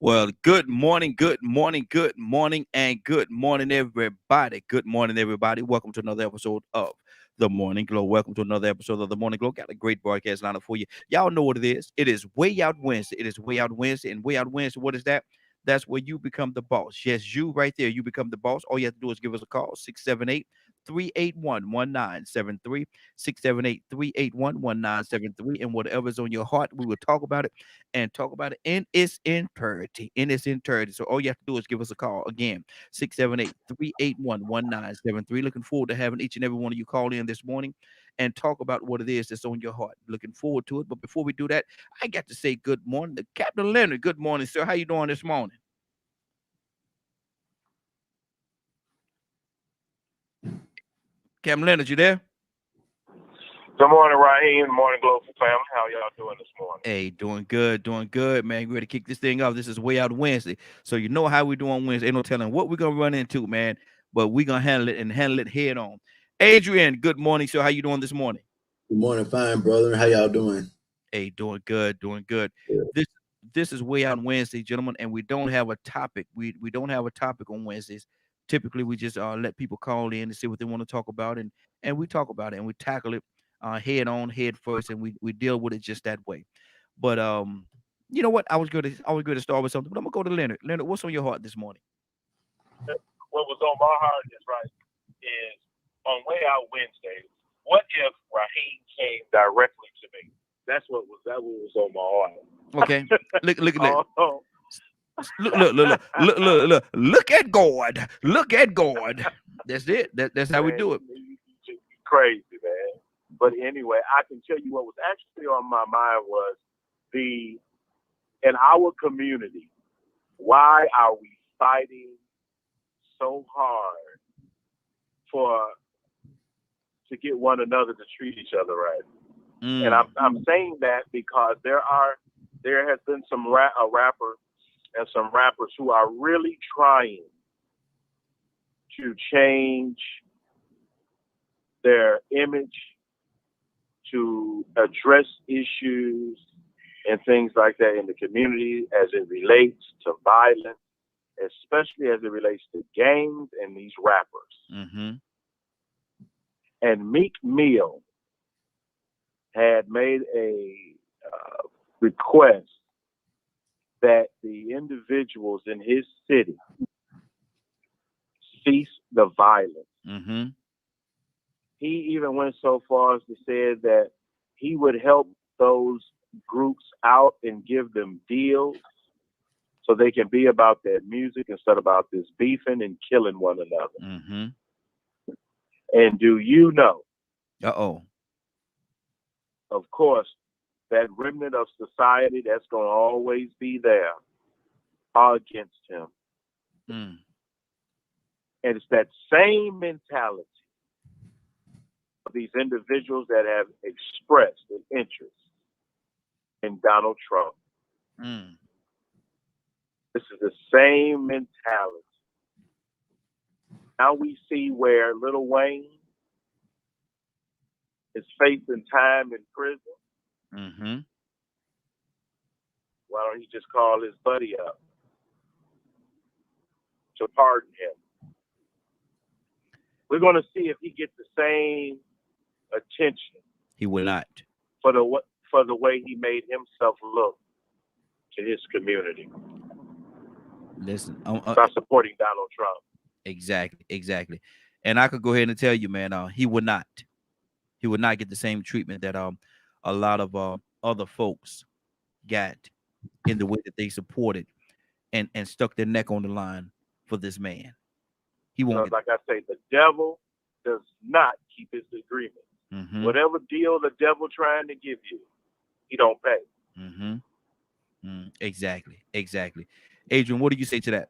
Well, and good morning, everybody. Good morning, everybody. Welcome to another episode of The Morning Glow. Welcome to another episode of The Morning Glow. Got a great broadcast lineup for you. Y'all know what it is. It is Way Out Wednesday. It is Way Out Wednesday. And Way Out Wednesday, what is that? That's where you become the boss. Yes, you right there. You become the boss. All you have to do is give us a call, 678-381-1973, 678-381-1973. And whatever's on your heart, we will talk about it and talk about it in its entirety. In its entirety. So all you have to do is give us a call again, 678-381-1973. Looking forward to having each and every one of you call in this morning and talk about what it is that's on your heart. Looking forward to it. But before we do that, I got to say good morning to Captain Leonard. Good morning, sir. How you doing this morning? Captain Leonard, you there? Good morning, Raheem. Good morning, Global family. How y'all doing this morning? Hey, doing good, man. We ready to kick this thing off. This is Way Out Wednesday. So you know how we do on Wednesday. Ain't no telling what we're gonna run into, man. But we're gonna handle it head on. Adrian, good morning. So how you doing this morning? Good morning, fine, brother. How y'all doing? Hey, doing good, doing good. Yeah. This is Way Out Wednesday, gentlemen, and we don't have a topic. We don't have a topic on Wednesdays. Typically, we just let people call in and see what they want to talk about, and we talk about it and we tackle it head on, head first, and we deal with it just that way. But you know what? I was going to start with something, but I'm gonna go to Leonard. Leonard, what's on your heart this morning? What was on my heart is on Way Out Wednesday. What if Raheem came directly to me? That was on my heart. Okay, look at that. Oh, Look at God. Look at God. That's it. That's how we man, do it. you crazy, man. But anyway, I can tell you what was actually on my mind was the in our community. Why are we fighting so hard for to get one another to treat each other right? And I'm saying that because there has been some rapper and some rappers who are really trying to change their image, to address issues and things like that in the community as it relates to violence, especially as it relates to gangs and these rappers. Mm-hmm. And Meek Mill had made a request that the individuals in his city cease the violence. Mm-hmm. He even went so far as to say that he would help those groups out and give them deals so they can be about their music instead of about this beefing and killing one another. Mm-hmm. And do you know, Uh-oh. of course, that remnant of society that's going to always be there are against him. Mm. And it's that same mentality of these individuals that have expressed an interest in Donald Trump. Mm. This is the same mentality. Now we see where Lil Wayne is facing time in prison. Mm-hmm. Why don't he just call his buddy up to pardon him? We're going to see if he gets the same attention. He will not. For the way he made himself look to his community. Listen, by supporting Donald Trump. Exactly. And I could go ahead and tell you, man, he would not. He would not get the same treatment that a lot of other folks got in the way that they supported and stuck their neck on the line for this man. He won't. Like I say, the devil does not keep his agreement. Mm-hmm. Whatever deal the devil trying to give you, he don't pay. Mm-hmm. Exactly. Adrian, what do you say to that?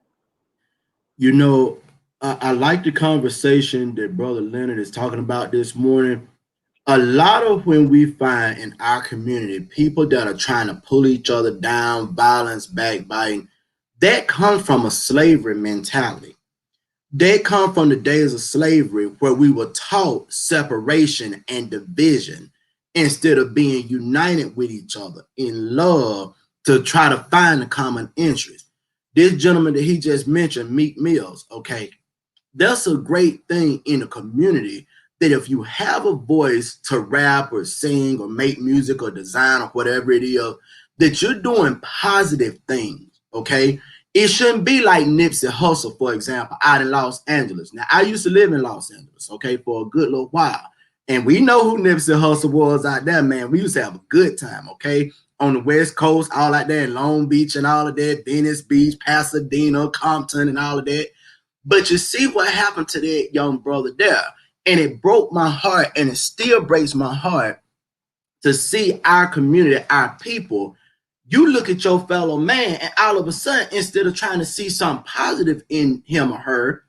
You know, I like the conversation that Brother Leonard is talking about this morning. A lot of when we find in our community people that are trying to pull each other down, violence, backbiting, that comes from a slavery mentality. They come from the days of slavery where we were taught separation and division instead of being united with each other in love to try to find a common interest. This gentleman that he just mentioned, Meek Mills, okay, that's a great thing in the community that if you have a voice to rap or sing or make music or design or whatever it is, that you're doing positive things, okay? It shouldn't be like Nipsey Hussle, for example, out in Los Angeles. Now, I used to live in Los Angeles, okay, for a good little while. And we know who Nipsey Hussle was out there, man. We used to have a good time, okay? On the West Coast, all out there in Long Beach and all of that, Venice Beach, Pasadena, Compton, and all of that. But you see what happened to that young brother there. And it broke my heart, and it still breaks my heart to see our community, our people. You look at your fellow man, and all of a sudden, instead of trying to see something positive in him or her,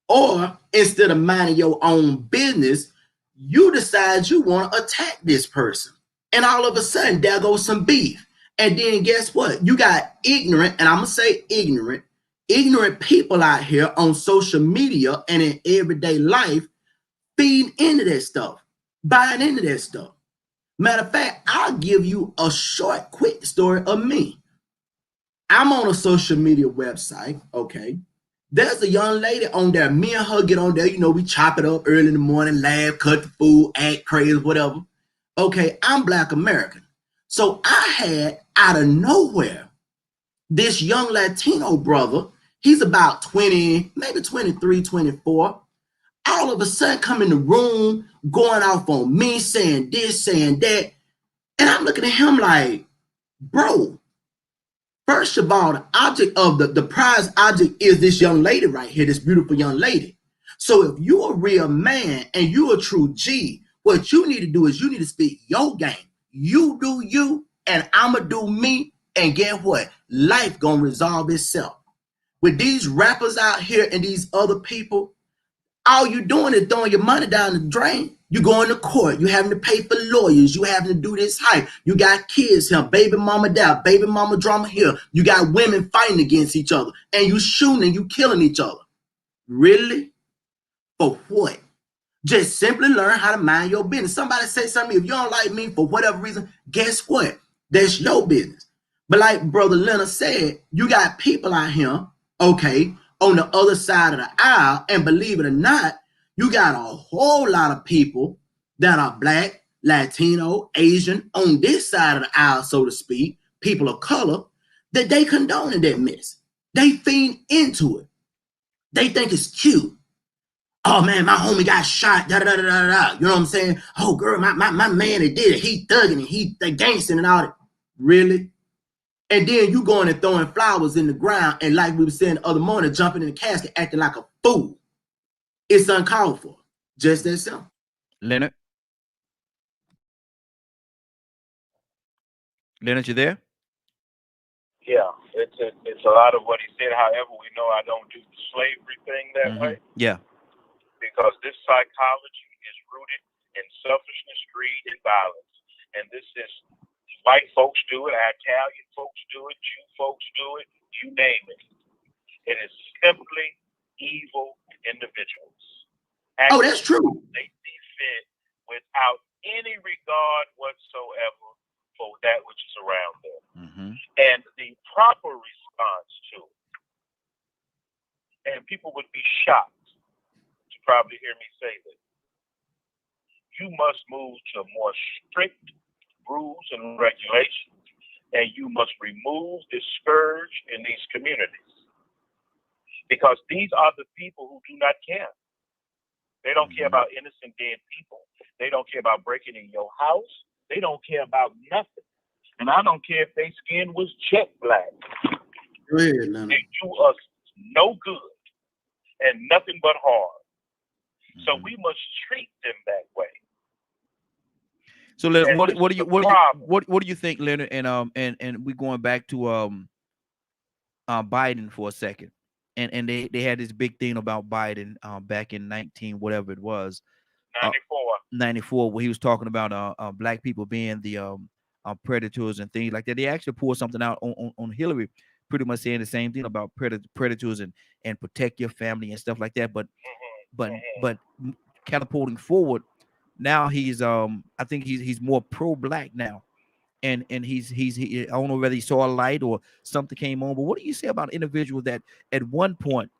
or instead of minding your own business, you decide you want to attack this person. And all of a sudden, there goes some beef. And then guess what? You got ignorant, and I'm going to say ignorant people out here on social media and in everyday life feeding into that stuff, buying into that stuff. Matter of fact, I'll give you a short, quick story of me. I'm on a social media website, okay? There's a young lady on there. Me and her get on there. You know, we chop it up early in the morning, laugh, cut the food, act crazy, whatever. Okay, I'm Black American. So I had, out of nowhere, this young Latino brother. He's about 20, maybe 23, 24. All of a sudden come in the room, going off on me, saying this, saying that. And I'm looking at him like, bro, first of all, the object of the prize object is this young lady right here, this beautiful young lady. So if you're a real man and you're a true G, what you need to do is you need to speak your game. You do you, and I'ma do me. And guess what? Life gonna resolve itself. With these rappers out here and these other people, all you doing is throwing your money down the drain. You going to court. You having to pay for lawyers. You having to do this hype. You got kids here, baby mama there, baby mama drama here. You got women fighting against each other, and you shooting and you killing each other. Really? For what? Just simply learn how to mind your business. Somebody say something. If you don't like me for whatever reason, guess what? That's your business. But like Brother Leonard said, you got people out here, okay, on the other side of the aisle, and believe it or not, you got a whole lot of people that are Black, Latino, Asian, on this side of the aisle, so to speak, people of color, that they condoning that mess. They feed into it. They think it's cute. Oh man, my homie got shot, da da da da da. You know what I'm saying? Oh girl, my man that did it, he thugging it, he the gangster and all that. Really? And then you going and throwing flowers in the ground, and like we were saying the other morning, jumping in the casket, acting like a fool. It's uncalled for. Just that simple. Leonard, you there? Yeah, it's a lot of what he said. However, we know I don't do the slavery thing that way. Yeah. Because this psychology is rooted in selfishness, greed, and violence. And this is white folks do it, Italian folks do it, Jew folks do it, you name it. It is simply evil individuals. Oh, that's true. They see fit without any regard whatsoever for that which is around them. And the proper response to it, and people would be shocked to probably hear me say this, you must move to more strict rules and regulations, and you must remove this scourge in these communities, because these are the people who do not care. They don't care about innocent dead people. They don't care about breaking in your house. They don't care about nothing. And I don't care if their skin was jet black. Go ahead, Leonard. They do us no good and nothing but harm. So we must treat them that way. So Leonard, what do you think, Leonard? And we're going back to Biden for a second. And they had this big thing about Biden back in whatever it was. 94, where he was talking about Black people being the predators and things like that. They actually pulled something out on Hillary, pretty much saying the same thing about predators and protect your family and stuff like that. But catapulting forward, now he's I think he's more pro-Black now, and I don't know whether he saw a light or something came on. But what do you say about individuals that at one point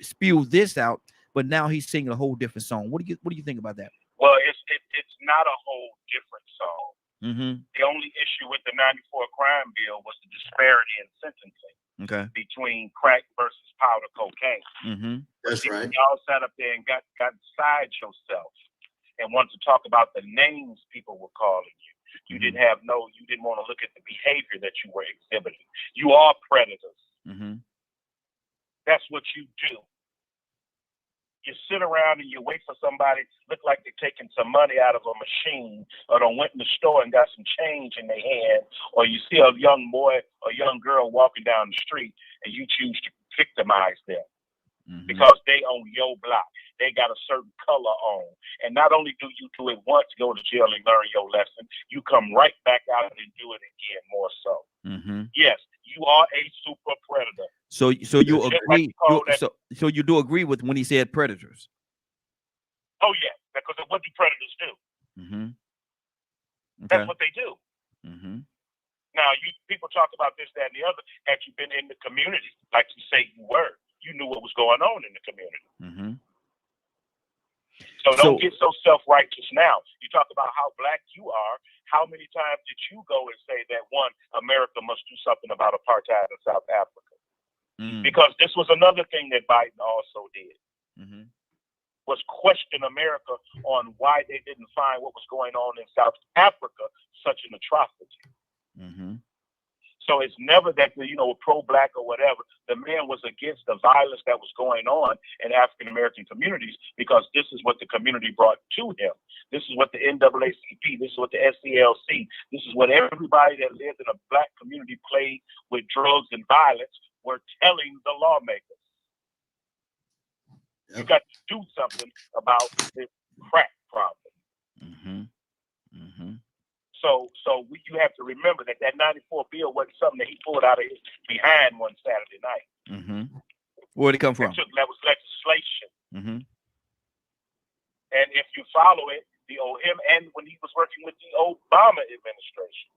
spewed this out, but now he's singing a whole different song? What do you think about that? Well, it's not a whole different song. Mm-hmm. The only issue with the '94 crime bill was the disparity in sentencing. Okay. Between crack versus powder cocaine. Mm-hmm. That's right. Y'all sat up there and got beside yourself and wanted to talk about the names people were calling you. You didn't want to look at the behavior that you were exhibiting. You are predators. Mm-hmm. That's what you do. You sit around and you wait for somebody look like they're taking some money out of a machine, or they went in the store and got some change in their hand, or you see a young boy or young girl walking down the street and you choose to victimize them because they own your block. They got a certain color on. And not only do you do it once, go to jail and learn your lesson, you come right back out and do it again more so. Mm-hmm. Yes, you are a super predator. So you agree? So you do agree with when he said predators? Oh yeah, because what do predators do? Mm-hmm. Okay. That's what they do. Mm-hmm. Now, people talk about this, that, and the other. Had you been in the community, like you say you were, you knew what was going on in the community. Mm-hmm. So don't get so self-righteous now. You talk about how black you are. How many times did you go and say that, one, America must do something about apartheid in South Africa? Mm-hmm. Because this was another thing that Biden also did, was question America on why they didn't find what was going on in South Africa such an atrocity. Mm-hmm. So it's never that, pro-black or whatever. The man was against the violence that was going on in African-American communities because this is what the community brought to him. This is what the NAACP, this is what the SCLC, this is what everybody that lived in a black community played with drugs and violence were telling the lawmakers. Yep. You got to do something about this crack problem. Mm-hmm. Mm-hmm. So you have to remember that 94 bill wasn't something that he pulled out of his behind one Saturday night. Mm-hmm. Where did it come from? That was legislation. Mm-hmm. And if you follow it, him and when he was working with the Obama administration,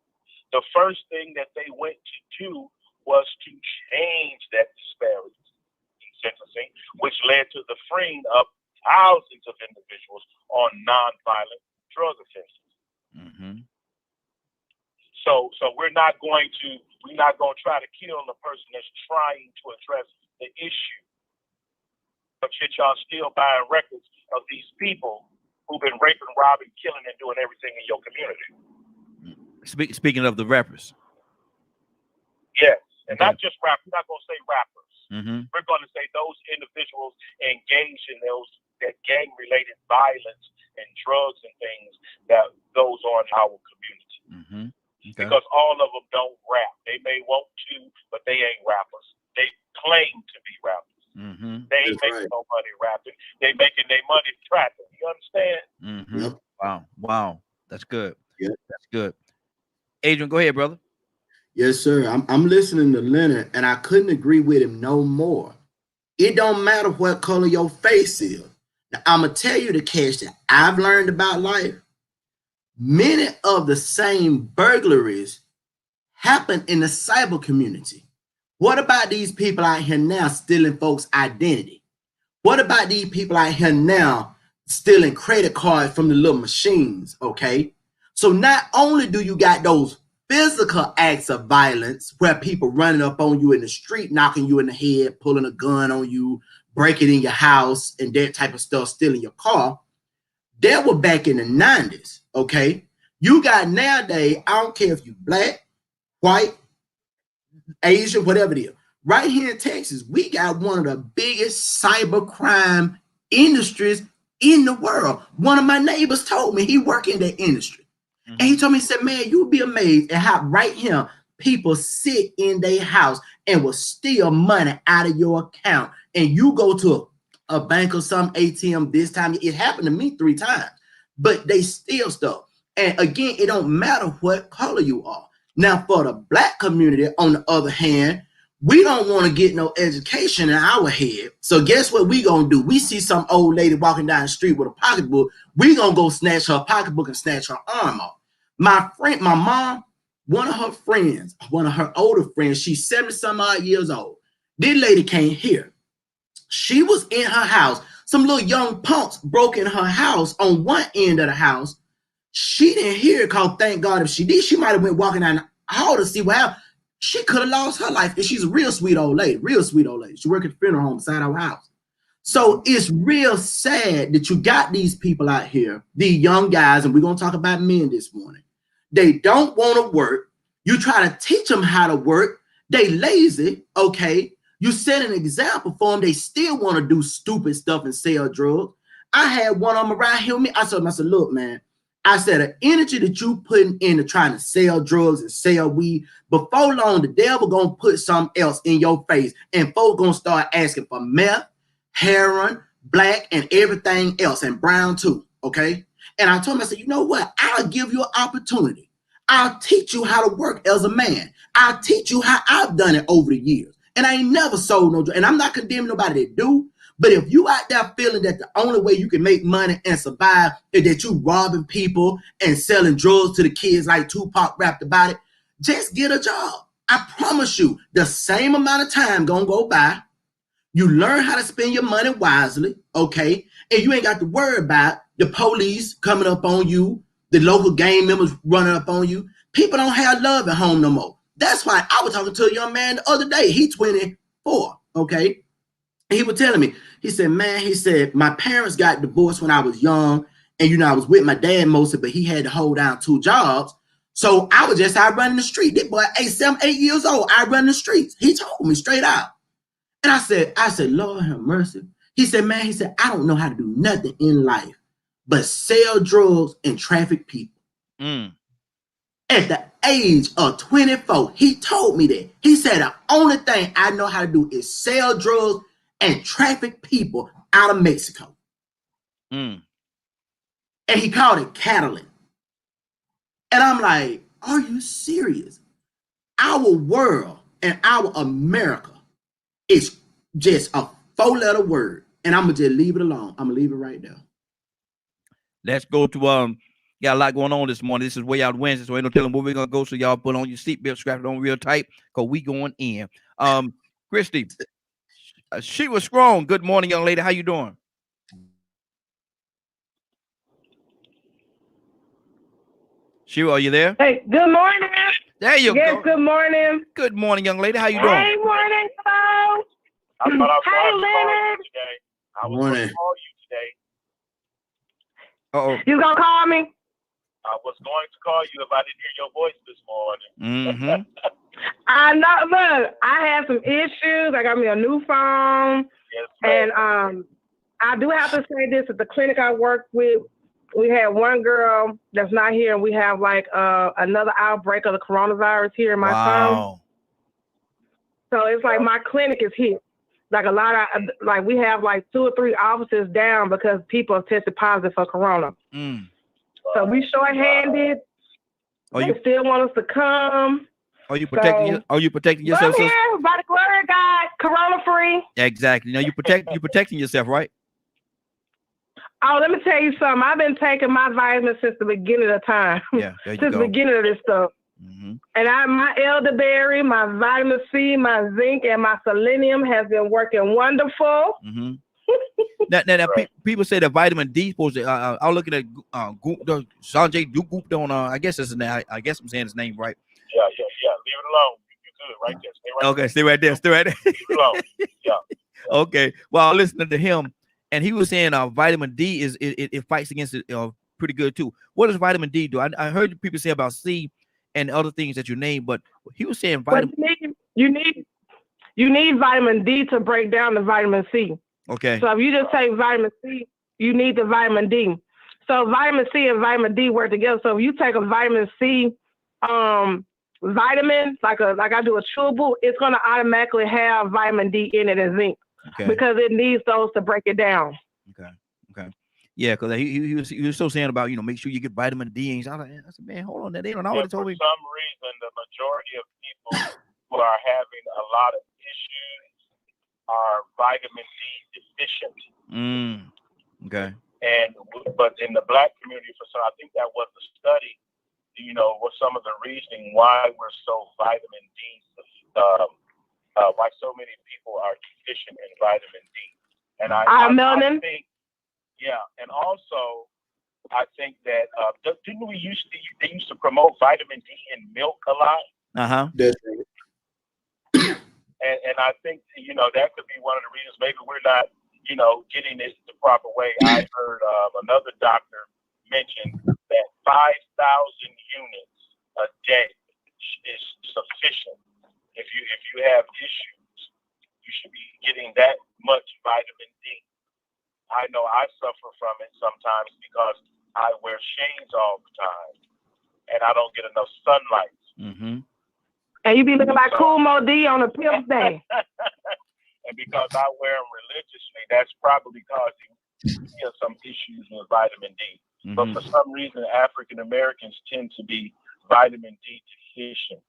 the first thing that they went to do was to change that disparity in sentencing, which led to the freeing of thousands of individuals on nonviolent drug offenses. Mm-hmm. So we're not going to try to kill the person that's trying to address the issue. But yet y'all still buying records of these people who've been raping, robbing, killing, and doing everything in your community. Speaking of the rappers. Yes, and not just rappers. We're not going to say rappers. Mm-hmm. We're going to say those individuals engaged in that gang-related violence and drugs and things that goes on in our community. Mm-hmm. Okay. Because all of them don't rap. They may want to, but they ain't rappers. They claim to be rappers. Mm-hmm. They ain't making no money rapping. They making their money trapping. You understand? Mm-hmm. Yep. Wow. That's good. Yep. That's good. Adrian, go ahead, brother. Yes, sir. I'm listening to Leonard, and I couldn't agree with him no more. It don't matter what color your face is. Now, I'm going to tell you the catch that I've learned about life. Many of the same burglaries happen in the cyber community. What about these people out here now stealing folks' identity? What about these people out here now stealing credit cards from the little machines? Okay. So not only do you got those physical acts of violence where people running up on you in the street, knocking you in the head, pulling a gun on you, breaking in your house and that type of stuff, stealing your car. That were back in the 90s. Okay. You got nowadays, I don't care if you black, white, Asian, whatever it is. Right here in Texas, we got one of the biggest cyber crime industries in the world. One of my neighbors told me he worked in that industry. Mm-hmm. And he told me, he said, man, you'll be amazed at how right here people sit in their house and will steal money out of your account. And you go to a bank or some ATM this time. It happened to me 3 times, but they steal stuff. And again, it don't matter what color you are. Now, for the black community, on the other hand, we don't want to get no education in our head. So guess what we gonna do? We see some old lady walking down the street with a pocketbook. We gonna go snatch her pocketbook and snatch her arm off. My mom, one of her friends, one of her older friends, she's 70 some odd years old. This lady can't hear. She was in her house. Some little young punks broke in her house on one end of the house. She didn't hear it because thank God if she did, she might have went walking down the hall to see what happened. She could have lost her life. And she's a real sweet old lady, real sweet old lady. She worked at the funeral home beside our house. So it's real sad that you got these people out here, these young guys, and we're going to talk about men this morning. They don't want to work. You try to teach them how to work. They lazy, okay? You set an example for them. They still want to do stupid stuff and sell drugs. I had one of them around here with me. I said, look, man, I said, the energy that you putting into trying to sell drugs and sell weed, before long, the devil going to put something else in your face, and folks going to start asking for meth, heroin, black, and everything else, and brown too, okay? And I told him, I said, you know what? I'll give you an opportunity. I'll teach you how to work as a man. I'll teach you how I've done it over the years. And I ain't never sold no drugs. And I'm not condemning nobody that do. But if you out there feeling that the only way you can make money and survive is that you robbing people and selling drugs to the kids like Tupac rapped about it, just get a job. I promise you, the same amount of time gonna go by. You learn how to spend your money wisely, okay? And you ain't got to worry about the police coming up on you, the local gang members running up on you. People don't have love at home no more. That's why I was talking to a young man the other day. He's 24, okay? And he was telling me, he said, man, he said, my parents got divorced when I was young. And, you know, I was with my dad mostly, but he had to hold down 2 jobs. So I was just out running the street. That boy, 8 years old, I run the streets. He told me straight out. And I said, Lord have mercy. He said, man, he said, I don't know how to do nothing in life but sell drugs and traffic people. At the age of 24, he told me that. He said, the only thing I know how to do is sell drugs and traffic people out of Mexico. And he called it Catalan. And I'm like, are you serious? Our world and our America is just a 4-letter word. And I'm going to just leave it alone. I'm going to leave it right there. Let's go to, got a lot going on this morning. This is Way Out Wednesday, so ain't no telling where we're going to go. So y'all put on your seatbelt, strap it on real tight, because we going in. Christy, she was strong. Good morning, young lady. How you doing? Sheila, are you there? Hey, good morning. There you yes, go. Good morning. Good morning, young lady. How you doing? Hey, morning, hello. I thought I was Hey, going to call Leonard. you today. I was going to call you today. Uh-oh. You gonna call me? I was going to call you if I didn't hear your voice this morning. I know. Look, I had some issues. I got me a new phone. Yes, and I do have to say this: at the clinic I work with, we had one girl that's not here, and we have like another outbreak of the coronavirus here in my town. So it's like my clinic is hit. Like a lot of, like we have like 2 or 3 offices down because people have tested positive for corona. So we short-handed. They still want us to come. Are you protecting? Are you protecting yourself? I'm here by the glory of God, corona-free. Exactly. Now you protecting yourself, right? Oh, let me tell you something. I've been taking my vitamins since the beginning of time. Yeah, there you since go. the beginning of this stuff. And my elderberry, my vitamin C, my zinc, and my selenium has been working wonderful. Now people say that vitamin D supposed to. I was looking at Sanjay Gupta on. I guess that's his name. I guess I'm saying his name right. Yeah. Leave it alone. You good right there. Stay right okay, stay right there. Stay right there. Leave it alone. Yeah. Okay. Well, I listened to him, and he was saying vitamin D it fights against it pretty good too. What does vitamin D do? I heard people say about C and other things that you named, but he was saying vitamin. You need vitamin D to break down the vitamin C. Okay. So if you just take vitamin C, you need the vitamin D. So vitamin C and vitamin D work together. So if you take a vitamin C vitamin, like I do a chewable, it's gonna automatically have vitamin D in it and zinc. Okay. Because it needs those to break it down. Okay. Yeah, because he was so saying about, make sure you get vitamin D. And I said, man, hold on, that they don't already told me. For some reason, the majority of people who are having a lot of issues are vitamin D deficient. Okay. But in the Black community, I think that was the study. you know, what some of the reasoning why we're so vitamin D, why so many people are deficient in vitamin D. And I think, yeah, and also I think that didn't we they used to promote vitamin D in milk a lot? That's right. And I think, you know, that could be one of the reasons maybe we're not, you know, getting it the proper way. I heard another doctor mention that 5,000 units a day is sufficient. If you have issues, you should be getting that much vitamin D. I know I suffer from it sometimes because I wear shades all the time and I don't get enough sunlight. Mm-hmm. And you be looking like Cool Mo D on a pimp day. And because I wear them religiously, that's probably causing some issues with vitamin D. Mm-hmm. But for some reason, African Americans tend to be vitamin D deficient.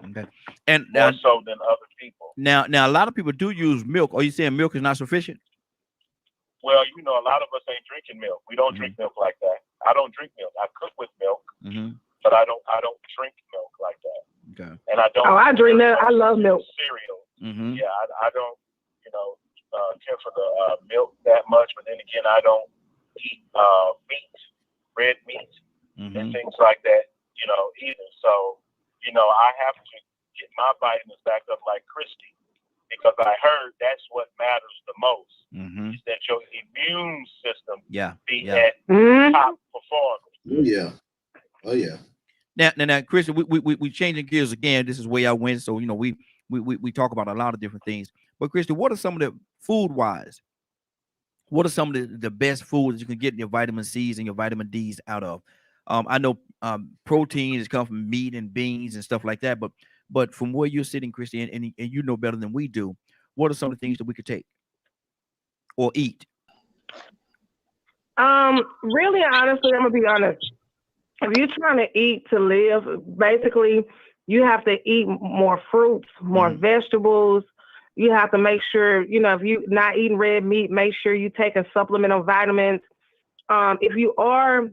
Okay. And more so than other people. Now, a lot of people do use milk. Are you saying milk is not sufficient? Well, you know, a lot of us ain't drinking milk. We don't drink milk like that. I don't drink milk. I cook with milk, but I don't drink milk like that. Okay. And I don't. Oh, I drink milk. I love milk. Cereal. Mm-hmm. Yeah, I don't, you know, care for the milk that much. But then again, I don't eat meat, red meat, and things like that, you know, either. So, you know, I have to get my vitamins back up like Christy, because I heard that's what matters the most. Is that your immune system be at top performance. Oh yeah. Now, Christy, we changing gears again. This is where I went. So, you know, we talk about a lot of different things. But Christy, what are some of the food wise? What are some of the best foods you can get your vitamin C's and your vitamin D's out of? I know protein has come from meat and beans and stuff like that, but from where you're sitting, Christy, and you know better than we do, what are some of the things that we could take or eat? Really, honestly, I'm gonna be honest. If you're trying to eat to live, basically, you have to eat more fruits, more vegetables. You have to make sure, you know, if you're not eating red meat, make sure you take a supplement of vitamins. If you are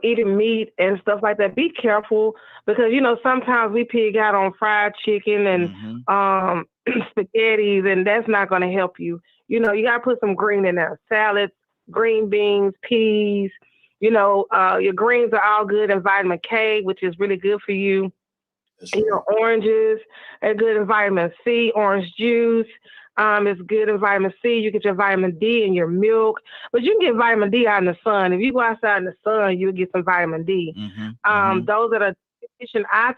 eating meat and stuff like that, be careful, because, you know, sometimes we pig out on fried chicken and spaghettis, and that's not going to help you. You know, you got to put some green in there. Salads, green beans, peas. You know, your greens are all good in vitamin K, which is really good for you. You know, oranges are good in vitamin C. Orange juice is good in vitamin C. You get your vitamin D in your milk, but you can get vitamin D out in the sun. If you go outside in the sun, you'll get some vitamin D. Those that are deficient, I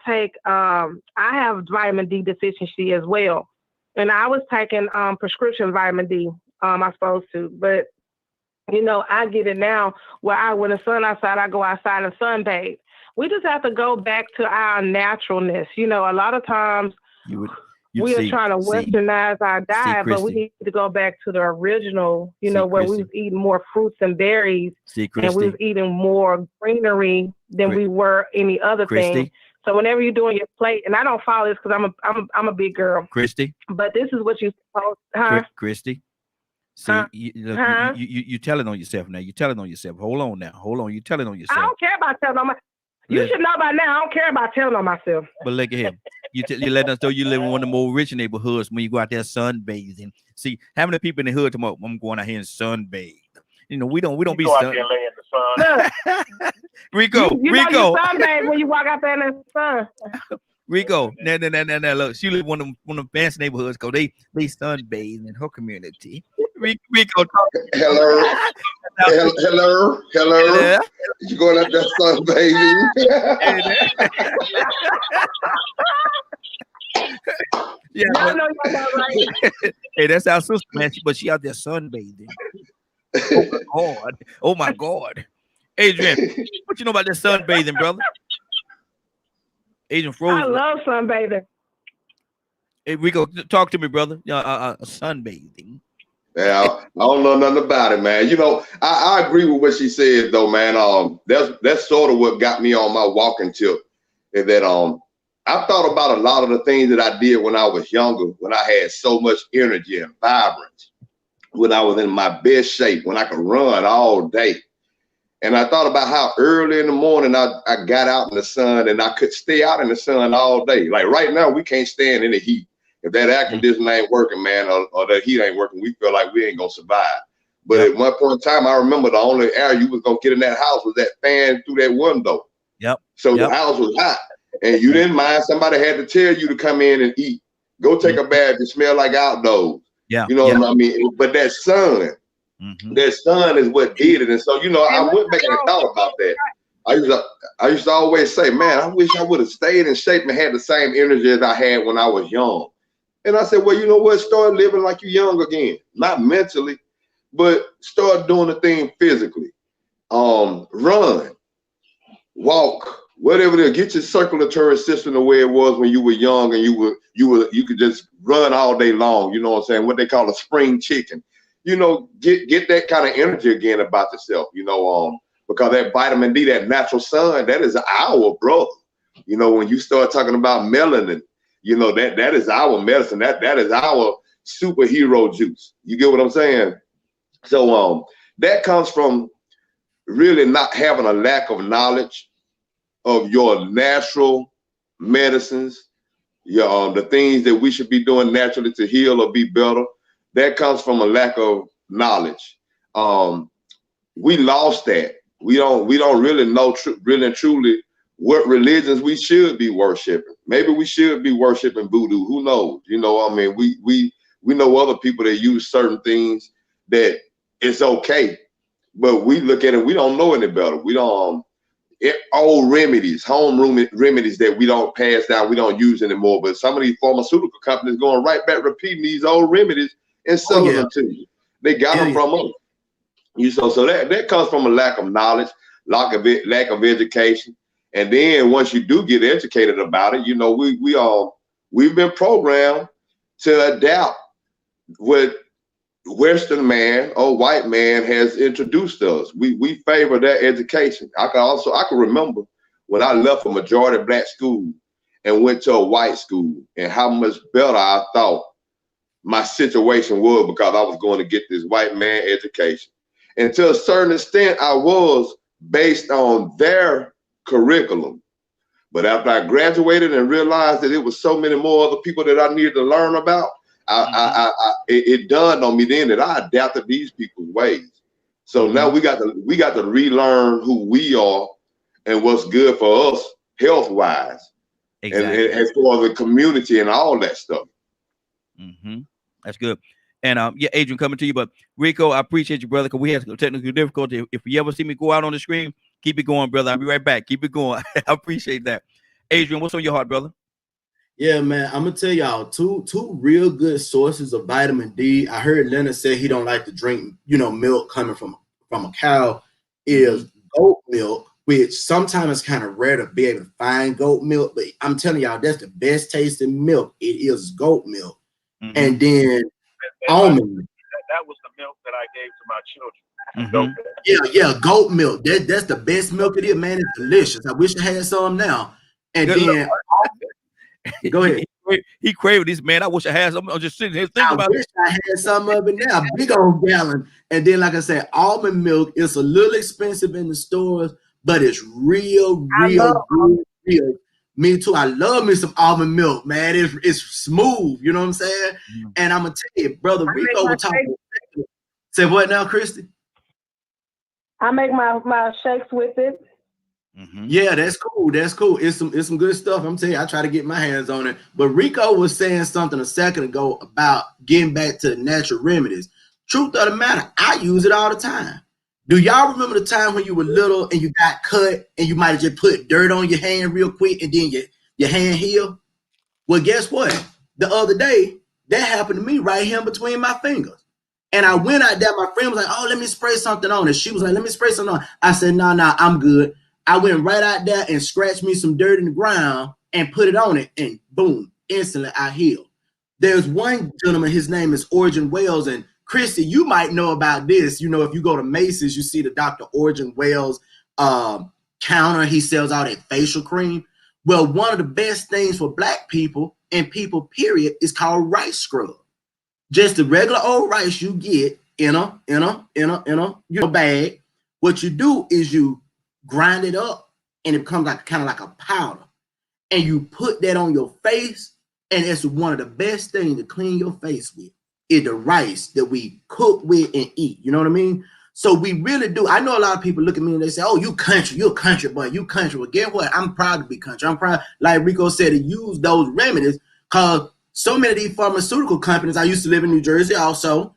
have vitamin D deficiency as well, and I was taking prescription vitamin D. I'm supposed to, but you know, I get it now where when the sun outside, I go outside and sunbathe. We just have to go back to our naturalness. You know, a lot of times we are trying to westernize our diet, but we need to go back to the original, you know, where we was eating more fruits and berries, and we was eating more greenery than we were any other thing. So whenever you're doing your plate, and I don't follow this because I'm a big girl, Christy, but this is what you supposed, Christy. See, you telling on yourself now. You telling on yourself. Hold on now. Hold on. You telling on yourself. I don't care about telling on myself. You should know by now. I don't care about telling on myself. But look at him. You letting us know you live in one of the more rich neighborhoods when you go out there sunbathing. See, how many people in the hood tomorrow? I'm going out here and sunbathe. You know, we don't be go out there and lay in the sun. Rico, you know you sunbathe when you walk out there in the sun. Rico, now, look, she live in one of the fancy neighborhoods because they sunbathe in her community. Rico, hello. Yeah. You going out there sunbathing? Yeah, hey, that's our sister, man. But she out there sunbathing. Oh my God, Adrian, what you know about that sunbathing, brother? Adrian Frozen. I love sunbathing. Hey, Rico, talk to me, brother. Sunbathing. Yeah, I don't know nothing about it, man. You know, I agree with what she said, though, man. That's sort of what got me on my walking tip. Is that I thought about a lot of the things that I did when I was younger, when I had so much energy and vibrance, when I was in my best shape, when I could run all day. And I thought about how early in the morning I got out in the sun, and I could stay out in the sun all day. Like right now, we can't stand in the heat. If that air conditioner ain't working, man, or the heat ain't working, we feel like we ain't gonna survive. But at one point in time, I remember the only air you was gonna get in that house was that fan through that window. So the house was hot, and you didn't mind. Somebody had to tell you to come in and eat. Go take a bath. You smell like outdoors. You know what I mean? But that sun. That sun is what did it. And so, you know, I went back and thought about that. I used to always say, man, I wish I would have stayed in shape and had the same energy as I had when I was young. And I said, well, you know what? Start living like you're young again. Not mentally, but start doing the thing physically. Run, walk, whatever it is. Get your circulatory system the way it was when you were young and you could just run all day long. You know what I'm saying? What they call a spring chicken. You know, get that kind of energy again about yourself, you know, because that vitamin D, that natural sun, that is our brother. You know, when you start talking about melanin, you know, that is our medicine. That is our superhero juice. You get what I'm saying? So that comes from really not having a lack of knowledge of your natural medicines, the things that we should be doing naturally to heal or be better. That comes from a lack of knowledge. We lost that. We don't really know really and truly what religions we should be worshiping. Maybe we should be worshiping voodoo. Who knows? You know, I mean, we know other people that use certain things that it's okay, but we look at it, we don't know any better. We don't old remedies, remedies that we don't pass down, we don't use anymore. But some of these pharmaceutical companies going right back repeating these old remedies and selling them to you. They got them from us. So that comes from a lack of knowledge, lack of education. And then once you do get educated about it, you know, we've been programmed to adapt what Western man or white man has introduced us. We favor that education. I can remember when I left a majority black school and went to a white school and how much better I thought my situation was because I was going to get this white man education. And to a certain extent, I was based on their curriculum. But after I graduated and realized that it was so many more other people that I needed to learn about, it dawned on me then that I adapted these people's ways. So now we got to relearn who we are and what's good for us health-wise, and as far as the community and all that stuff. That's good. And yeah, Adrian, coming to you, but Rico, I appreciate you, brother, because we had some technical difficulty. If you ever see me go out on the screen, keep it going, brother. I'll be right back. Keep it going. I appreciate that. Adrian, what's on your heart, brother? Yeah, man, I'm gonna tell y'all two real good sources of vitamin D. I heard Leonard say he don't like to drink, you know, milk coming from a cow. Is goat milk, which sometimes it's kind of rare to be able to find goat milk, but I'm telling y'all, that's the best tasting milk. It is goat milk. And then almond. That was the milk that I gave to my children. Yeah, goat milk. That's the best milk it is, man. It's delicious. I wish I had some now. And then go ahead. He craved this, man. I wish I had some. I'm just sitting here thinking about it. I wish I had some of it now. Big old gallon. And then, like I said, almond milk is a little expensive in the stores, but it's real good. Real. Me too. I love me some almond milk, man. It's smooth. You know what I'm saying? And I'm gonna tell you, brother Rico will talk. Say what now, Christy? I make my shakes with it. Yeah, that's cool. That's cool. It's some good stuff. I'm telling you, I try to get my hands on it. But Rico was saying something a second ago about getting back to the natural remedies. Truth of the matter, I use it all the time. Do y'all remember the time when you were little and you got cut and you might have just put dirt on your hand real quick and then your hand healed? Well, guess what? The other day, that happened to me right here between my fingers. And I went out there, my friend was like, oh, let me spray something on it. She was like, let me spray something on it. I said, no, I'm good. I went right out there and scratched me some dirt in the ground and put it on it, and boom, instantly I healed. There's one gentleman, his name is Origin Wells, and Christy, you might know about this. You know, if you go to Macy's, you see the Dr. Origin Wells counter. He sells all that facial cream. Well, one of the best things for black people and people, period, is called rice scrub. Just the regular old rice you get in a bag. What you do is you grind it up and it becomes like kind of like a powder. And you put that on your face, and it's one of the best things to clean your face with is the rice that we cook with and eat. You know what I mean? So we really do. I know a lot of people look at me and they say, oh, you country, you're a country boy, you country. Well, guess what? I'm proud to be country. I'm proud, like Rico said, to use those remedies because so many of these pharmaceutical companies, I used to live in New Jersey also,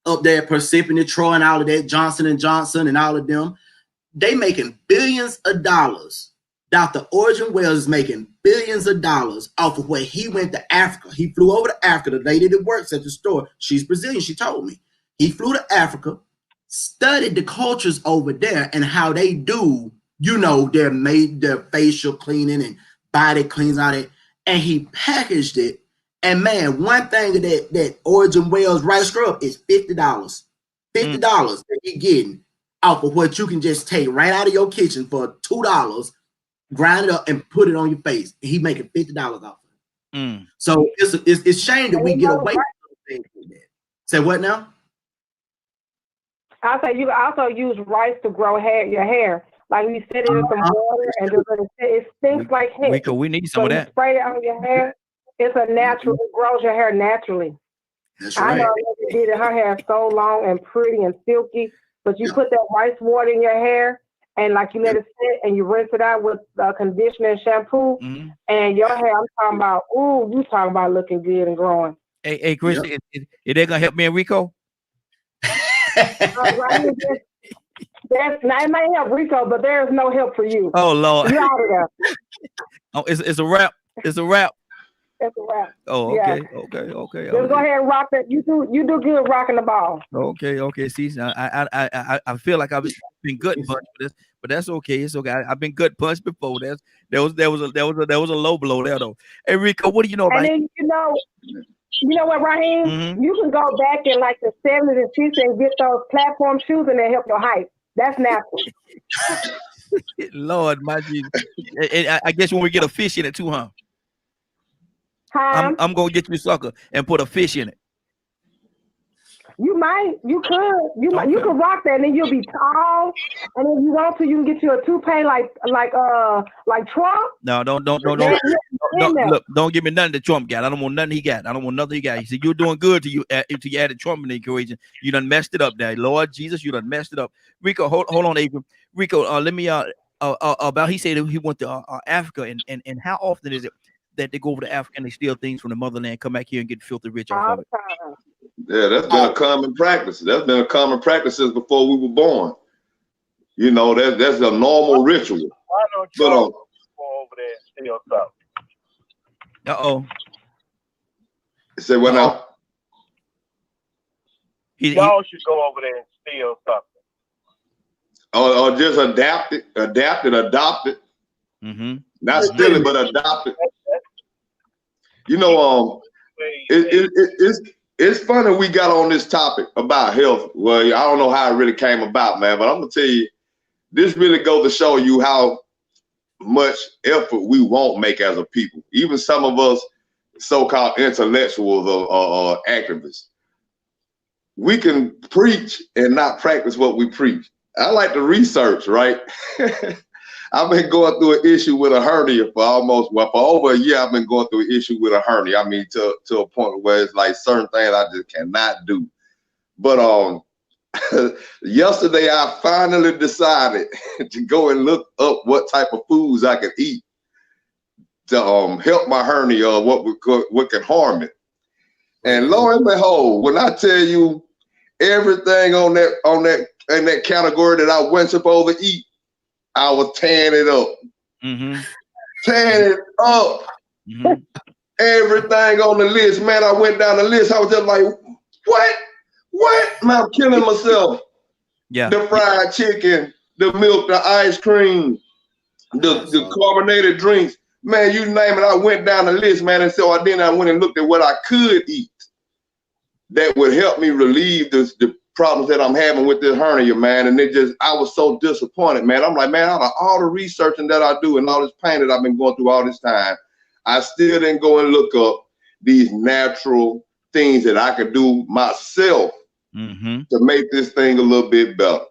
up there, Persephone, Troy, and all of that, Johnson & Johnson and all of them, they making billions of dollars. Dr. Origin Wells is making billions of dollars off of where he went to Africa. He flew over to Africa. The lady that works at the store, she's Brazilian, she told me. He flew to Africa, studied the cultures over there and how they do, you know, their facial cleaning and body cleans out it, and he packaged it. And man, one thing that Origin Wells rice scrub is $50. $50 that you're getting off of what you can just take right out of your kitchen for $2, grind it up and put it on your face. And he making $50 off of it. So it's shame that we get away from things like that. Say what now? I say you can also use rice to grow your hair. Like you sit it in some water and it stinks like hair. Rico, we need some of that. Spray it on your hair. It's a natural. It grows your hair naturally. That's right. I know she did it. Her hair is so long and pretty and silky. But you put that rice water in your hair and like you let it sit and you rinse it out with conditioner and shampoo. And your hair, I'm talking about. Ooh, you talking about looking good and growing. Hey, Chris, is they gonna help me and Rico? It might help Rico, but there is no help for you. Oh Lord! You're out of there. Oh, it's a wrap. It's a wrap. That's a wrap. Oh, okay, okay. Just go ahead and rock that. You do good rocking the ball. Okay. See, I feel like I've been gut punched for this, but that's okay. It's okay. I've been gut punched before. There was a low blow there though. Hey Rico, what do you know about? And then you know what, Raheem? You can go back in like the 70s and 60s and get those platform shoes and they help your height. That's natural. Lord, my Jesus. I guess when we get a fish in it too, huh? I'm gonna get you a sucker and put a fish in it. You might, you could, you could rock that, and then you'll be tall. And if you want to, you can get you a toupee like Trump. No, don't look, don't give me nothing that Trump got. I don't want nothing he got. I don't want nothing he got. He said you're doing good to you until you added Trump in the equation. You done messed it up there, Lord Jesus. You done messed it up. Rico, hold on, Adrian. Rico, let me about he said he went to Africa and how often is it that they go over to Africa and they steal things from the motherland, come back here and get filthy rich off of it? Yeah, that's been a common practice. That's been a common practice since before we were born. You know, that's a normal ritual. Why don't you go over there and steal something? Say what now? Y'all should go over there and steal something. Or just adopt it. Not steal it, but adopt it. You know, it's funny we got on this topic about health. Well, I don't know how it really came about, man, but I'm gonna tell you, this really goes to show you how much effort we won't make as a people. Even some of us so-called intellectuals or activists. We can preach and not practice what we preach. I like to research, right? I've been going through an issue with a hernia for over a year. I've been going through an issue with a hernia. I mean, to a point where it's like certain things I just cannot do. But yesterday I finally decided to go and look up what type of foods I could eat to help my hernia or what can harm it. And lo and behold, when I tell you everything in that category that I wasn't supposed to eat, I was tearing it up. Tearing it up. Everything on the list, man. I went down the list. I was just like, what? Man, I'm killing myself. Yeah. The fried chicken, the milk, the ice cream, the carbonated drinks. Man, you name it. I went down the list, man. And so I went and looked at what I could eat that would help me relieve the problems that I'm having with this hernia, man. And I was so disappointed, man. I'm like, man, out of all the researching that I do and all this pain that I've been going through all this time, I still didn't go and look up these natural things that I could do myself to make this thing a little bit better.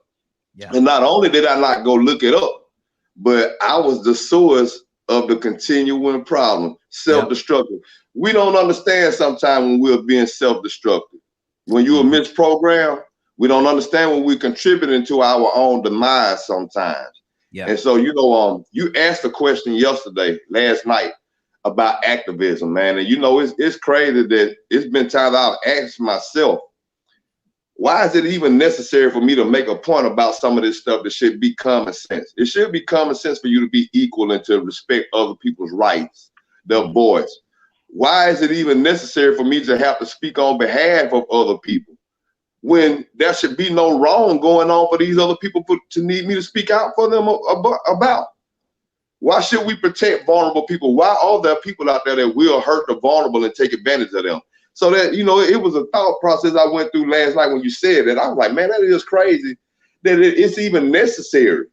Yeah. And not only did I not go look it up, but I was the source of the continuing problem, self-destructive. We don't understand sometimes when we're being self-destructive. When you are misprogrammed, we don't understand when we're contributing to our own demise sometimes. Yeah. And so, you know, you asked a question last night, about activism, man. And you know, it's crazy that it's been times I've asked myself, why is it even necessary for me to make a point about some of this stuff that should be common sense? It should be common sense for you to be equal and to respect other people's rights, their voice. Why is it even necessary for me to have to speak on behalf of other people when there should be no wrong going on for these other people to need me to speak out for them about? Why should we protect vulnerable people? Why are there people out there that will hurt the vulnerable and take advantage of them? So that, you know, it was a thought process I went through last night when you said that. I was like, man, that is crazy that it's even necessary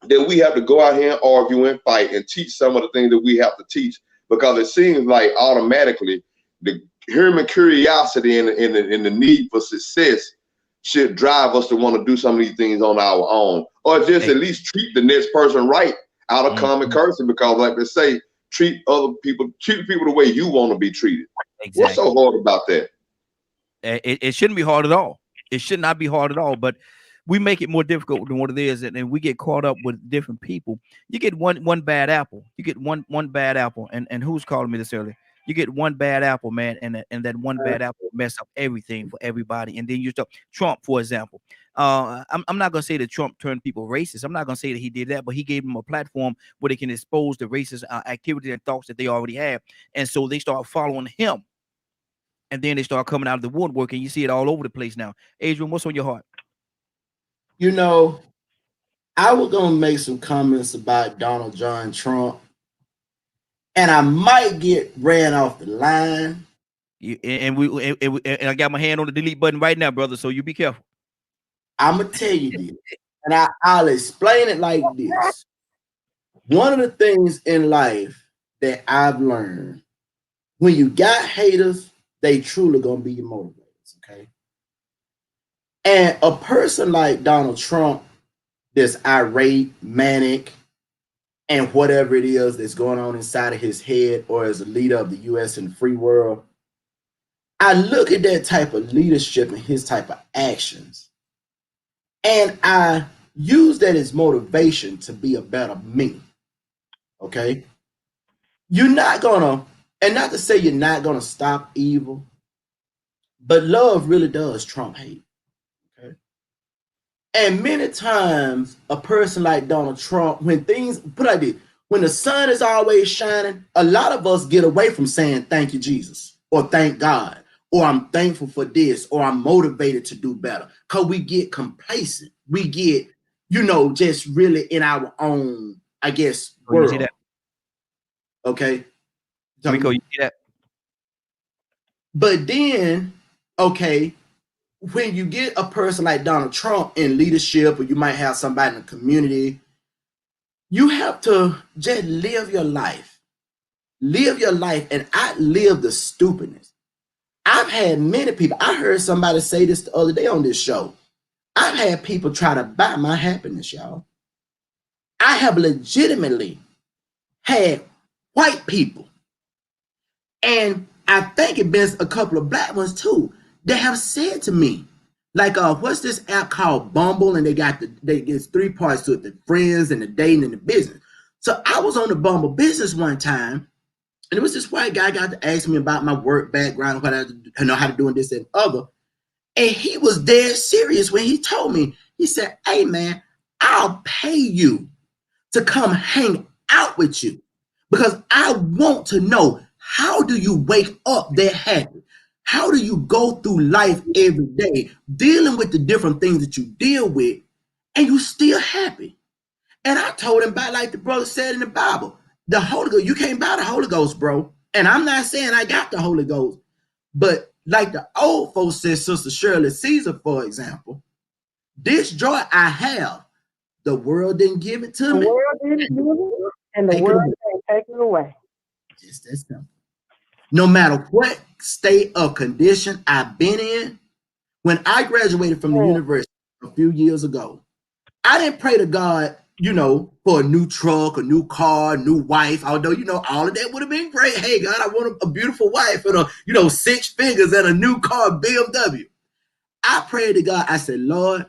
that we have to go out here and argue and fight and teach some of the things that we have to teach, because it seems like automatically the human curiosity and the need for success should drive us to want to do some of these things on our own, or just at least treat the next person right out of common courtesy, because like they say, treat people the way you want to be treated. Exactly. What's so hard about that? It shouldn't be hard at all. It should not be hard at all, but we make it more difficult than what it is, and we get caught up with different people. You get one bad apple. You get one bad apple, and who's calling me this early? You get one bad apple, man, and that one bad apple mess up everything for everybody. And then you start Trump, for example. I'm not gonna say that Trump turned people racist. I'm not gonna say that he did that, but he gave them a platform where they can expose the racist activity and thoughts that they already have, and so they start following him, and then they start coming out of the woodwork, and you see it all over the place now. Adrian, what's on your heart? You know, I was gonna make some comments about Donald John Trump, and I might get ran off the line. And I got my hand on the delete button right now, brother. So you be careful. I'm gonna tell you this, and I'll explain it like this. One of the things in life that I've learned, when you got haters, they truly gonna be your motivators, okay? And a person like Donald Trump, that's irate, manic, and whatever it is that's going on inside of his head, or as a leader of the U.S. and the free world, I look at that type of leadership and his type of actions, and I use that as motivation to be a better me, okay? You're not gonna, and not to say you're not gonna stop evil, but love really does trump hate, okay? And many times, a person like Donald Trump, when things, put like this, when the sun is always shining, a lot of us get away from saying thank you, Jesus, or thank God, or I'm thankful for this, or I'm motivated to do better, because we get complacent. We get, you know, just really in our own, I guess, world. You see that? Okay. Rico, you see that? But then, okay, when you get a person like Donald Trump in leadership, or you might have somebody in the community, you have to just live your life. Live your life and outlive the stupidness. I've had many people, I heard somebody say this the other day on this show. I've had people try to buy my happiness, y'all. I have legitimately had white people, and I think it been a couple of black ones too, that have said to me, like, what's this app called Bumble? And there's 3 parts to it: the friends and the dating and the business. So I was on the Bumble business one time, and it was this white guy got to ask me about my work background, what I know how to do and this and other. And he was dead serious when he told me, he said, hey man, I'll pay you to come hang out with you, because I want to know, how do you wake up that happy? How do you go through life every day dealing with the different things that you deal with, and you still happy? And I told him about, like the brother said in the Bible, the Holy Ghost, you can't buy the Holy Ghost, bro. And I'm not saying I got the Holy Ghost, but like the old folks said, Sister Shirley Caesar, for example, this joy I have, the world didn't give it to me. The world didn't give it, and the world can't take it away. Just that simple. No matter what state or condition I've been in, when I graduated from the university a few years ago, I didn't pray to God, for a new truck, a new car, a new wife. Although, all of that would have been great. Hey, God, I want a beautiful wife and a 6 figures and a new car, BMW. I prayed to God. I said, Lord,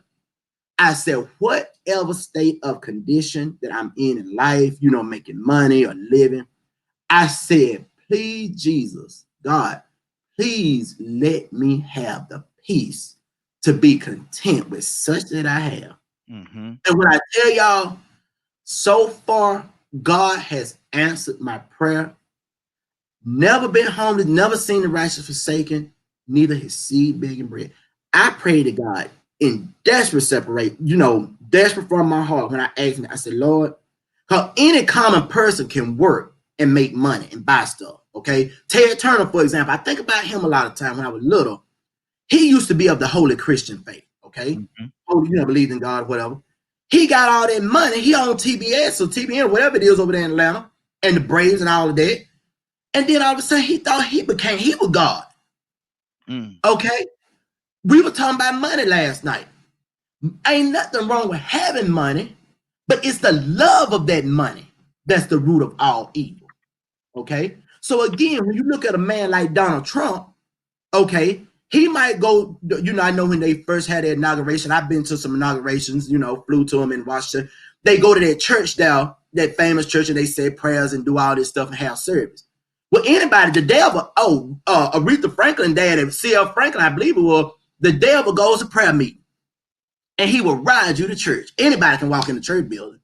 whatever state of condition that I'm in life, making money or living, I said, please, Jesus, God, please let me have the peace to be content with such that I have. Mm-hmm. And when I tell y'all, so far, God has answered my prayer. Never been homeless, never seen the righteous forsaken, neither his seed begging bread. I pray to God in desperate desperate from my heart when I asked him, I said, Lord, how any common person can work and make money and buy stuff, okay? Ted Turner, for example, I think about him a lot of time when I was little. He used to be of the Holy Christian faith, okay? Mm-hmm. Oh, believed in God, whatever. He got all that money. He owned TBS or TBN, whatever it is over there in Atlanta, and the Braves and all of that. And then all of a sudden, he thought he was God. Okay? We were talking about money last night. Ain't nothing wrong with having money, but it's the love of that money that's the root of all evil. Okay? So again, when you look at a man like Donald Trump, okay, he might go, I know when they first had their inauguration, I've been to some inaugurations, flew to them in Washington. They go to their church now, that famous church, and they say prayers and do all this stuff and have service. Well, anybody, the devil, Aretha Franklin dad and C.L. Franklin, I believe it was, the devil goes to prayer meeting and he will ride you to church. Anybody can walk in the church building,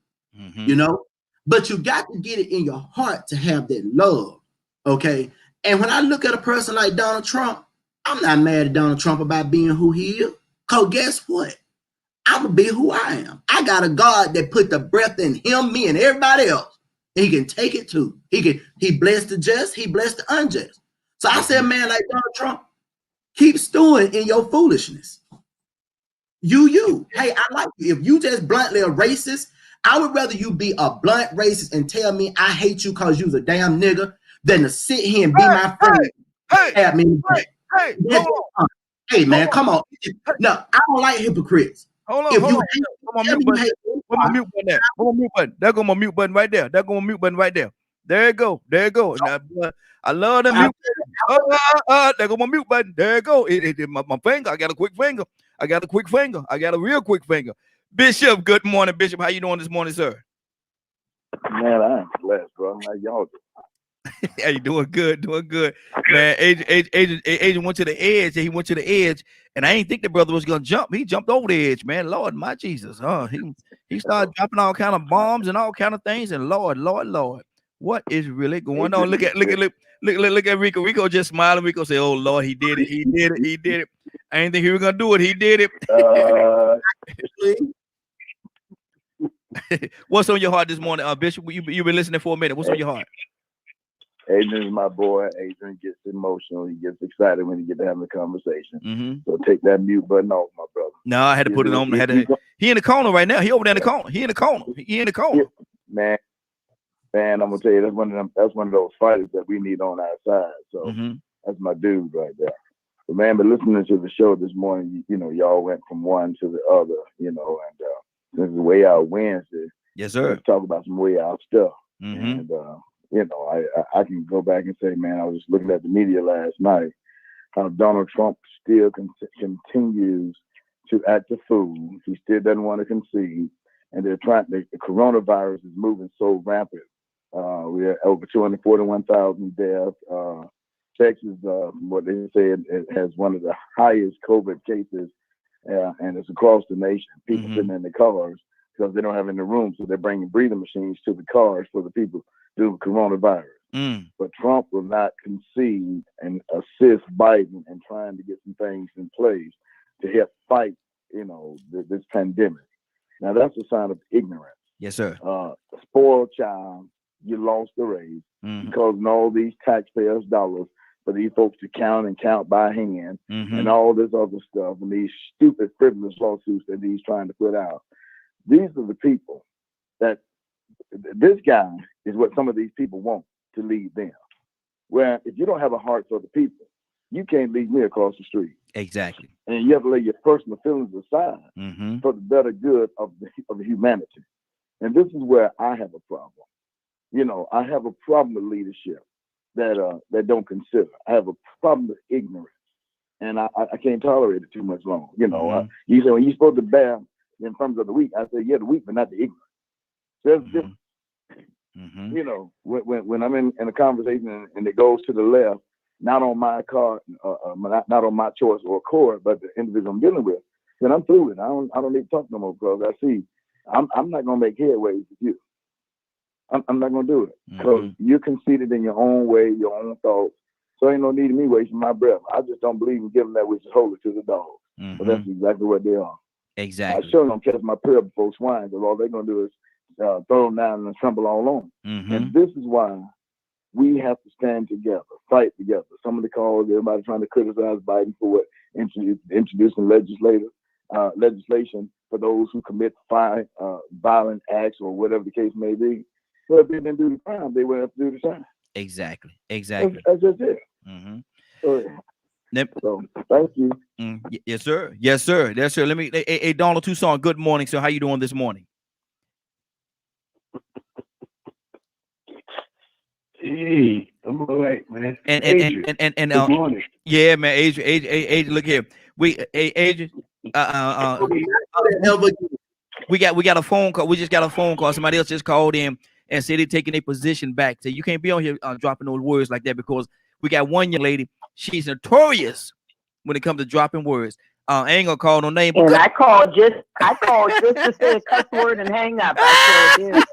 but you got to get it in your heart to have that love, okay? And when I look at a person like Donald Trump, I'm not mad at Donald Trump about being who he is, because guess what? I'm going to be who I am. I got a God that put the breath in him, me, and everybody else. He can take it too. He blessed the just, he blessed the unjust. So I said, man, like Donald Trump, keep stewing in your foolishness. You. Hey, I like you. If you just bluntly a racist, I would rather you be a blunt racist and tell me I hate you because you's a damn nigga than to sit here and be my friend. Hey, man, come on. No, I don't like hypocrites. Hold on. Put my mute button there. Put my mute button. There go my mute button right there. There you go. Now, I love the mute button. There go my mute button. There you go. My finger. I got a quick finger. I got a real quick finger. Bishop, good morning, Bishop. How you doing this morning, sir? Man, I am blessed, bro. How y'all doing? Hey, doing good, man. Agent went to the edge. He went to the edge, and I didn't think the brother was gonna jump. He jumped over the edge, man. Lord, my Jesus, he started dropping all kind of bombs and all kind of things. And Lord, what is really going on? Look at Rico. Rico just smiling. Rico say, "Oh Lord, he did it. I didn't think he was gonna do it. He did it." What's on your heart this morning, Bishop? You've been listening for a minute. What's on your heart? Adrian is my boy. Adrian gets emotional. He gets excited when he gets to have a conversation. So take that mute button off, my brother. No, I had to put it on. He in the corner right now. He over there in the corner. He in the corner. Man, I'm gonna tell you, that's one of those fighters that we need on our side. So that's my dude right there. But man, listening to the show this morning, y'all went from one to the other, and this is Way Out Wednesday. Yes, sir. Let's talk about some way out stuff. And I can go back and say, man, I was just looking at the media last night, how Donald Trump still continues to act a fool. He still doesn't want to concede. And the coronavirus is moving so rampant. We have over 241,000 deaths. Texas, what they said, it has one of the highest COVID cases, and it's across the nation. People sitting in the cars because they don't have any room, so they're bringing breathing machines to the cars for the people due to coronavirus. But Trump will not concede and assist Biden in trying to get some things in place to help fight, this pandemic. Now that's a sign of ignorance. Yes, sir. A spoiled child, you lost the race, causing all these taxpayers' dollars for these folks to count by hand, and all this other stuff, and these stupid, frivolous lawsuits that he's trying to put out. These are the people that this guy is what some of these people want to lead them. Where if you don't have a heart for the people, you can't lead me across the street. Exactly. And you have to lay your personal feelings aside Mm-hmm. for the better good of the humanity. And this is where I have a problem. You know, I have a problem with leadership that don't consider. I have a problem with ignorance, and I can't tolerate it too much longer. You know, Mhm. you say when you're supposed to bear the infirmities of the weak, I say yeah, the weak, but not the ignorant. There's Mhm. difference. Mm-hmm. You know, when I'm in a conversation and it goes to the left, not on my card, not on my choice or accord, but the individual I'm dealing with, then I'm through it. I don't need to talk no more because I see I'm not gonna make headways with you. I'm not gonna do it because Mm-hmm. you're conceited in your own way, your own thoughts. So ain't no need of me wasting my breath. I just don't believe in giving that which is holy to the dogs. Mm-hmm. But that's exactly what they are. Exactly. I sure don't catch my prayer before swine because all they're gonna do is throw them down and trample all on. Mm-hmm. And this is why we have to stand together, fight together. Some of the calls, everybody trying to criticize Biden for what introducing legislation for those who commit violent acts or whatever the case may be. Well, if they didn't do the crime, they wouldn't have to do the time. Exactly. Exactly. That's just it. Mm-hmm. So thank you. Yes, sir. Yes, sir. Yes, sir. Let me. Hey, Donald Tucson. Good morning, sir. How you doing this morning? Hey, I'm all right, man. And Adrian, good morning. Yeah, man. Adrian. Look here. Adrian. We got a phone call. We just got a phone call. Somebody else just called in and said they're taking a position back. So you can't be on here dropping those words like that because we got one young lady. She's notorious when it comes to dropping words. I ain't gonna call no name. And I called just to say a cuss word and hang up. I sure did.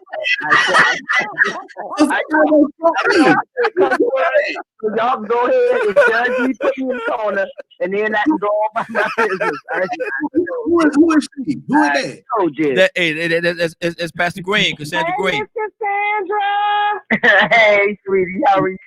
Y'all go ahead and judge me, put me in the corner, and then I can go on by my business. Who is she? Who is that? Told you. That's Pastor Green, Cassandra Green. Cassandra. Hey, sweetie, how are you?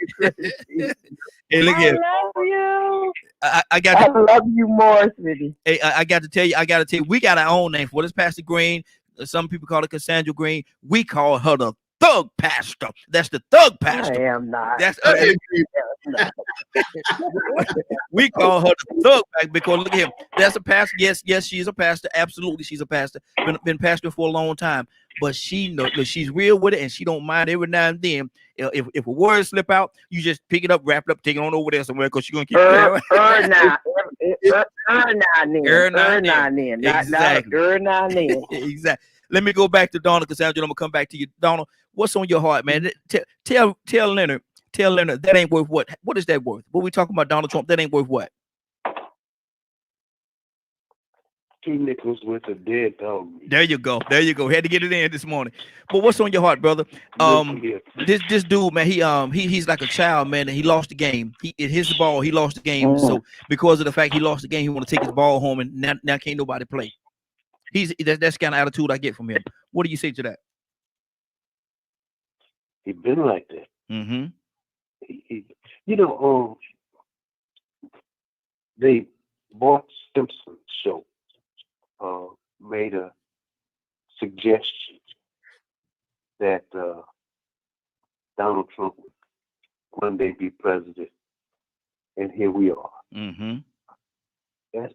Hey, look here. I love you. I love you more, sweetie. Hey, I got to tell you, we got our own name for this Pastor Green. Some people call it Cassandra Green. We call her the Thug Pastor. That's the Thug Pastor. I am not. That's we call her the Thug Pastor because look at him. That's a pastor. Yes, she's a pastor. Absolutely, she's a pastor. Been pastoring for a long time. But she knows she's real with it, and she don't mind every now and then. If a word slip out, you just pick it up, wrap it up, take it on over there somewhere because she's gonna keep Exactly. Let me go back to Donna Cassandra. I'm gonna come back to you, Donna. What's on your heart, man? Tell Leonard. Tell Leonard that ain't worth what? What is that worth? What we talking about, Donald Trump? That ain't worth what? 2 nickels worth of dead dog. There you go. Had to get it in this morning. But what's on your heart, brother? This dude, man, he's like a child, man, and he lost the game. It hits the ball, he lost the game. So because of the fact he lost the game, he want to take his ball home, and now can't nobody play. That's the kind of attitude I get from him. What do you say to that? He been like that. Mm-hmm. The Bart Simpson show made a suggestion that Donald Trump would one day be president, and here we are. Mm-hmm.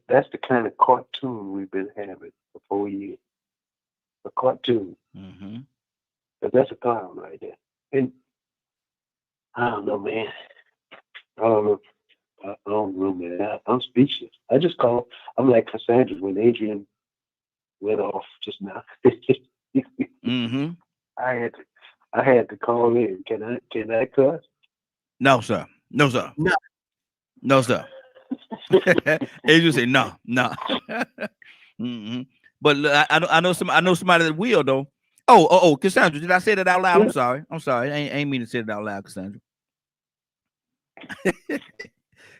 That's the kind of cartoon we've been having for 4 years. A cartoon. Mm-hmm. But that's a clown right there. And I don't know, man. I don't know, man. I'm speechless. I just called. I'm like Cassandra when Adrian went off just now. Mm-hmm. I had to call in. Can I cuss? No, sir. No, sir. Adrian said no. Mm-hmm. But I know somebody that will though. Oh, Cassandra, did I say that out loud? Yeah. I'm sorry. I ain't mean to say it out loud, Cassandra.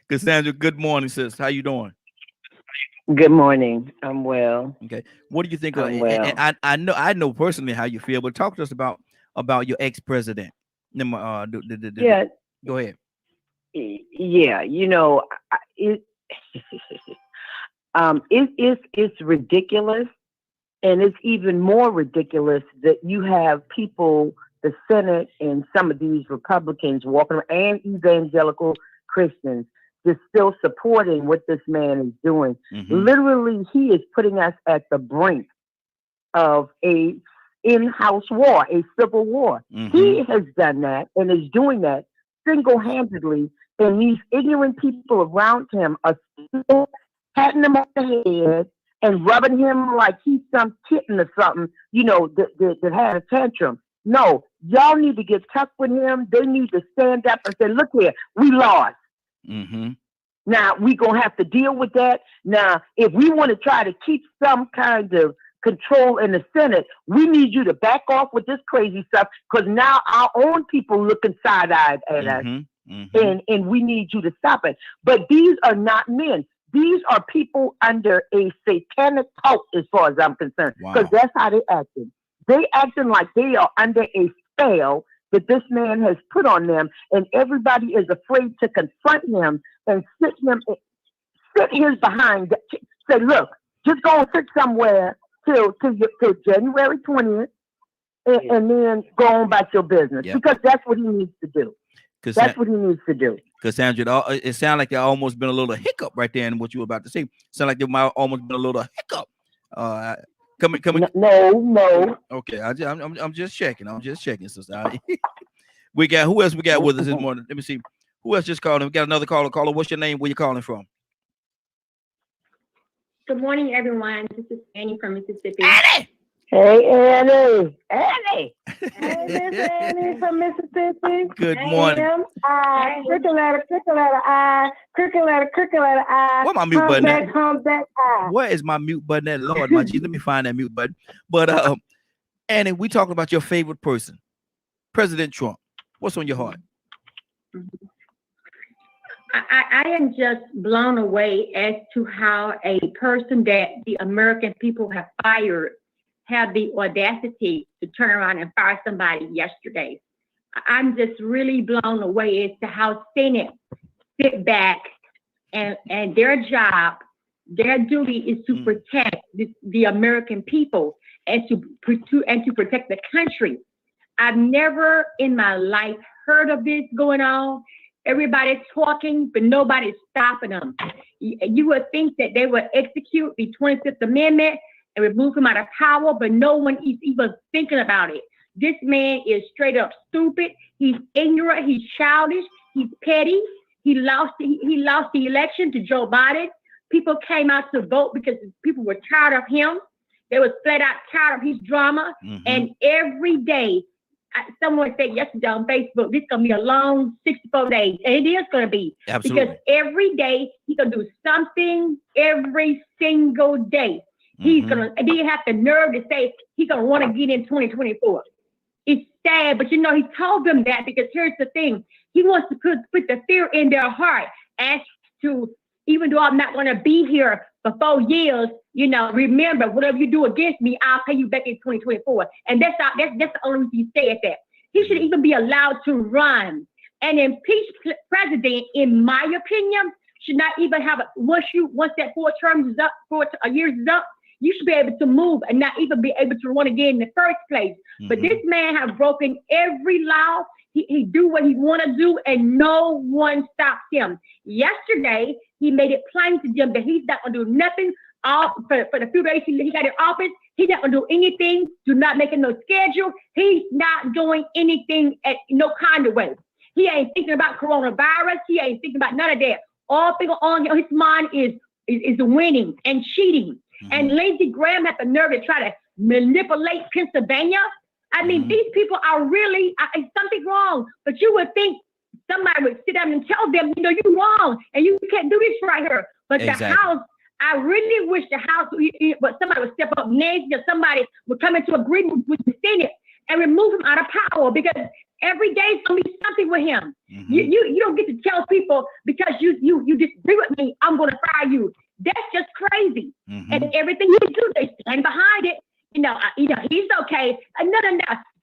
Cassandra, good morning, sis. How you doing? Good morning. I'm well. Okay. What do you think? Well. And I know personally how you feel, but talk to us about your ex-president. Yeah. Go ahead. Yeah. It's ridiculous. And it's even more ridiculous that you have people, the Senate and some of these Republicans walking around, and evangelical Christians that's still supporting what this man is doing. Literally, he is putting us at the brink of a in-house war, a civil war. He has done that and is doing that single-handedly, and these ignorant people around him are still patting him on the head and rubbing him like he's some kitten or something, you know, that had a tantrum. No, y'all need to get tough with him. They need to stand up and say, look here, we lost. Now, we're going to have to deal with that. Now, if we want to try to keep some kind of control in the Senate, we need you to back off with this crazy stuff, because now our own people looking side-eyed at us, and we need you to stop it. But these are not men. These are people under a satanic cult, as far as I'm concerned, because that's how they acting. They acting like they are under a spell that this man has put on them, and everybody is afraid to confront him and sit his behind. Say, look, just go and sit somewhere till January 20th, and then go on about your business, because that's what he needs to do. That's what he needs to do. Cassandra, it sounds like there almost been a little hiccup right there in what you were about to say. Sound like there might almost been a little hiccup. Coming. No. Okay, I'm just checking. Sister. We got, who else we got with us this morning? Let me see. Who else just called? We got another caller. Caller, what's your name? Where you calling from? Good morning, everyone. This is Annie from Mississippi. Annie! Hey, Annie. Hey, Miss Annie from Mississippi. Good morning. Crooked letter I. Crooked letter I. Where my mute button at? Humpback I. Where is my mute button at? Lord, my Jesus, let me find that mute button. But Annie, we talking about your favorite person, President Trump. What's on your heart? I am just blown away as to how a person that the American people have fired have the audacity to turn around and fire somebody yesterday. I'm just really blown away as to how Senate sit back and their job, their duty is to protect the American people and to protect the country. I've never in my life heard of this going on. Everybody's talking, but nobody's stopping them. You would think that they would execute the 25th Amendment and remove him out of power, but no one is even thinking about it. This man is straight up stupid. He's ignorant. He's childish. He's petty. He lost the election to Joe Biden. People came out to vote because people were tired of him. They were flat out tired of his drama. And every day, someone said yesterday on Facebook, this is going to be a long 64 days. And it is going to be. Absolutely. Because every day, he's going to do something every single day. He's going to, he have the nerve to say he's going to want to get in 2024. It's sad, but you know, he told them that because here's the thing. He wants to put the fear in their heart as to, even though I'm not going to be here for 4 years, you know, remember, whatever you do against me, I'll pay you back in 2024. And that's the only reason he said that. He should even be allowed to run. An impeached president, in my opinion, should not even have once that 4 terms is up, 4 years is up, you should be able to move and not even be able to run again in the first place. But this man has broken every law. He do what he want to do, and no one stops him. Yesterday, he made it plain to them that he's not going to do nothing. For the few days he got in office, he's not going to do anything. Do not make no schedule. He's not doing anything at no kind of way. He ain't thinking about coronavirus. He ain't thinking about none of that. All thing on his mind is winning and cheating. And Lindsey Graham had the nerve to try to manipulate Pennsylvania. I mean, these people are really, something wrong. But you would think somebody would sit down and tell them, you know, you're wrong and you can't do this right here. But the House, I really wish the House, but somebody would step up next, or somebody would come into agreement with the Senate and remove him out of power, because every day is going to be something with him. You don't get to tell people because you disagree with me, I'm going to fire you. That's just crazy. And everything he do, they stand behind it. You know, he's okay. No.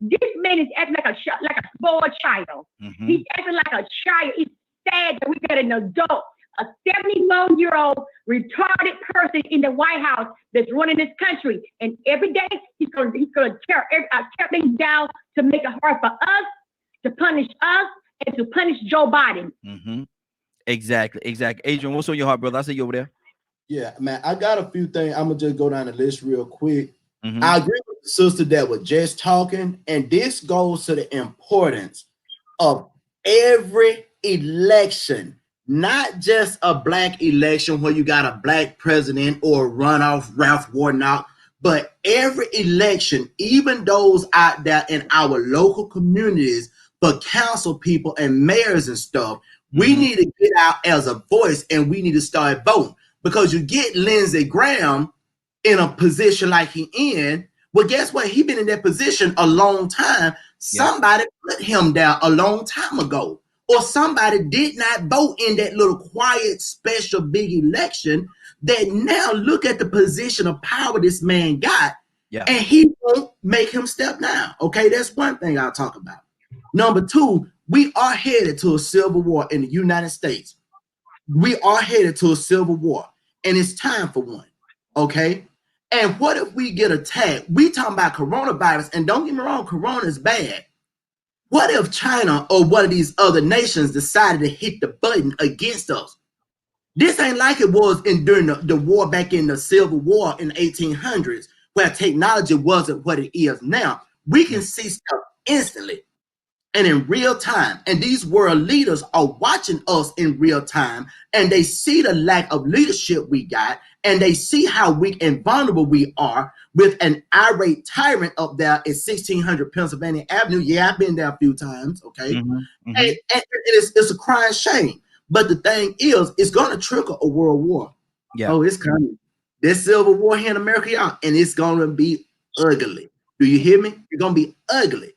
This man is acting like a spoiled child. He's acting like a child. It's sad that we got an adult, a 71-year-old retarded person in the White House that's running this country. And every day he's going to tear things down to make it hard for us, to punish us, and to punish Joe Biden. Exactly. Adrian, what's on your heart, brother? I see you over there. Yeah, man, I got a few things. I'm gonna just go down the list real quick. Mhm. I agree with the sister that was just talking, and this goes to the importance of every election, not just a black election where you got a black president or runoff Ralph Warnock, but every election, even those out there in our local communities for council people and mayors and stuff, we need to get out as a voice and we need to start voting. Because you get Lindsey Graham in a position like he in, well, guess what? He been in that position a long time. Somebody put him down a long time ago, or somebody did not vote in that little quiet, special, big election. That now look at the position of power this man got, and he won't make him step down. Okay, that's one thing I'll talk about. Number two, we are headed to a civil war in the United States. We are headed to a civil war, and it's time for one. Okay. And what if we get attacked? We talking about coronavirus, and don't get me wrong, corona is bad. What if China or one of these other nations decided to hit the button against us? This ain't like it was during the war back in the Civil War in the 1800s, where technology wasn't what it is now. We can see stuff instantly and in real time. And these world leaders are watching us in real time, and they see the lack of leadership we got, and they see how weak and vulnerable we are with an irate tyrant up there at 1600 Pennsylvania Avenue. Yeah, I've been there a few times, okay? And it's a crying shame. But the thing is, it's going to trigger a world war. Yeah. Oh, it's coming. This civil war here in America, y'all, and it's going to be ugly. Do you hear me? It's going to be ugly.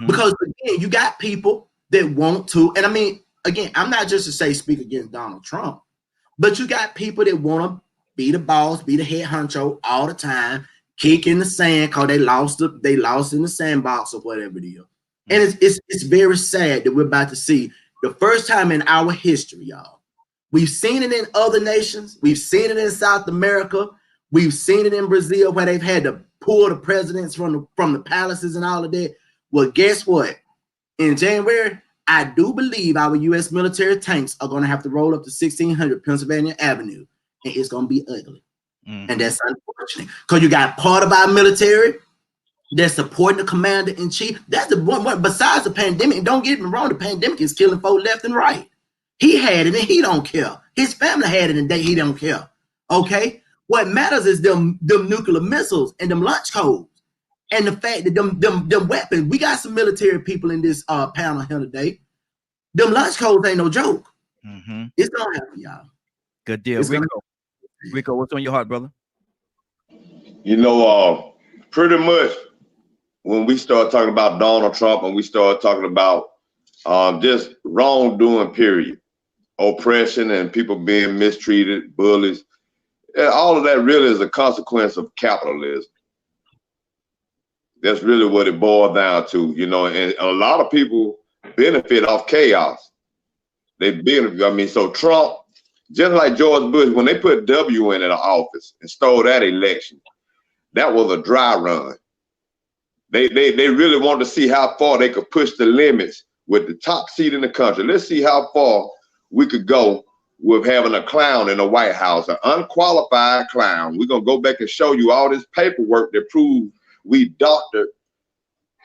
Because, again, you got people that want to, and I mean, again, I'm not just to say speak against Donald Trump, but you got people that want to be the boss, be the head honcho all the time, kick in the sand because they lost in the sandbox or whatever it is. And it's very sad that we're about to see the first time in our history, y'all. We've seen it in other nations. We've seen it in South America. We've seen it in Brazil where they've had to pull the presidents from the palaces and all of that. Well, guess what? In January, I do believe our U.S. military tanks are going to have to roll up to 1600 Pennsylvania Avenue, and it's going to be ugly. And that's unfortunate because you got part of our military that's supporting the commander in chief. That's the one. Besides the pandemic, don't get me wrong, the pandemic is killing folks left and right. He had it and he don't care. His family had it and he don't care. Okay, what matters is them nuclear missiles and them launch codes. And the fact that them weapons, we got some military people in this panel here today. Them launch codes ain't no joke. It's gonna happen, y'all. Good deal. Rico, what's on your heart, brother? You know, pretty much when we start talking about Donald Trump and we start talking about just wrongdoing, period, oppression and people being mistreated, bullies, all of that really is a consequence of capitalism. That's really what it boils down to, you know, and a lot of people benefit off chaos. They benefit, I mean, so Trump, just like George Bush, when they put W in the office and stole that election, that was a dry run. They really wanted to see how far they could push the limits with the top seat in the country. Let's see how far we could go with having a clown in the White House, an unqualified clown. We're going to go back and show you all this paperwork that proves we doctored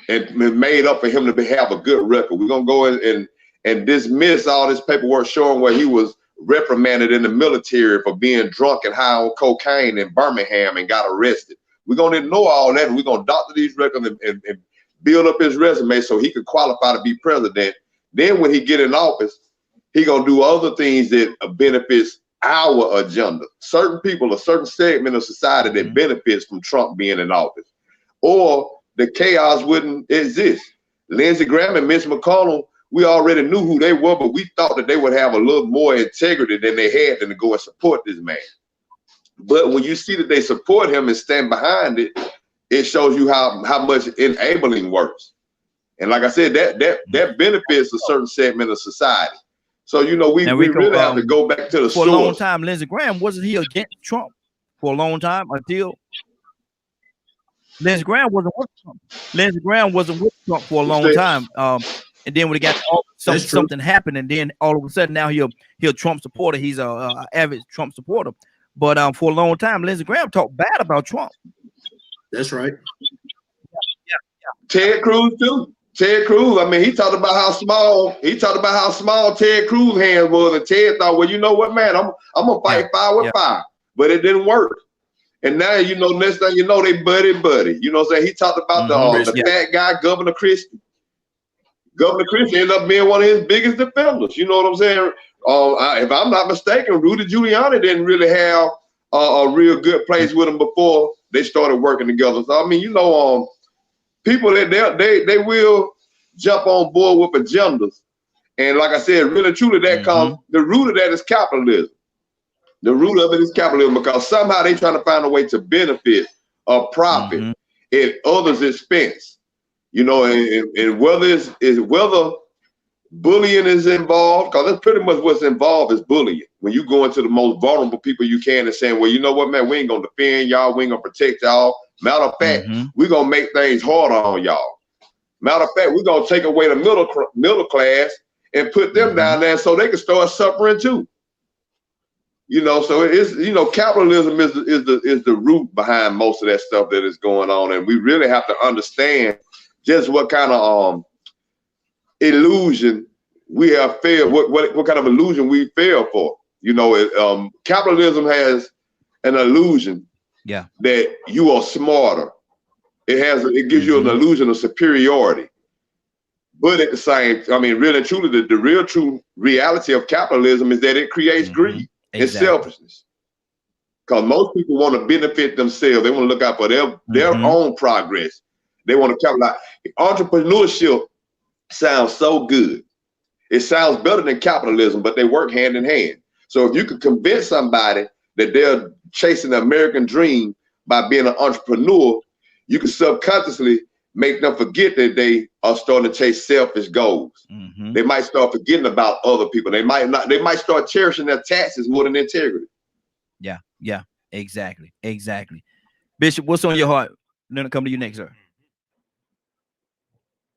and made up for him to have a good record. We're going to go and dismiss all this paperwork showing where he was reprimanded in the military for being drunk and high on cocaine in Birmingham and got arrested. We're going to ignore all that, and we're going to doctor these records and build up his resume so he could qualify to be president. Then when he get in office, he going to do other things that benefits our agenda. Certain people, a certain segment of society that benefits from Trump being in office, or the chaos wouldn't exist. Lindsey Graham and Mitch McConnell, we already knew who they were, but we thought that they would have a little more integrity than they had than to go and support this man. But when you see that they support him and stand behind it, it shows you how much enabling works. And like I said, that benefits a certain segment of society. So, you know, we really have to go back to the source. For a long time, Lindsey Graham, wasn't he against Trump for a long time until Lindsey Graham wasn't with Trump. Lindsey Graham wasn't with Trump for a long time. and then when it got something happened, and then all of a sudden now he'll Trump supporter. He's a avid Trump supporter, but for a long time, Lindsey Graham talked bad about Trump. That's right. Ted Cruz too. Ted Cruz. I mean, he talked about how small Ted Cruz hands was, and Ted thought, well, you know what, man, I'm gonna fight fire with fire, but it didn't work. And now, you know, next thing you know, they buddy. You know what I'm saying? He talked about the fat guy, Governor Christie. Governor Christie ended up being one of his biggest defenders. You know what I'm saying? If I'm not mistaken, Rudy Giuliani didn't really have a real good place with him before they started working together. So I mean, you know, people that they will jump on board with agendas, and like I said, really truly, that comes the root of that is capitalism. The root of it is capitalism, because somehow they're trying to find a way to benefit or profit at others' expense. You know, and whether bullying is involved, because that's pretty much what's involved is bullying. When you go into the most vulnerable people you can and saying, well, you know what, man, we ain't gonna defend y'all, we ain't gonna protect y'all. Matter of fact, we're gonna make things harder on y'all. Matter of fact, we're gonna take away the middle class and put them down there so they can start suffering too. You know, so it's, you know, capitalism is the root behind most of that stuff that is going on, and we really have to understand just what kind of illusion we have failed, what kind of illusion we fail for. You know, capitalism has an illusion that you are smarter. It gives you an illusion of superiority. But at the same, I mean, really and truly, the real true reality of capitalism is that it creates greed and selfishness. Because most people want to benefit themselves. They want to look out for their own progress. They want to capitalize. Entrepreneurship sounds so good. It sounds better than capitalism, but they work hand in hand. So if you could convince somebody that they're chasing the American dream by being an entrepreneur, you can subconsciously make them forget that they are starting to chase selfish goals. They might start forgetting about other people. They might start cherishing their taxes more than integrity. Yeah, exactly. Bishop, what's on your heart? Then I'll come to you next, sir.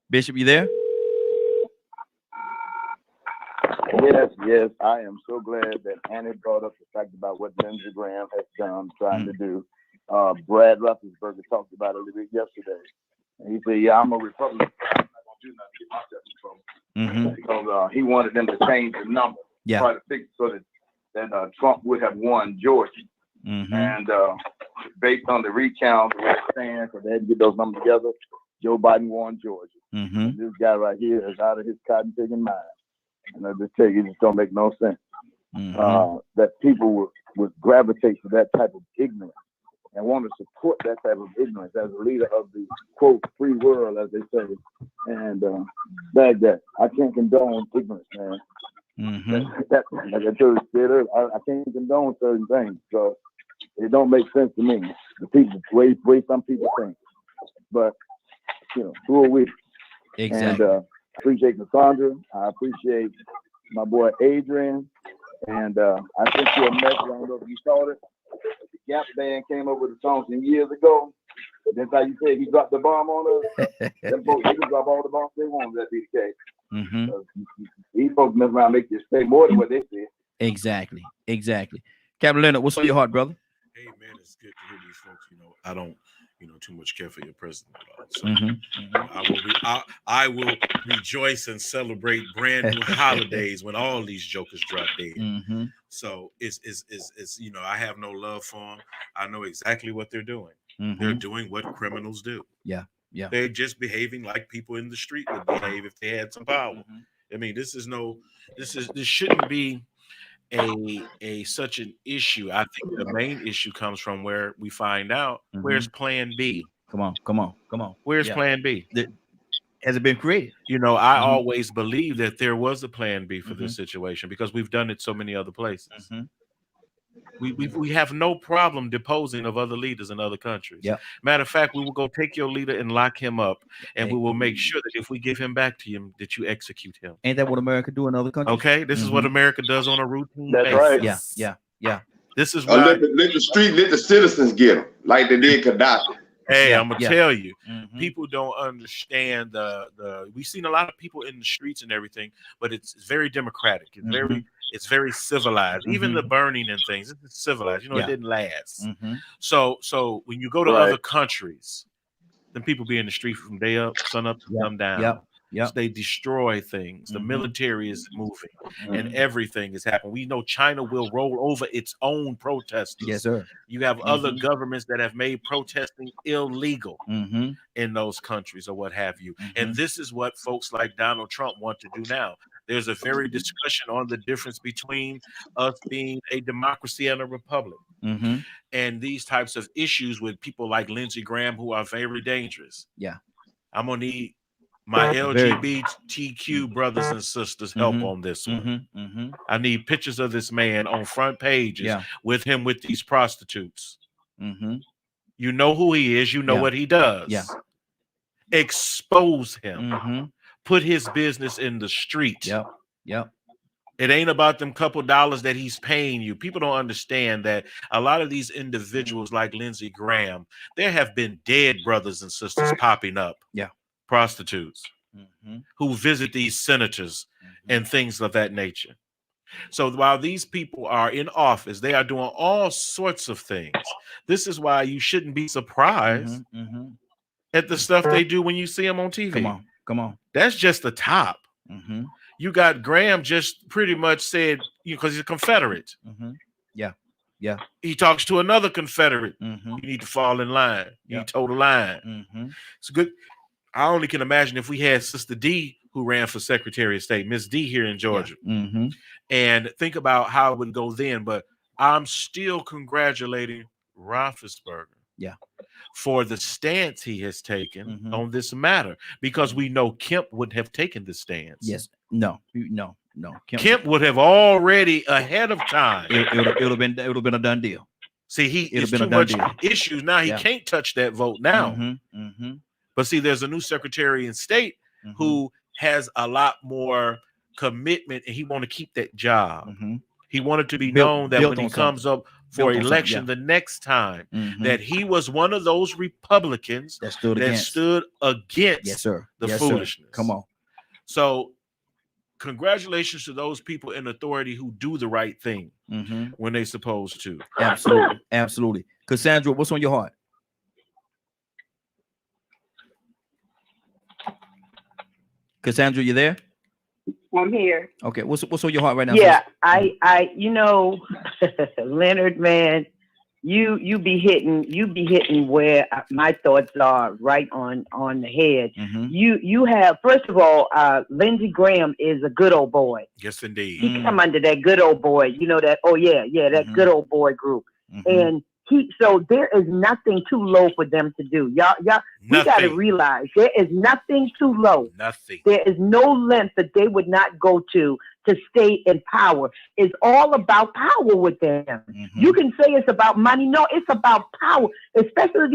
Bishop, you there? Yes, I am so glad that Annie brought up the fact about what Lindsey Graham has done, trying to do. Brad Roethlisberger talked about it a little bit yesterday. And he said, yeah, I'm a Republican. I'm not going to do nothing to get myself in trouble. Because he wanted them to change the number. Try to fix so that Trump would have won Georgia. And based on the recount, the way it stands, so they had to get those numbers together, Joe Biden won Georgia. This guy right here is out of his cotton picking mind. And I just tell you, it just don't make no sense. That people would gravitate to that type of ignorance and want to support that type of ignorance as a leader of the, quote, free world, as they say. And that I can't condone ignorance, man. Like I told you, I can't condone certain things, so it don't make sense to me. The people, way some people think. But, you know, who are we? And I appreciate Cassandra. I appreciate my boy Adrian. And I sent you a message. I don't know if you saw it. The Gap Band came up with a song some years ago. That's how you say he dropped the bomb on us. Them folks, they can drop all the bombs they want, that be the case. These folks mess around, make you say more than what they said. Exactly. Captain Leonard, what's on your heart, brother? Hey, man, it's good to hear these folks. You know, I don't, too much care for your president at all. So I will rejoice and celebrate brand new holidays when all these jokers drop dead. So it's I have no love for them. I know exactly what they're doing. They're doing what criminals do. Yeah. They're just behaving like people in the street would behave if they had some power. I mean, this shouldn't be such an issue. I think the main issue comes from where we find out where's Plan B. Come on. Where's Plan B? Has it been created? I always believed that there was a Plan B for this situation because we've done it so many other places. We have no problem deposing of other leaders in other countries. Matter of fact, we will go take your leader and lock him up, and we will make sure that if we give him back to you, that you execute him. Ain't that what America do in other countries? Okay, this is what America does on a routine basis. Right. Yeah. This is why let the citizens get them like they did Gaddafi. Hey, Yeah, I'm gonna yeah. tell you, Mhm. people don't understand the. We've seen a lot of people in the streets and everything, but it's very democratic. It's very civilized. Even the burning and things, it's civilized. You know, it Yeah. didn't last. Mhm. So when you go to Right. other countries, then people be in the street from day up, sun up to Yep, sundown. yep, yep. So they destroy things. The Mhm. military is moving, and Mhm. everything is happening. We know China will roll over its own protesters. Yes, sir. You have other Mhm. governments that have made protesting illegal Mhm. in those countries or what have you. And Mhm. this is what folks like Donald Trump want to do now. There's a very discussion on the difference between us being a democracy and a republic. Mhm. And these types of issues with people like Lindsey Graham, who are very dangerous. Yeah. I'm gonna need my Very. LGBTQ brothers and sisters help Mhm. on this one. Mhm. Mhm. I need pictures of this man on front pages Yeah. with him with these prostitutes. Mhm. You know who he is. You know Yeah. what he does. Yeah. Expose him. Mhm. Put his business in the street. Yep. Yep. It ain't about them couple dollars that he's paying you. People don't understand that a lot of these individuals like Lindsey Graham, there have been dead brothers and sisters popping up. Yeah. Prostitutes Mhm. who visit these senators Mhm. and things of that nature. So while these people are in office, they are doing all sorts of things. This is why you shouldn't be surprised Mhm. Mhm. at the stuff they do when you see them on TV. Come on. Come on. That's just the top. Mhm. You got Graham just pretty much said, because he's a Confederate. Mhm. Yeah. Yeah. He talks to another Confederate. Mhm. You need to fall in line. You Yeah. need to toe the line. Mhm. It's good. I only can imagine if we had Sister D who ran for Secretary of State, Miss D here in Georgia, Mhm. and think about how it would go then. But I'm still congratulating Roethlisberger. Yeah. For the stance he has taken Mhm. on this matter, because we know Kemp would have taken the stance. Yes. No. No. Kemp would have already ahead of time. It would have been a done deal. See, he It'd is have been too a done much issues now. He Yeah. can't touch that vote now. Mhm. Mhm. But see, there's a new Secretary of State Mhm. who has a lot more commitment, and he want to keep that job. Mhm. He wanted to be Built- known that built when he on comes up for Built on something, election yeah. the next time, Mhm. that he was one of those Republicans that stood that against. stood against Yes, sir. the Yes, sir. foolishness. Come on. So, congratulations to those people in authority who do the right thing Mhm. when they're supposed to. Absolutely. Absolutely. Cassandra, what's on your heart? Cassandra, you there? I'm here. Okay. What's on your heart right now? Yeah, sis? you know, Leonard, man, you be hitting where my thoughts are right on the head. Mhm. You have, first of all, Lindsey Graham is a good old boy. Yes, indeed. He come under that good old boy, you know that. Oh yeah, that Mhm. good old boy group. Mhm. And so there is nothing too low for them to do. Y'all, we got to Nothing. realize there is nothing too low. Nothing. There is no length that they would not go to stay in power. It's all about power with them. Mhm. You can say it's about money. No, it's about power. Especially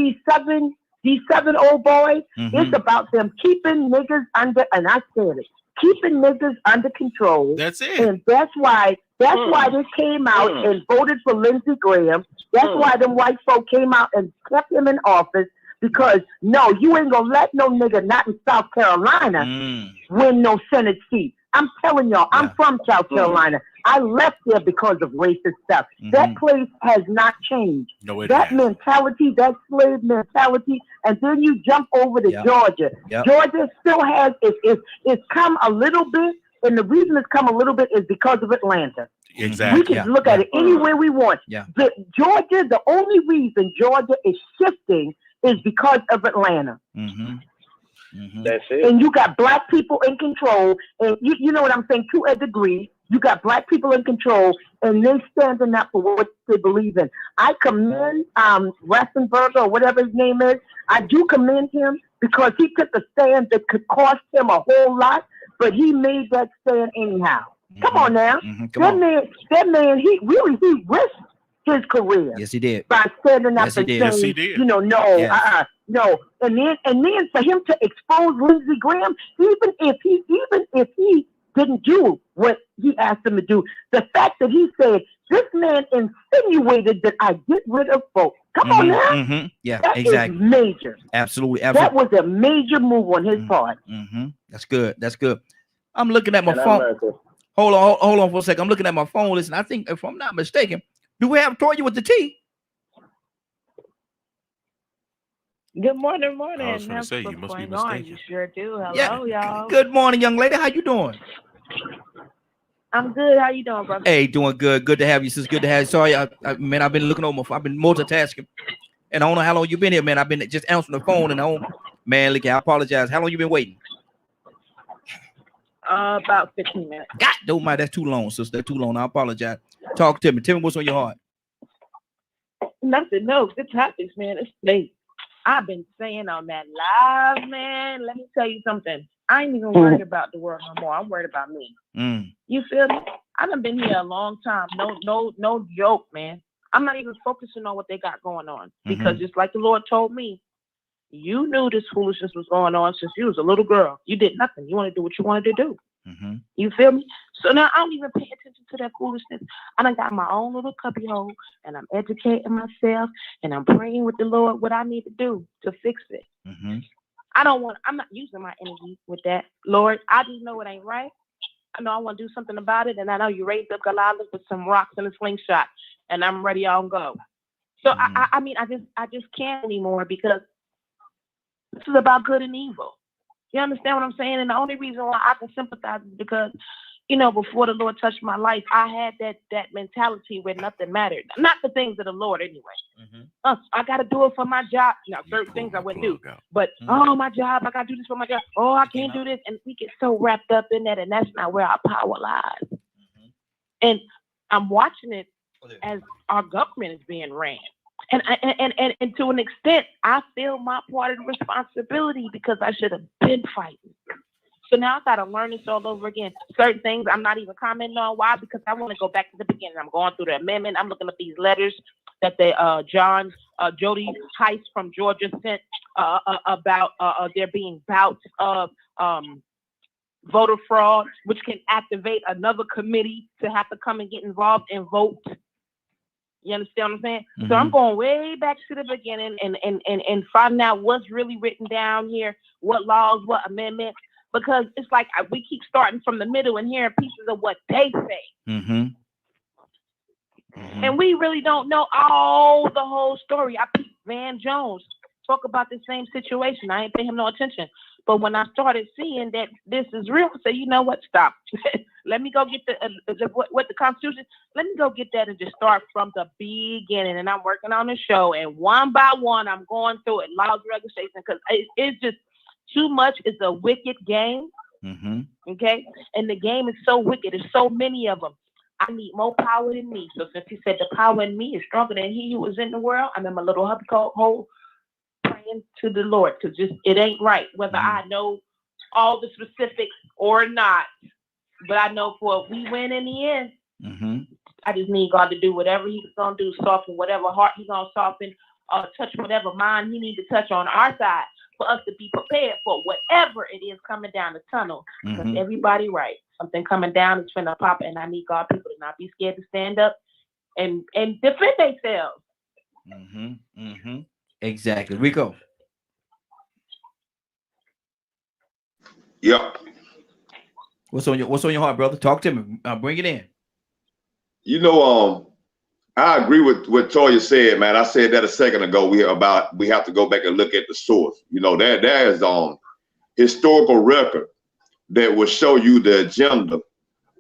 these seven old boys. Mhm. It's about them keeping niggas under, and I said it, keeping niggas under control. That's it. And that's why they came out and voted for Lindsey Graham. That's why them white folk came out and kept him in office, because no, you ain't gonna let no nigga not in South Carolina Mm. win no Senate seat. I'm telling y'all, I'm Yeah. from South Carolina. I left there because of racist stuff. That Mhm. place has not changed. No, it That hasn't. mentality, that slave mentality, and then you jump over to Yep. Georgia. Yep. Georgia still has it's come a little bit, and the reason it's come a little bit is because of Atlanta. Exactly. We can Yeah, look at it any way we want. Yeah. Georgia, the only reason Georgia is shifting is because of Atlanta. Mhm. Mhm. That's it. And you got black people in control, and you know what I'm saying, to a degree. You got black people in control, and they're standing up for what they believe in. I commend Ratzenberger, or whatever his name is. I do commend him because he took a stand that could cost him a whole lot, but he made that stand anyhow. Come on now. Mhm. Come That on. man, he risked his career Yes, he did. by standing up Yes, he and did. saying, Yes, he did. you know, no, Yes. no. And then for him to expose Lindsey Graham, even if he didn't do what he asked him to do, the fact that he said, this man insinuated that I get rid of folks. Come on now. Yeah, that exactly. is major. Absolutely. That was a major move on his part. That's good. That's good. I'm looking at my phone. Hold on for a second. I'm looking at my phone. Listen, I think if I'm not mistaken, do we have Toya with the T? Good morning, I was going to say, you must be mistaken. You sure do. Hello, y'all. Good morning, young lady. How you doing? I'm good. How you doing, brother? Hey, doing good. Good to have you, sis. Good to have you. Sorry, man, I've been looking over. I've been multitasking, and I don't know how long you've been here, man. I've been just answering the phone, and man, look, I apologize. How long you been waiting? About 15 minutes. God, don't mind. That's too long, sister. That's too long. I apologize. Talk to me. Tell me what's on your heart. Nothing. No, good topics, man. It's late. I've been saying on that live, man. Let me tell you something. I ain't even worried about the world no more. I'm worried about me. You feel me? I done been here a long time. No joke, man. I'm not even focusing on what they got going on because just like the Lord told me, you knew this foolishness was going on since you was a little girl. You did nothing. You want to do what you wanted to do. You feel me? So now I don't even pay attention to that foolishness. I done got my own little cubby hole, and I'm educating myself, and I'm praying with the Lord what I need to do to fix it. I'm not using my energy with that. Lord, I just know it ain't right. I know I want to do something about it, and I know you raised up Goliath with some rocks and a slingshot, and I'm ready on go. So I mean, I just can't anymore because this is about good and evil. You understand what I'm saying? And the only reason why I can sympathize is because, you know, before the Lord touched my life, I had that mentality where nothing mattered. Not the things of the Lord anyway. I got to do it for my job. Now, certain things I wouldn't do. But, my job, I got to do this for my job. Oh, I can't do this. And we get so wrapped up in that, and that's not where our power lies. And I'm watching it as our government is being ran. And to an extent, I feel my part of the responsibility because I should have been fighting. So now I got to learn this all over again. Certain things I'm not even commenting on. Why? Because I want to go back to the beginning. I'm going through the amendment. I'm looking at these letters that Jody Heiss from Georgia sent about there being bouts of voter fraud, which can activate another committee to have to come and get involved and vote. You understand what I'm saying? So I'm going way back to the beginning and finding out what's really written down here, what laws, what amendments, because it's like we keep starting from the middle and hearing pieces of what they say. And we really don't know the whole story. I peeped Van Jones talk about the same situation. I ain't paying him no attention. But when I started seeing that this is real, I said, you know what? Stop. Let me go get what the Constitution. Let me go get that and just start from the beginning. And I'm working on the show, and one by one, I'm going through it, laws, regulations, because it's just too much. It's a wicked game. Okay, and the game is so wicked. There's so many of them. I need more power than me. So since he said the power in me is stronger than he who was in the world, I'm in my little hubby hole praying to the Lord, because it ain't right whether I know all the specifics or not. But I know for if we win in the end, I just need God to do whatever he's going to do, soften whatever heart he's going to soften, touch whatever mind he needs to touch on our side for us to be prepared for whatever it is coming down the tunnel. Because everybody right. Something coming down is finna pop, and I need God people to not be scared to stand up and defend themselves. Exactly. Rico. Yep. What's on your heart, brother? Talk to me. Bring it in. You know, I agree with what Toya said, man. I said that a second ago. We have to go back and look at the source. You know, there is historical record that will show you the agenda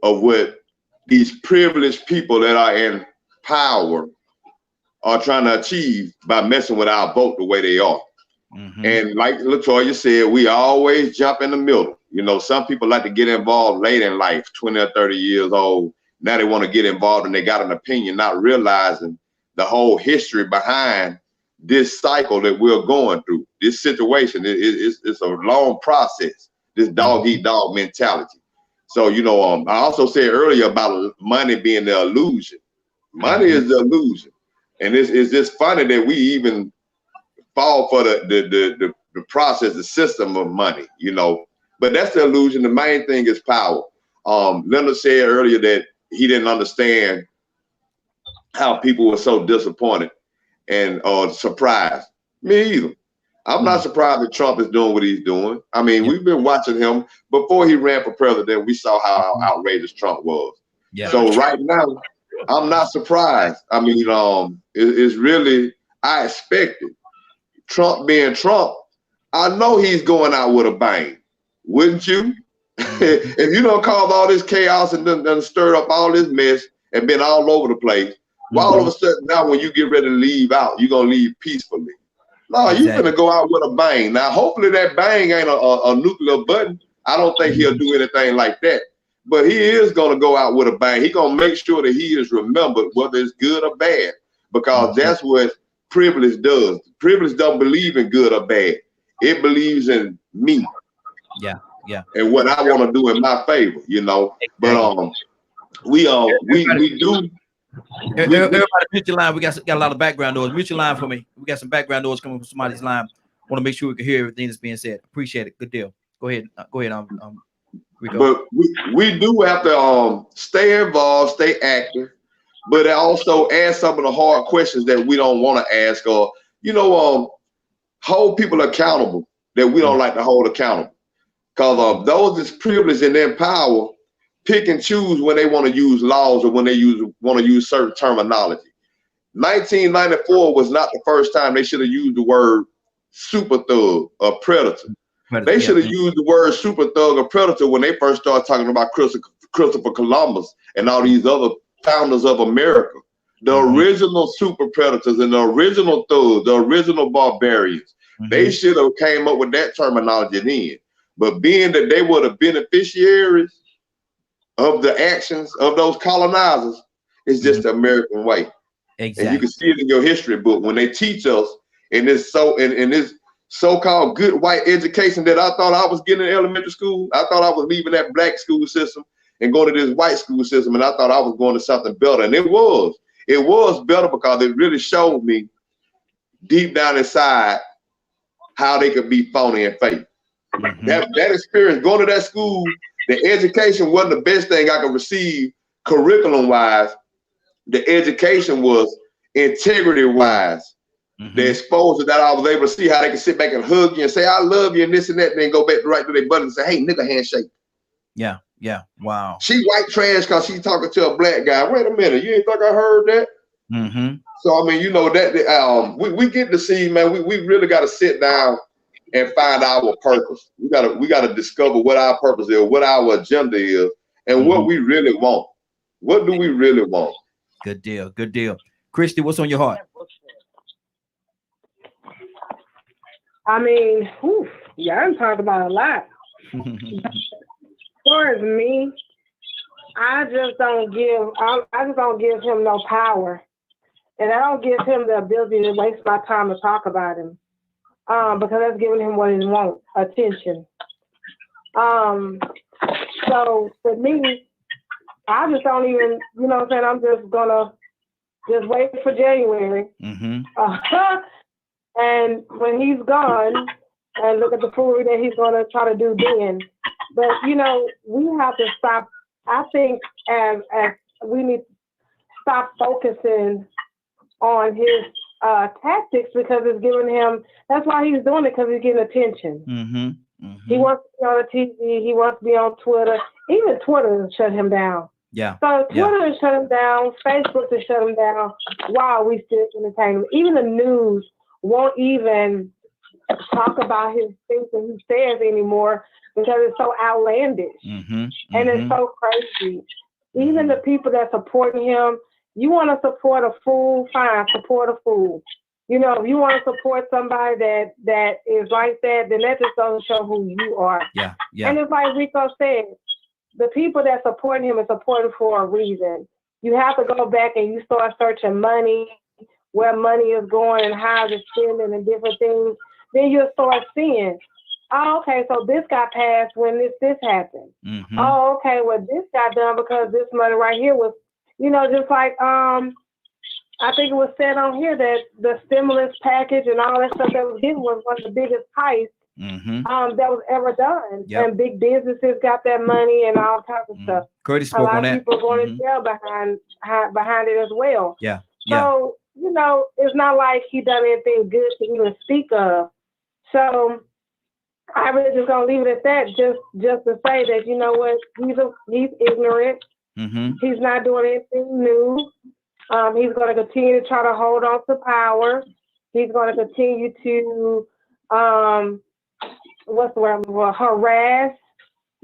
of what these privileged people that are in power are trying to achieve by messing with our vote the way they are. And like LaToya said, we always jump in the middle. You know, some people like to get involved late in life, 20 or 30 years old. Now they want to get involved and they got an opinion, not realizing the whole history behind this cycle that we're going through. This situation, it's a long process, this dog eat dog mentality. So, you know, I also said earlier about money being the illusion. Money is the illusion. And it's just funny that we even fall for the process, the system of money, you know. But that's the illusion. The main thing is power. Leonard said earlier that he didn't understand how people were so disappointed. and surprised. Me either. I'm not surprised that Trump is doing what he's doing. I mean, we've been watching him before he ran for president. We saw how outrageous Trump was. Yeah. So right now, I'm not surprised. I mean, it's really, I expected Trump being Trump. I know he's going out with a bang, wouldn't you? If you don't cause all this chaos and then stirred up all this mess and been all over the place, why all of a sudden now when you get ready to leave out, you're gonna leave peacefully? No, you're gonna go out with a bang. Now, hopefully that bang ain't a nuclear button. I don't think he'll do anything like that. But he is gonna go out with a bang. He's gonna make sure that he is remembered, whether it's good or bad, because that's what privilege does. Privilege don't believe in good or bad. It believes in me. Yeah, yeah. And what I want to do in my favor, you know. But we do. Everybody mute your line. We got a lot of background noise. Mute your line for me. We got some background noise coming from somebody's line. Want to make sure we can hear everything that's being said. Appreciate it. Good deal. Go ahead. Rico. But we do have to stay involved, stay active, but also ask some of the hard questions that we don't want to ask, or hold people accountable that we don't like to hold accountable. Because those that's privileged and in power pick and choose when they want to use laws or when they want to use certain terminology. 1994 was not the first time they should have used the word super thug or predator. They should have used the word super thug or predator when they first started talking about Christopher Columbus and all these other founders of America. The original super predators and the original thugs, the original barbarians. They should have came up with that terminology then. But being that they were the beneficiaries of the actions of those colonizers, it's just the American way. Exactly. And you can see it in your history book when they teach us in this so-called good white education that I thought I was getting in elementary school. I thought I was leaving that black school system and going to this white school system, and I thought I was going to something better. And it was better because it really showed me deep down inside how they could be phony and fake. That experience, going to that school, the education wasn't the best thing I could receive curriculum-wise. The education was integrity-wise. The exposure that I was able to see how they could sit back and hug you and say, I love you and this and that, and then go back right to their button and say, hey, nigga, handshake. Yeah, yeah, wow. She white trash because she's talking to a black guy. Wait a minute, you ain't think I heard that? So, I mean, that we get to see, man, we really got to sit down and find our purpose. We gotta discover what our purpose is, what our agenda is, and what we really want. What do we really want? Good deal, good deal. Christy, what's on your heart? I mean, y'all talked about a lot. As far as me, I just don't give him no power, and I don't give him the ability to waste my time to talk about him. Because that's giving him what he wants, attention. So for me, I just don't even, you know what I'm saying? I'm just gonna wait for January. And when he's gone, and look at the foolery that he's gonna try to do then. But we have to stop. I think as we need to stop focusing on his tactics, because it's giving him, that's why he's doing it, because he's getting attention. He wants to be on the TV, he wants to be on Twitter. Even Twitter has shut him down. Yeah. So Twitter has shut him down, Facebook has shut him down. While we still entertain him. Even the news won't even talk about his things that he says anymore because it's so outlandish. And it's so crazy. Even the people that supporting him, you want to support a fool, fine, support a fool. If you want to support somebody that is like that, then that just doesn't show who you are. Yeah. And it's like Rico said, the people that supporting him are supporting for a reason. You have to go back and you start searching money, where money is going and how it's spending and different things. Then you'll start seeing, oh, okay, so this got passed when this happened. Oh, okay, well, this got done because this money right here was, just like, I think it was said on here that the stimulus package and all that stuff that was given was one of the biggest heists that was ever done. And big businesses got that money and all kinds of stuff. Curtis spoke on that. A lot of people going to jail behind it as well. Yeah. So it's not like he done anything good to even speak of. So I really just gonna leave it at that, just to say that, you know what, he's ignorant. Mm-hmm. He's not doing anything new. He's gonna continue to try to hold on to power. He's gonna continue to harass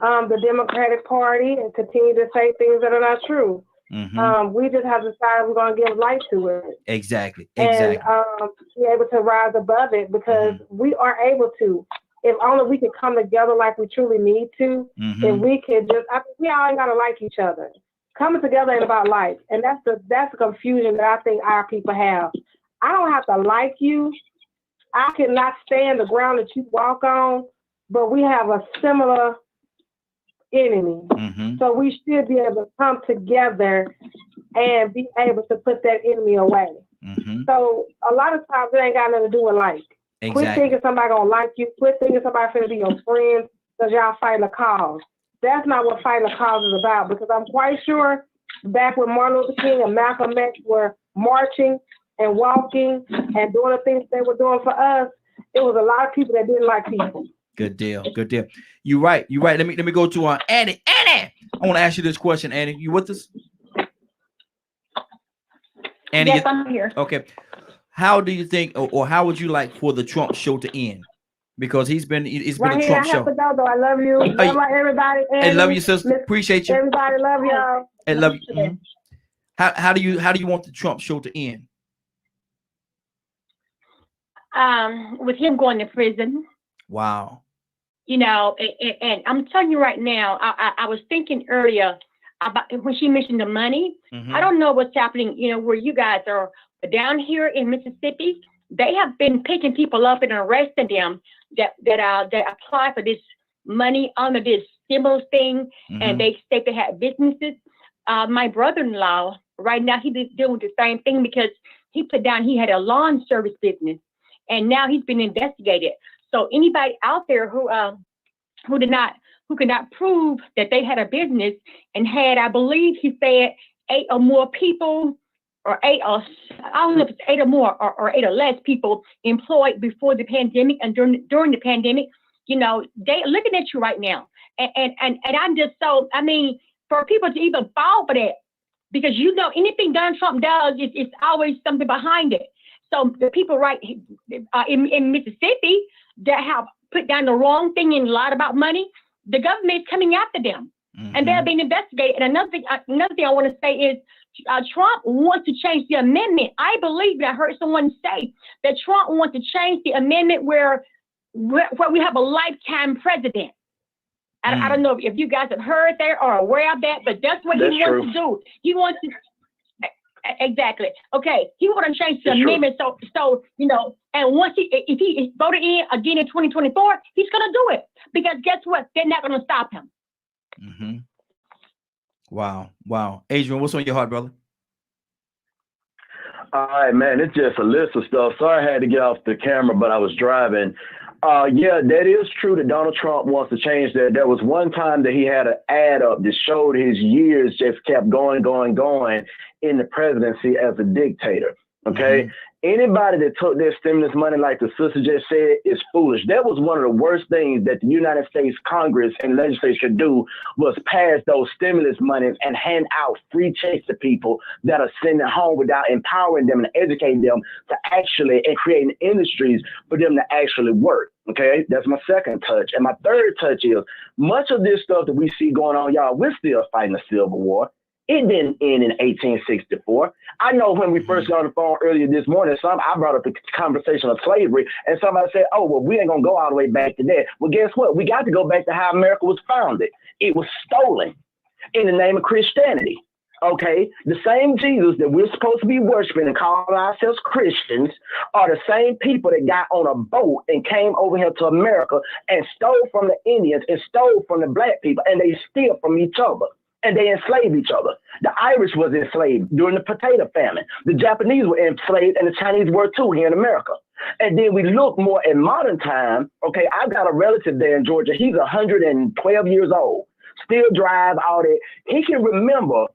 the Democratic Party and continue to say things that are not true. Mm-hmm. We just have to decide we're going to give light to it. Exactly. And be able to rise above it, because we are able to. If only we can come together like we truly need to. If we can we all ain't got to like each other. Coming together ain't about like. And that's the confusion that I think our people have. I don't have to like you. I cannot stand the ground that you walk on, but we have a similar enemy. So we should be able to come together and be able to put that enemy away. So a lot of times it ain't got nothing to do with like. Quit thinking somebody gonna like you. Quit thinking somebody finna be your friend because y'all fighting a cause. That's not what fighting a cause is about, because I'm quite sure back when Martin Luther King and Malcolm X were marching and walking and doing the things they were doing for us, it was a lot of people that didn't like people. Good deal. Good deal. You're right. Let me go to Annie. Annie, I want to ask you this question. Annie, you with us? Annie, yes, I'm here. Okay. How do you think, or how would you like for the Trump show to end? Because it's been a Trump show. I have to go, though. I love you. Love everybody. I love you, sister. Appreciate you. Everybody love y'all. I love you. How do you want the Trump show to end? With him going to prison. Wow. And I'm telling you right now, I was thinking earlier about when she mentioned the money. I don't know what's happening, where you guys are. But down here in Mississippi, they have been picking people up and arresting them that apply for this money under this stimulus thing, and they state they had businesses. My brother-in-law, right now, he's doing the same thing because he put down he had a lawn service business, and now he's been investigated. So anybody out there who could not prove that they had a business and had, I believe he said, 8 or more people, or 8 or I don't know if it's 8 or more or 8 or less people employed before the pandemic and during the pandemic, they looking at you right now. And I'm just so, for people to even fall for that, because anything Donald Trump does, it's always something behind it. So the people right in Mississippi that have put down the wrong thing and lied about money, the government is coming after them, and they're being investigated. And another thing I want to say is Trump wants to change the amendment. I believe that I heard someone say that Trump wants to change the amendment where we have a lifetime president. I don't know if you guys have heard that or aware of that, but that's what he wants to do. He wants to. Exactly. Okay. He want to change the amendment. So and once if he is voted in again in 2024, he's going to do it, because guess what? They're not going to stop him. Wow. Adrian, what's on your heart, brother? All right, man. It's just a list of stuff. Sorry I had to get off the camera, but I was driving. Yeah, that is true that Donald Trump wants to change that. There was one time that he had an ad up that showed his years just kept going in the presidency as a dictator. Okay. Anybody that took their stimulus money, like the sister just said, is foolish. That was one of the worst things that the United States Congress and legislature could do, was pass those stimulus monies and hand out free checks to people that are sitting at home without empowering them and educating them to actually, and creating industries for them to actually work. Okay, that's my second touch. And my third touch is much of this stuff that we see going on, y'all, we're still fighting the Civil War. It didn't end in 1864. I know when we first got on the phone earlier this morning, I brought up the conversation of slavery, and somebody said, oh, well, we ain't going to go all the way back to that. Well, guess what? We got to go back to how America was founded. It was stolen in the name of Christianity. Okay, the same Jesus that we're supposed to be worshiping and calling ourselves Christians are the same people that got on a boat and came over here to America and stole from the Indians and stole from the black people, and they steal from each other. And they enslaved each other. The Irish was enslaved during the potato famine. The Japanese were enslaved, and the Chinese were too here in America. And then we look more in modern time. Okay, I've got a relative there in Georgia. He's 112 years old, still drive all that. He can remember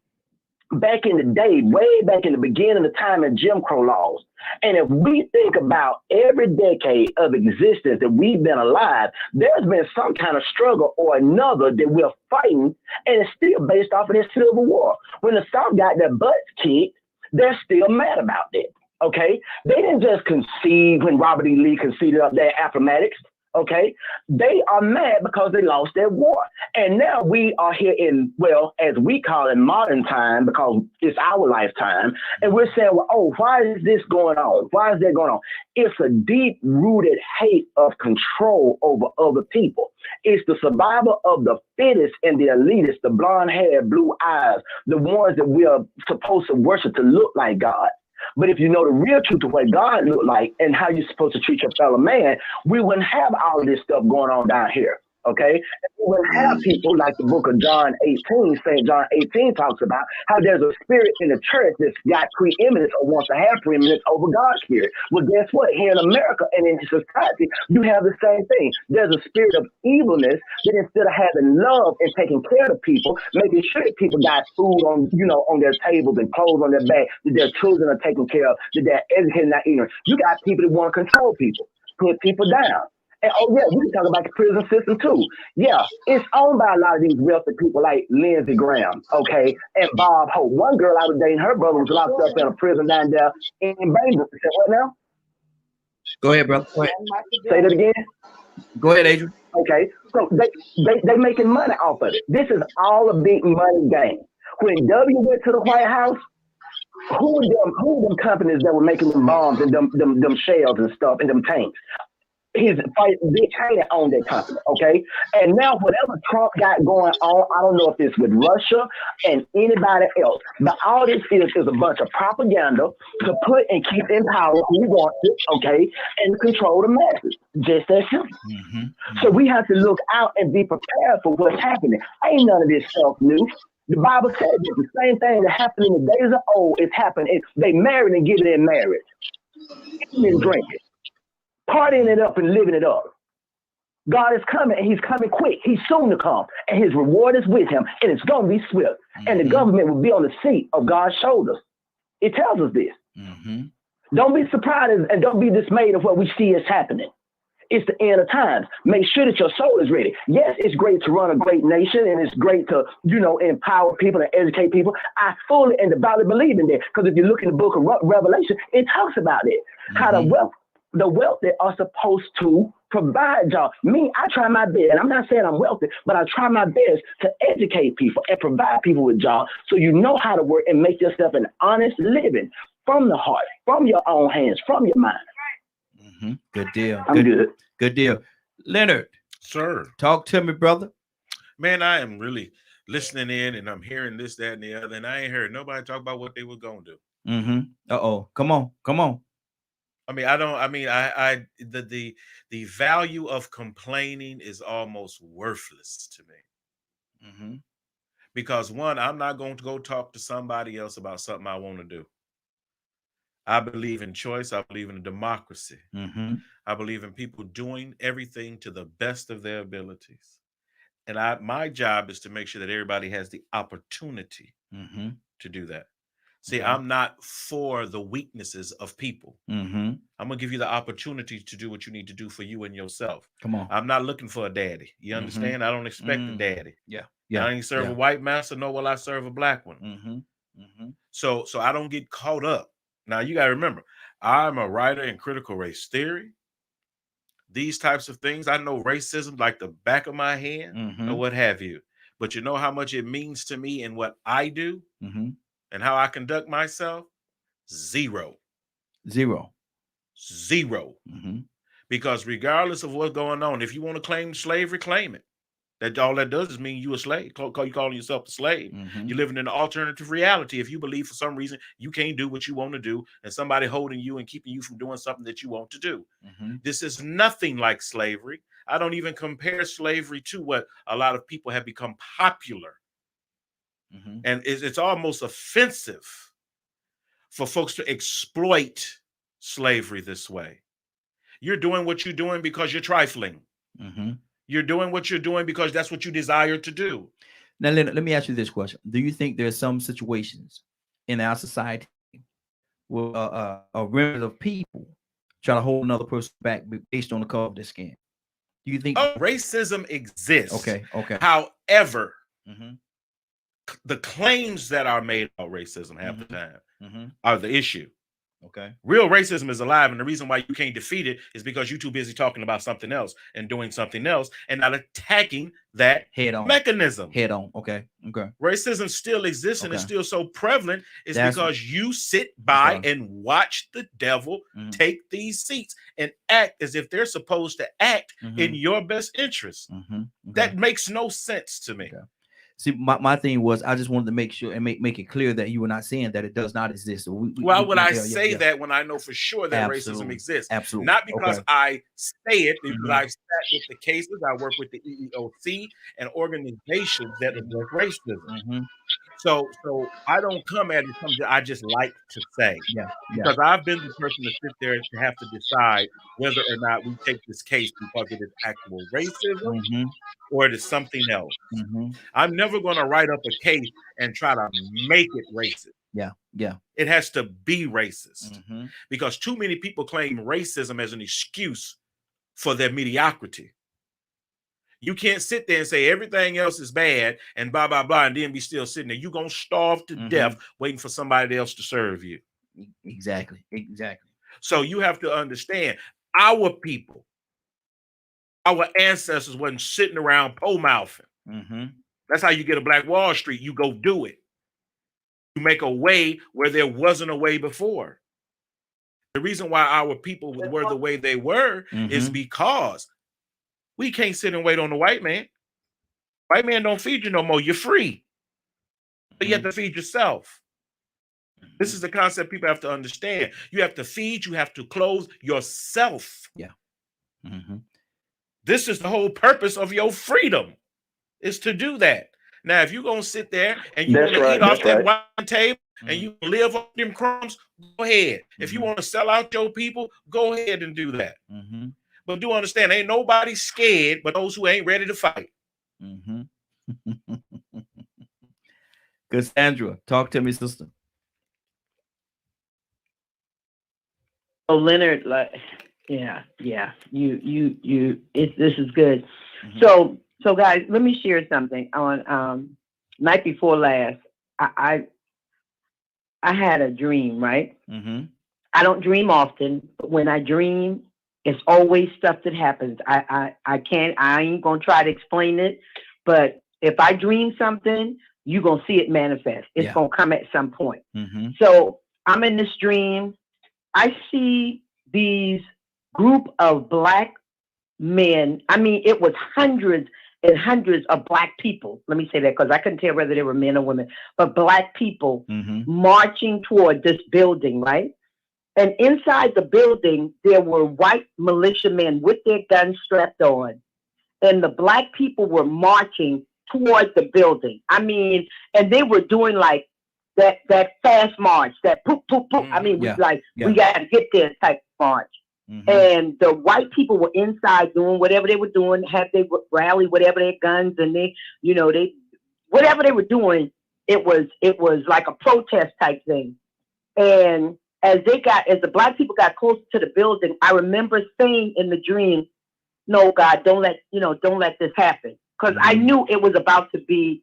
back in the day, way back in the beginning of the time of Jim Crow laws. And if we think about every decade of existence that we've been alive, there's been some kind of struggle or another that we're fighting, and it's still based off of this Civil War. When the South got their butts kicked, they're still mad about that. Okay, they didn't just concede when Robert E. Lee conceded up their Appomattox. Okay, they are mad because they lost their war. And now we are here in, well, as we call it, modern time, because it's our lifetime. And we're saying, well, oh, why is this going on? Why is that going on? It's a deep-rooted hate of control over other people. It's the survival of the fittest and the elitist, the blonde hair, blue eyes, the ones that we are supposed to worship to look like God. But if you know the real truth of what God looked like and how you're supposed to treat your fellow man, we wouldn't have all of this stuff going on down here. Okay, we wouldn't have people like the book of John 18, St. John 18 talks about how there's a spirit in the church that's got preeminence or wants to have preeminence over God's spirit. Well, guess what? Here in America and in society, you have the same thing. There's a spirit of evilness that instead of having love and taking care of people, making sure that people got food on, on their tables and clothes on their back, that their children are taken care of, that they're educated, not ignorant. You got people that want to control people, put people down. And oh yeah, we can talk about the prison system too. Yeah, it's owned by a lot of these wealthy people like Lindsey Graham, okay, and Bob Hope. One girl I was dating, her brother was locked up in a prison down there in Bainbridge. Say what now? Go ahead, brother. Go ahead. Say that again. Go ahead, Adrian. Okay, so they making money off of it. This is all a big money game. When W went to the White House, who were them companies that were making them bombs and them shells and stuff and them tanks? His fight, Dick Cheney owned that company, okay? And now whatever Trump got going on, I don't know if it's with Russia and anybody else, but all this is a bunch of propaganda to put and keep in power who wants it, okay, and control the masses. Just that simple. So we have to look out and be prepared for what's happening. Ain't none of this stuff new. The Bible says it's the same thing that happened in the days of old. It's happening. They married and giving in marriage. Eating and drinking. Partying it up and living it up. God is coming, and he's coming quick. He's soon to come, and his reward is with him, and it's going to be swift. And the government will be on the seat of God's shoulders. It tells us this. Don't be surprised and don't be dismayed of what we see is happening. It's the end of times. Make sure that your soul is ready. Yes, it's great to run a great nation, and it's great to, empower people and educate people. I fully and devoutly believe in that, because if you look in the book of Revelation, it talks about it. How the wealthy are supposed to provide y'all. Me, I try my best, and I'm not saying I'm wealthy, but I try my best to educate people and provide people with jobs so you know how to work and make yourself an honest living from the heart, from your own hands, from your mind. Good deal. I'm good. Good deal. Leonard. Sir. Talk to me, brother. Man, I am really listening in, and I'm hearing this, that, and the other, and I ain't heard nobody talk about what they were going to do. Uh-oh. Come on. The value of complaining is almost worthless to me. Because one, I'm not going to go talk to somebody else about something I want to do. I believe in choice. I believe in democracy. I believe in people doing everything to the best of their abilities. And my job is to make sure that everybody has the opportunity to do that. See, I'm not for the weaknesses of people. I'm going to give you the opportunity to do what you need to do for you and yourself. Come on. I'm not looking for a daddy. You understand? I don't expect a daddy. Yeah. I ain't serve a white master, nor will I serve a black one. So I don't get caught up. Now, you got to remember, I'm a writer in critical race theory. These types of things, I know racism like the back of my hand or what have you. But you know how much it means to me in what I do? And how I conduct myself? Zero. Because regardless of what's going on, if you want to claim slavery, claim it. That all that does is mean you a slave. You calling yourself a slave. You're living in an alternative reality. If you believe for some reason you can't do what you want to do, and somebody holding you and keeping you from doing something that you want to do. This is nothing like slavery. I don't even compare slavery to what a lot of people have become popular. And it's almost offensive for folks to exploit slavery this way. You're doing what you're doing because you're trifling. You're doing what you're doing because that's what you desire to do. Now, let me ask you this question. Do you think there's some situations in our society where a remnant of people try to hold another person back based on the color of their skin? Do you think racism exists? Okay. However, the claims that are made about racism half the time are the issue. Okay. Real racism is alive, and the reason why you can't defeat it is because you're too busy talking about something else and doing something else and not attacking that head on mechanism. Head on. Okay. Racism still exists and it's still so prevalent. It's That's because you sit by and watch the devil take these seats and act as if they're supposed to act in your best interest. That makes no sense to me. See, my thing was I just wanted to make sure and make it clear that you were not saying that it does not exist. So why would I say that when I know for sure that racism exists? Absolutely. Not because I say it, because I've sat with the cases, I work with the EEOC and organizations that address racism. So I don't come at it something I just like to say. Because I've been the person to sit there to have to decide whether or not we take this case because it is actual racism or it is something else. I'm never going to write up a case and try to make it racist. It has to be racist because too many people claim racism as an excuse for their mediocrity. You can't sit there and say everything else is bad and blah, blah, blah, and then be still sitting there. You're going to starve to death waiting for somebody else to serve you. Exactly. So you have to understand our people, our ancestors wasn't sitting around pole-mouthing. That's how you get a Black Wall Street. You go do it. You make a way where there wasn't a way before. The reason why our people were the way they were is because we can't sit and wait on the white man. White man don't feed you no more. You're free. But you have to feed yourself. This is the concept people have to understand. You have to feed, you have to clothe yourself. This is the whole purpose of your freedom, is to do that. Now, if you're going to sit there and you want to eat off that wine table and you live off them crumbs, go ahead. If you want to sell out your people, go ahead and do that. But do understand, ain't nobody scared but those who ain't ready to fight. Cassandra, talk to me, sister. Oh, Leonard, this is good. So guys, let me share something. On night before last, I had a dream, right? I don't dream often, but when I dream, it's always stuff that happens. I ain't gonna try to explain it, but if I dream something, you're gonna see it manifest. It's gonna come at some point. So I'm in this dream. I see these group of Black men. I mean, it was hundreds and hundreds of Black people. Let me say that because I couldn't tell whether they were men or women, but Black people marching toward this building, right? And inside the building, there were white militiamen with their guns strapped on. And the Black people were marching toward the building. I mean, and they were doing like that fast march, that poop, poop, poop. I mean, we got to get there type march. And the white people were inside doing whatever they were doing, had they rally, whatever their guns, and they whatever they were doing, it was like a protest type thing. And as the Black people got closer to the building, I remember saying in the dream, "No, God, don't let this happen," because I knew it was about to be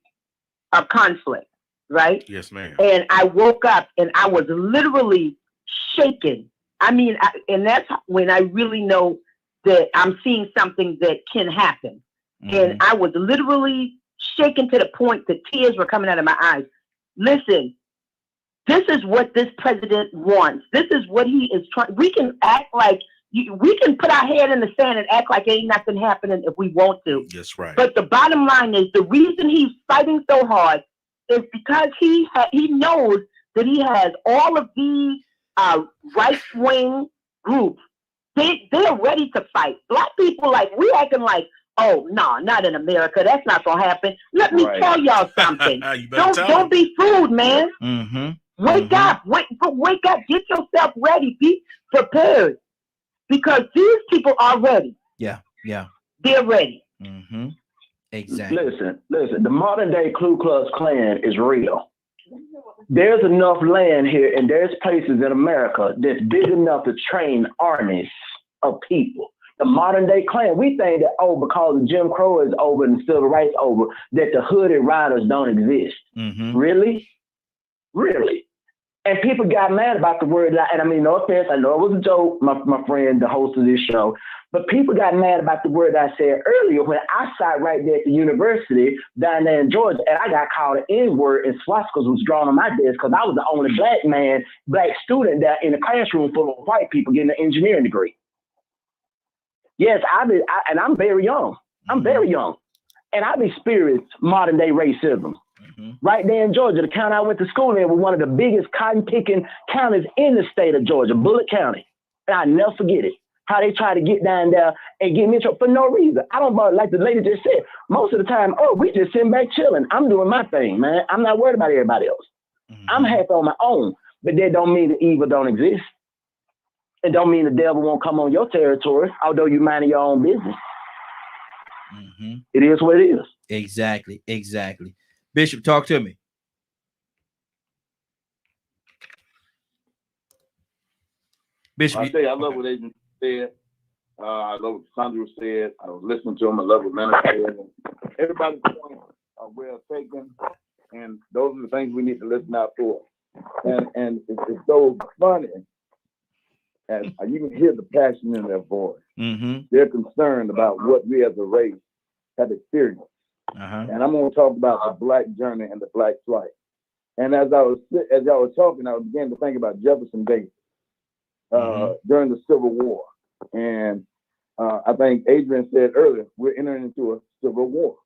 a conflict, right? Yes, ma'am. And I woke up and I was literally shaking. I mean, and that's when I really know that I'm seeing something that can happen. And I was literally shaking to the point that tears were coming out of my eyes. Listen. This is what this president wants. This is what he is trying. We can act like we can put our head in the sand and act like ain't nothing happening if we want to. That's right. But the bottom line is the reason he's fighting so hard is because he knows that he has all of these right-wing groups. They're ready to fight. Black people, like, we acting like, oh, no, not in America. That's not going to happen. Let me tell y'all something. Don't be fooled, man. Wake up. Wake up. Get yourself ready. Be prepared. Because these people are ready. Yeah. They're ready. Exactly. Listen. The modern day Ku Klux Klan is real. There's enough land here, and there's places in America that's big enough to train armies of people. The modern day Klan, we think that, because Jim Crow is over and civil rights over, that the hooded riders don't exist. Really? And people got mad about the word, and I mean, no offense, I know it was a joke, my friend, the host of this show, but people got mad about the word I said earlier when I sat right there at the university down there in Georgia, and I got called an N-word, and swastikas was drawn on my desk because I was the only black student there in the classroom full of white people getting an engineering degree. Yes, I'm very young. I'm very young. And I've experienced modern day racism. Right there in Georgia, the county I went to school in was one of the biggest cotton picking counties in the state of Georgia, Bullitt County. And I never forget it. How they try to get down there and get me in trouble for no reason. I don't, like the lady just said, most of the time, we just sitting back chilling. I'm doing my thing, man. I'm not worried about everybody else. I'm happy on my own, but that don't mean the evil don't exist. It don't mean the devil won't come on your territory, although you minding your own business. It is what it is. Exactly. Bishop, talk to me. Bishop, I tell you, I love what Adrian said. I love what Sandra said. I was listening to him. I love what Leonard said. Everybody's points are well taken, and those are the things we need to listen out for. And it's so funny. And you can hear the passion in their voice. They're concerned about what we as a race have experienced. And I'm going to talk about the Black journey and the Black flight. And as y'all was talking, I began to think about Jefferson Davis during the Civil War. And I think Adrian said earlier, we're entering into a civil war.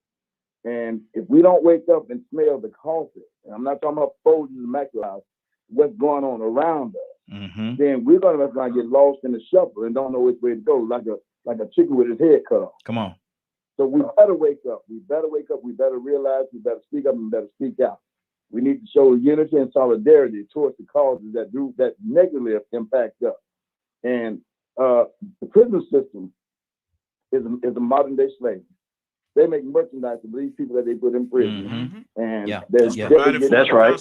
And if we don't wake up and smell the coffee, and I'm not talking about Folgers and McLeod, what's going on around us, then we're going to get lost in the shuffle and don't know which way to go, like a chicken with his head cut off. Come on. So we better wake up. We better wake up. We better realize. We better speak up and better speak out. We need to show unity and solidarity towards the causes that negatively impact us. And the prison system is a modern day slavery. They make merchandise of these people that they put in prison. And that's right.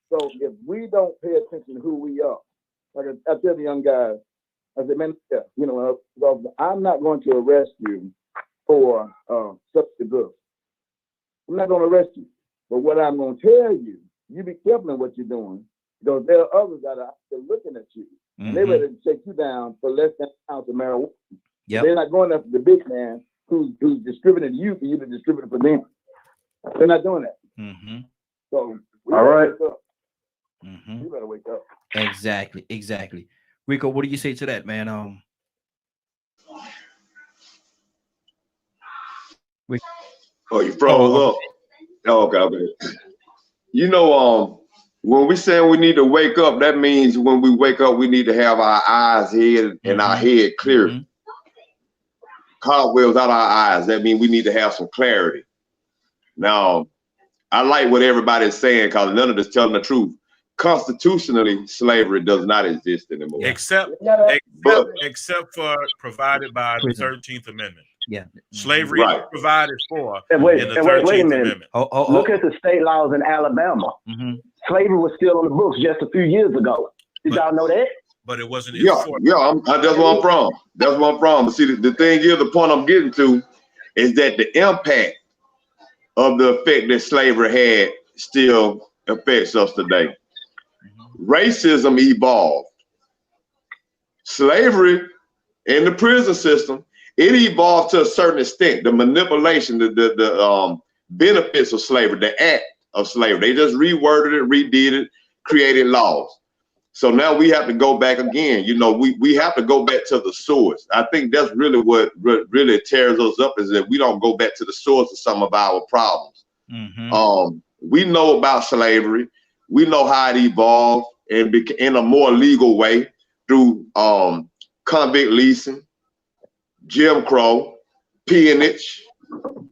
So if we don't pay attention to who we are, like I tell the young guys, I said, man, I'm not going to arrest you for substance abuse. I'm not going to arrest you. But what I'm going to tell you, you be careful in what you're doing, because there are others that are out there looking at you. They're ready to take you down for less than an ounce of marijuana. They're not going after the big man who's distributing you for you to distribute it for them. They're not doing that. So we better wake up. We better wake up. Exactly. Rico, what do you say to that, man? You froze up. Okay. You know, when we say we need to wake up, that means when we wake up, we need to have our eyes head and our head clear. Cobwebs out our eyes. That means we need to have some clarity. Now, I like what everybody's saying because none of this telling the truth. Constitutionally, slavery does not exist anymore. Except for provided by the 13th Amendment. Slavery is provided for in the 13th Amendment. Look at the state laws in Alabama. Slavery was still on the books just a few years ago. Did y'all know that? But it wasn't. That's where I'm from. But see, the thing is, the point I'm getting to is that the impact of the effect that slavery had still affects us today. Racism evolved. Slavery in the prison system, it evolved to a certain extent. The manipulation, the benefits of slavery, the act of slavery, they just reworded it, redid it, created laws. So now we have to go back again. You know, we have to go back to the source. I think that's really what really tears us up, is that we don't go back to the source of some of our problems. We know about slavery. We know how it evolved and in a more legal way through convict leasing, Jim Crow, peonage.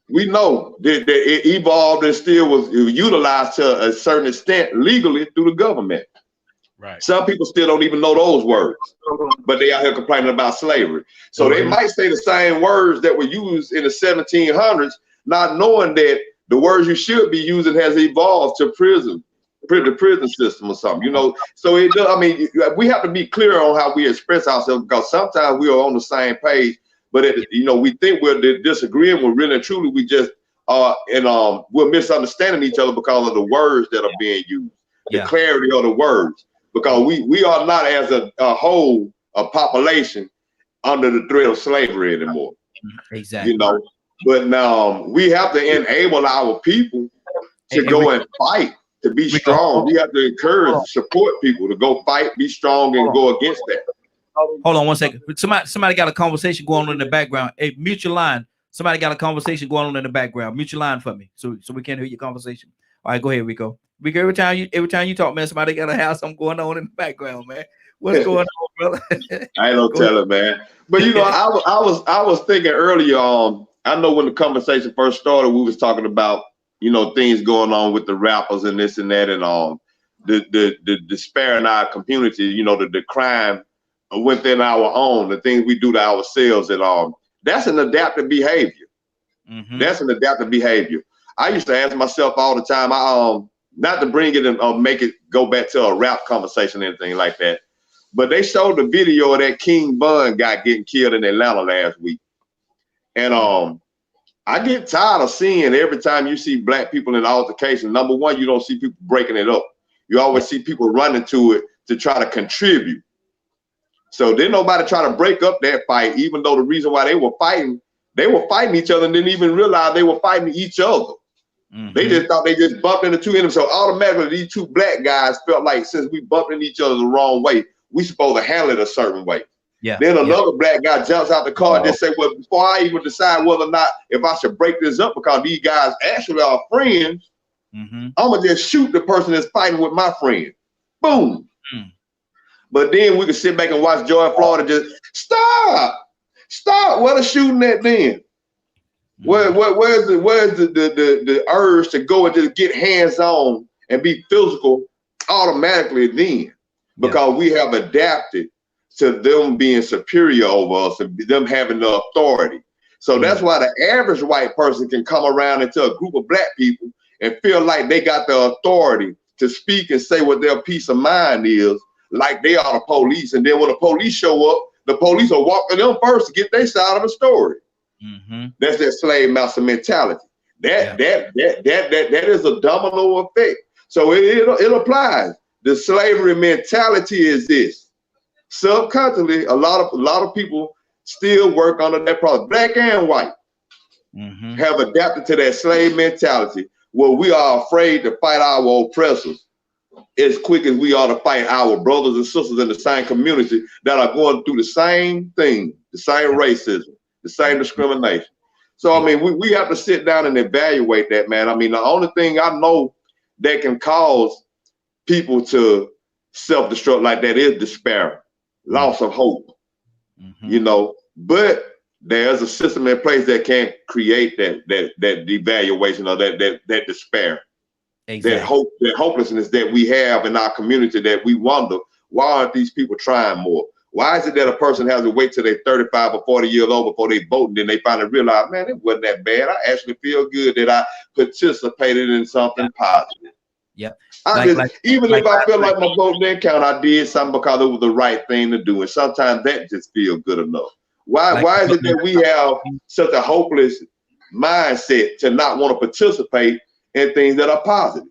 We know that it evolved and still was utilized to a certain extent legally through the government. Right. Some people still don't even know those words, but they out here complaining about slavery. So they might say the same words that were used in the 1700s, not knowing that the words you should be using has evolved to the prison system or something, you know. So we have to be clear on how we express ourselves, because sometimes we are on the same page, but we think we're disagreeing. When really and truly we just we're misunderstanding each other because of the words that are being used, the clarity of the words. Because we are not as a whole population under the threat of slavery anymore. Exactly. You know, but now we have to enable our people to go and fight, to be strong. We have to encourage, support people to go fight, be strong, and go against that. Hold on one second. Somebody got a conversation going on in the background. Hey, mute your line. Somebody got a conversation going on in the background. Mute your line for me, so we can't hear your conversation. All right, go ahead, Rico. Rico, every time you talk, man, somebody gotta have something going on in the background, man. What's going on, brother? I ain't no telling, man. But you know, I was thinking earlier. I know when the conversation first started, we was talking about things going on with the rappers and this and that, and the despair in our community. The crime within our own, the things we do to ourselves, and that's an adaptive behavior. That's an adaptive behavior. I used to ask myself all the time, not to bring it and make it go back to a rap conversation or anything like that, but they showed the video of that King Von guy getting killed in Atlanta last week. And I get tired of seeing every time you see black people in altercation, number one, you don't see people breaking it up. You always see people running to it to try to contribute. So didn't nobody try to break up that fight, even though the reason why they were fighting each other and didn't even realize they were fighting each other. They just thought they just bumped into two enemies. So automatically these two black guys felt like, since we bumped into each other the wrong way, we supposed to handle it a certain way. Then another black guy jumps out the car and just say, well, before I even decide whether or not if I should break this up, because these guys actually are friends, I'm gonna just shoot the person that's fighting with my friend. Boom. But then we can sit back and watch George Floyd and just stop. What are shooting at then? Where's the urge to go and just get hands on and be physical automatically then? Because we have adapted to them being superior over us and them having the authority. So that's why the average white person can come around into a group of black people and feel like they got the authority to speak and say what their peace of mind is, like they are the police. And then when the police show up, the police are walking them first to get their side of the story. That's that slave master mentality. That is a domino effect. So it applies. The slavery mentality is this. Subconsciously, a lot of people still work under that process. Black and white have adapted to that slave mentality, where we are afraid to fight our oppressors as quick as we are to fight our brothers and sisters in the same community that are going through the same thing, the same racism, the same discrimination. So, I mean, we have to sit down and evaluate that, man. I mean, the only thing I know that can cause people to self-destruct like that is despair, loss of hope, but there's a system in place that can't create that devaluation or that despair, that hopelessness that we have in our community, that we wonder, why aren't these people trying more? Why is it that a person has to wait till they're 35 or 40 years old before they vote, and then they finally realize, man, it wasn't that bad. I actually feel good that I participated in something positive. Even if I feel like my vote didn't count, I did something because it was the right thing to do. And sometimes that just feels good enough. Why is it that we have such a hopeless mindset to not want to participate in things that are positive?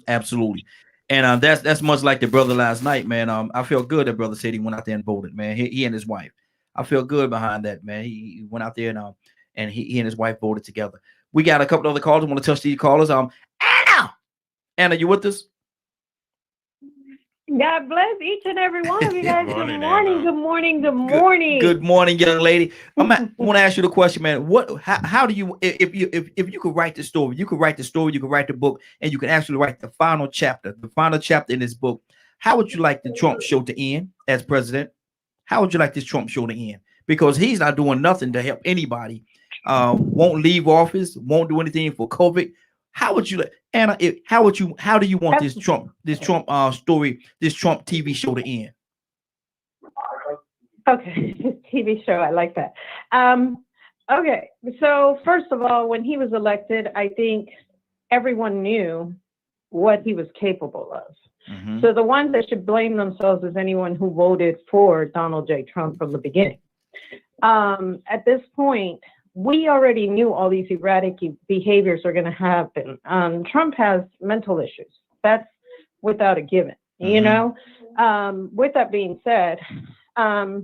Absolutely. And that's much like the brother last night, man. I feel good that brother said he went out there and voted, man. He and his wife. I feel good behind that, man. He went out there and he and his wife voted together. We got a couple other callers. I want to touch these callers. Anna, you with us? God bless each and every one of you guys. Good morning. Good morning, young lady. I want to ask you the question, man. How do you, if you could write the story, you could write the book, and you can actually write the final chapter in this book. How would you like the Trump show to end as president? How would you like this Trump show to end? Because he's not doing nothing to help anybody. Won't leave office, won't do anything for COVID. How would you like? Anna, how do you want this Trump story, this Trump TV show to end? Okay, TV show. I like that. Okay, so first of all, when he was elected, I think everyone knew what he was capable of. Mm-hmm. So the ones that should blame themselves is anyone who voted for Donald J. Trump from the beginning. At this point, we already knew all these erratic behaviors are going to happen. Trump has mental issues. That's without a given, you know? With that being said, I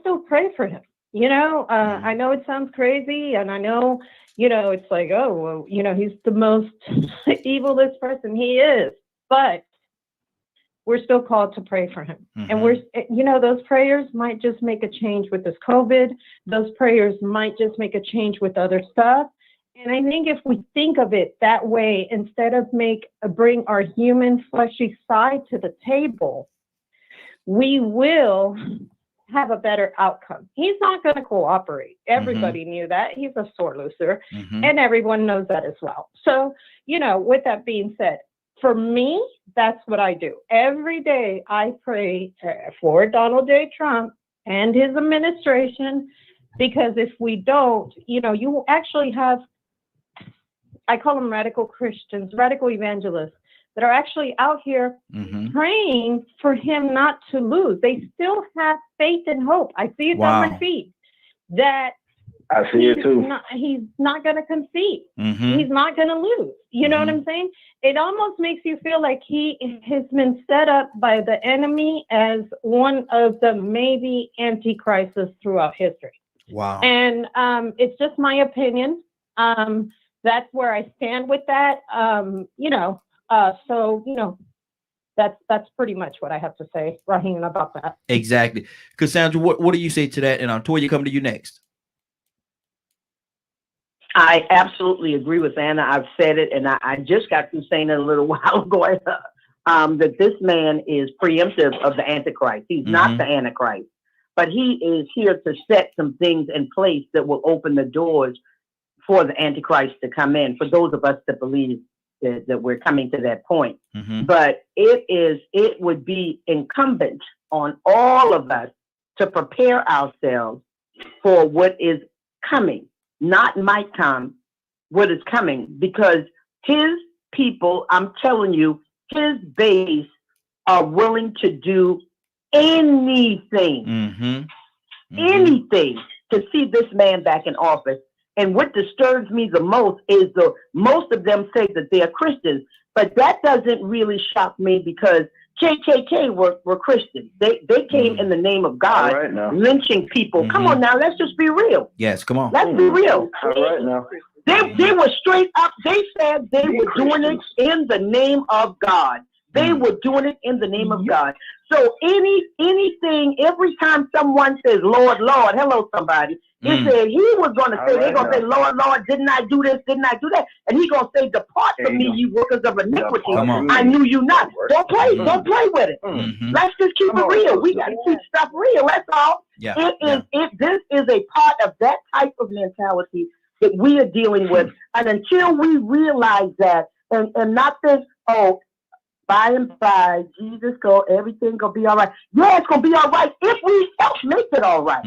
still pray for him. You know, I know it sounds crazy, and I know, you know, it's like, oh, well, you know, he's the most evilest person. He is, but we're still called to pray for him. And we're, you know, those prayers might just make a change with this COVID. Those prayers might just make a change with other stuff. And I think if we think of it that way, instead of bring our human fleshy side to the table, we will have a better outcome. He's not going to cooperate. Everybody knew that. He's a sore loser, and everyone knows that as well. So, you know, with that being said, for me, that's what I do. Every day I pray for Donald J. Trump and his administration, because if we don't, you know, you actually have, I call them radical Christians, radical evangelists, that are actually out here praying for him not to lose. They still have faith and hope. I see it on my feed that I see it too. He's not going to concede. He's not going to lose. You know what I'm saying? It almost makes you feel like he has been set up by the enemy as one of the maybe antichrists throughout history. Wow. And it's just my opinion. That's where I stand with that. You know, so, you know, that's pretty much what I have to say, Raheem, about that. Exactly. Cassandra, what do you say to that? And Toya, come to you next. I absolutely agree with Anna. I've said it, and I just got through saying it a little while ago, that this man is preemptive of the Antichrist. He's not the Antichrist, but he is here to set some things in place that will open the doors for the Antichrist to come in, for those of us that believe that we're coming to that point. But it would be incumbent on all of us to prepare ourselves for what is coming. Not might come, what is coming, because his people, I'm telling you, his base are willing to do anything, anything to see this man back in office. And what disturbs me the most is most of them say that they are Christians, but that doesn't really shock me because KKK were Christians. They came in the name of God, lynching people. Come on now, let's just be real. Yes, come on. Let's be real. All right now. They were straight up. They said they were doing it in the name of God. They were doing it in the name of God. So anything, every time someone says, Lord, Lord, hello, somebody, he said he was going to say, they're going to say, Lord, Lord, didn't I do this? Didn't I do that? And he's going to say, depart from me, you workers of iniquity. I knew you not. Don't play with it. Let's just keep it real. We got to keep stuff real. That's all. This is a part of that type of mentality that we are dealing with. And until we realize that, and not this, oh, by and by, Jesus everything gonna be all right. Yeah, it's gonna be all right if we help make it all right.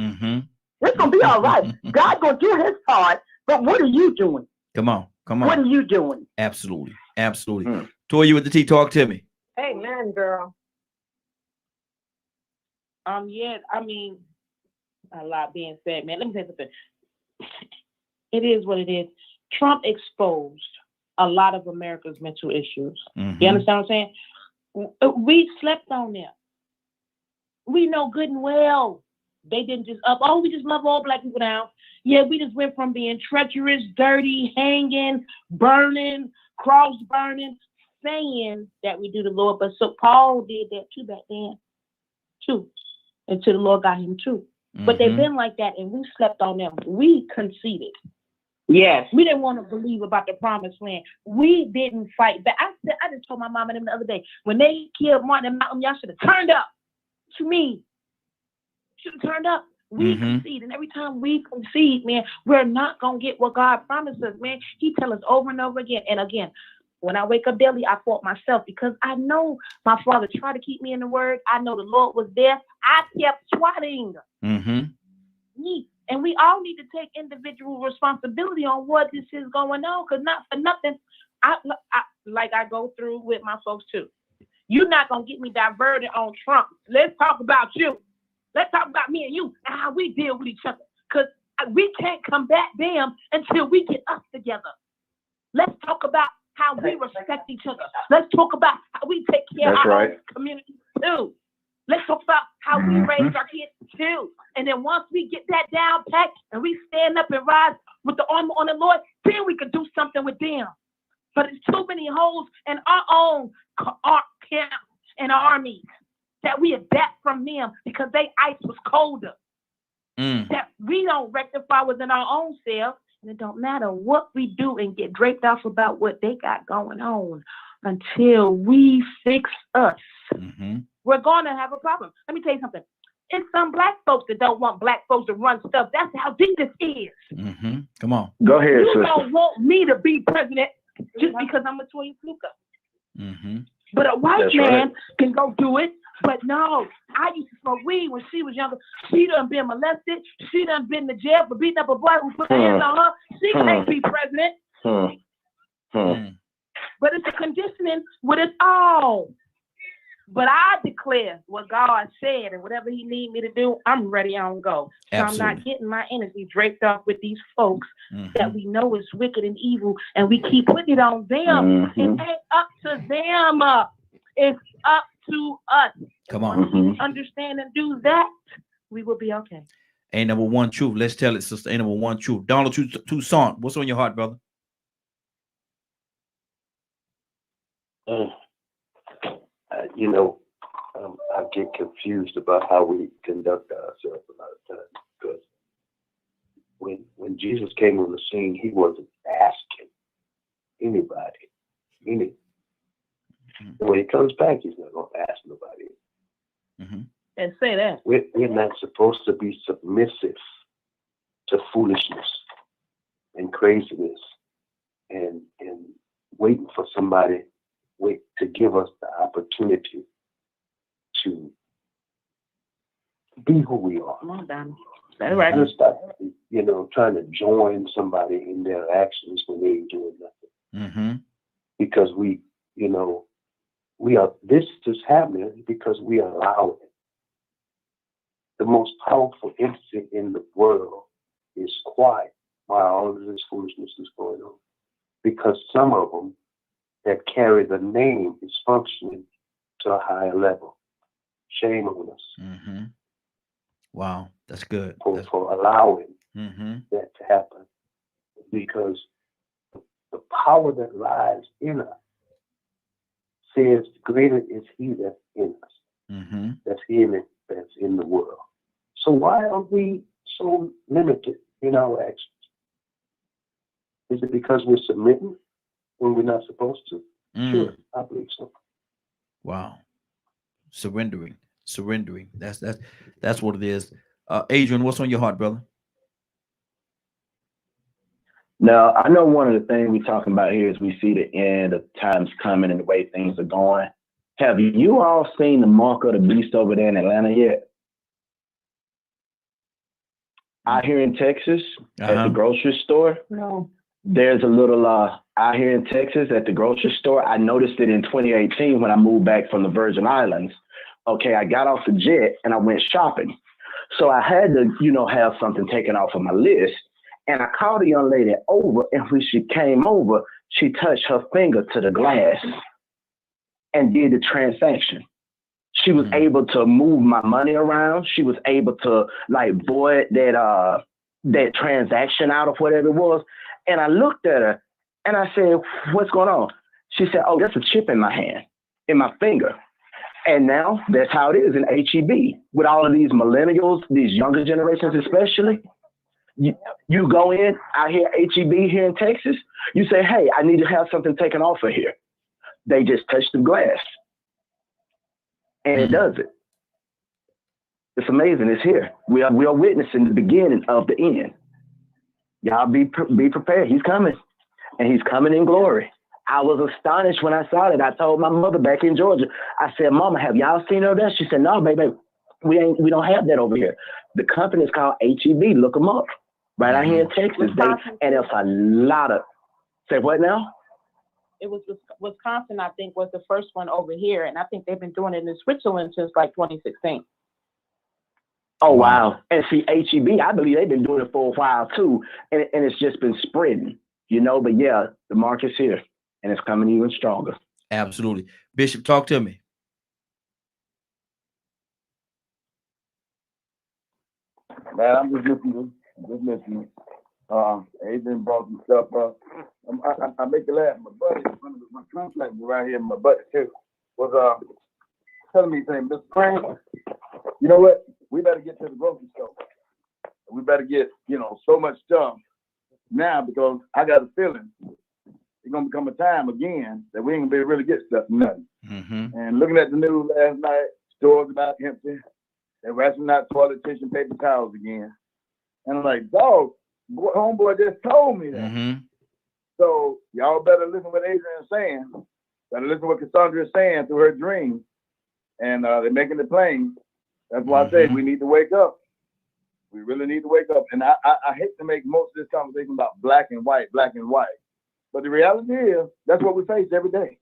It's gonna be all right. God gonna do his part, but what are you doing? Come on. What are you doing? Absolutely. Toya with the T, talk to me. Amen, girl. Yeah, I mean, a lot being said, man. Let me say something. It is what it is. Trump exposed a lot of America's mental issues. You understand what I'm saying? We slept on them. We know good and well they didn't just we just love all black people now. Yeah, we just went from being treacherous, dirty, hanging, burning, cross burning, saying that we do the Lord. But so Paul did that too back then, too. Until the Lord got him too. But they've been like that, and we slept on them. We conceded. Yes. We didn't want to believe about the promised land. We didn't fight back. I just told my mom and them the other day, when they killed Martin and Malcolm, y'all should have turned up. To me, should have turned up. We concede, and every time we concede, man, we're not gonna get what God promised us, man. He tells us over and over again. And again, when I wake up daily, I fault myself because I know my Father tried to keep me in the Word. I know the Lord was there. I kept swatting. And we all need to take individual responsibility on what this is going on, because not for nothing, I go through with my folks too. You're not gonna get me diverted on Trump. Let's talk about you. Let's talk about me and you and how we deal with each other, because we can't combat them until we get us together. Let's talk about how we respect each other. Let's talk about how we take care of our own community too. Let's talk about how we raise our kids too. And then once we get that down packed and we stand up and rise with the armor on the Lord, then we can do something with them. But it's too many holes in our own camps and armies that we adapt from them because they ice was colder. That we don't rectify within our own selves. And it don't matter what we do and get draped off about what they got going on until we fix us. We're going to have a problem. Let me tell you something. It's some black folks that don't want black folks to run stuff. That's how deep this is. Come on. Go ahead, You sister. don't want me to be president just because I'm a Toya Fluka. But a white man can go do it. But no, I used to smoke weed when she was younger. She done been molested. She done been to jail for beating up a boy who put hands on her. She can't be president. But it's a conditioning with it all. But I declare what God said, and whatever he need me to do, I'm ready on go. So Absolutely. I'm not getting my energy draped off with these folks that we know is wicked and evil, and we keep putting it on them. It ain't up to them. It's up to us. Come Once on. we understand and do that, we will be okay. Ain't number one truth. Let's tell it, sister. Ain't number one truth. Donald Toussaint, what's on your heart, brother? I get confused about how we conduct ourselves a lot of times, because when Jesus came on the scene, he wasn't asking anybody anything. When he comes back, he's not going to ask nobody. And say that. We're not supposed to be submissive to foolishness and craziness and waiting for somebody to give us the opportunity to be who we are. Come on, Donnie. That's right. Just stop, trying to join somebody in their actions when they ain't doing nothing. Because this is happening because we allow it. The most powerful entity in the world is quiet while all of this foolishness is going on. Because some of them that carry the name is functioning to a higher level. Shame on us. Wow, that's good. For allowing that to happen. Because the power that lies in us says greater is he that's in us. That's him that's in the world. So why are we so limited in our actions? Is it because we're submitting when we're not supposed to? Sure, I believe so. Wow. Surrendering. That's what it is. Adrian, what's on your heart, brother? Now, I know one of the things we're talking about here is we see the end of times coming and the way things are going. Have you all seen the mark of the beast over there in Atlanta yet? Out here in Texas, at the grocery store, No. there's a little out here in Texas at the grocery store. I noticed it in 2018 when I moved back from the Virgin Islands. Okay, I got off the jet and I went shopping. So I had to, have something taken off of my list. And I called a young lady over, and when she came over, she touched her finger to the glass and did the transaction. She was able to move my money around. She was able to void that transaction out of whatever it was. And I looked at her and I said, "What's going on?" She said, "Oh, that's a chip in my hand, in my finger." And now that's how it is in HEB with all of these millennials, these younger generations especially. You go in out here, HEB here in Texas, you say, "Hey, I need to have something taken off of here." They just touch the glass. And it does it. It's amazing. It's here. We are witnessing the beginning of the end. Y'all be prepared. He's coming, and he's coming in glory. I was astonished when I saw it. I told my mother back in Georgia. I said, "Mama, have y'all seen all that?" She said, "No, baby, we don't have that over here." The company is called HEB. Look them up. Right out here in Texas, and there's a lot of. Say what now? It was Wisconsin, I think, was the first one over here, and I think they've been doing it in Switzerland since like 2016. Oh, wow. And see, HEB, I believe they've been doing it for a while too. And it's just been spreading, but yeah, the market's here and it's coming even stronger. Absolutely. Bishop, talk to me. Man, I'm just listening. Adrian brought some stuff up. I make you laugh. My buddy, one of my contractors around here, my buddy too, was telling me, saying, "Mr. Frank, you know what? We better get to the grocery store. We better get, so much stuff now because I got a feeling it's gonna become a time again that we ain't gonna be able to really get stuff, nothing." Mm-hmm. And looking at the news last night, stores about empty. They're rationing out toilet tissue and paper towels again. And I'm like, dog, homeboy just told me that. Mm-hmm. So y'all better listen to what Adrian is saying. Better listen to what Cassandra is saying through her dream. And they're making it plain. That's why I say we need to wake up. We really need to wake up. And I hate to make most of this conversation about black and white. But the reality is that's what we face every day.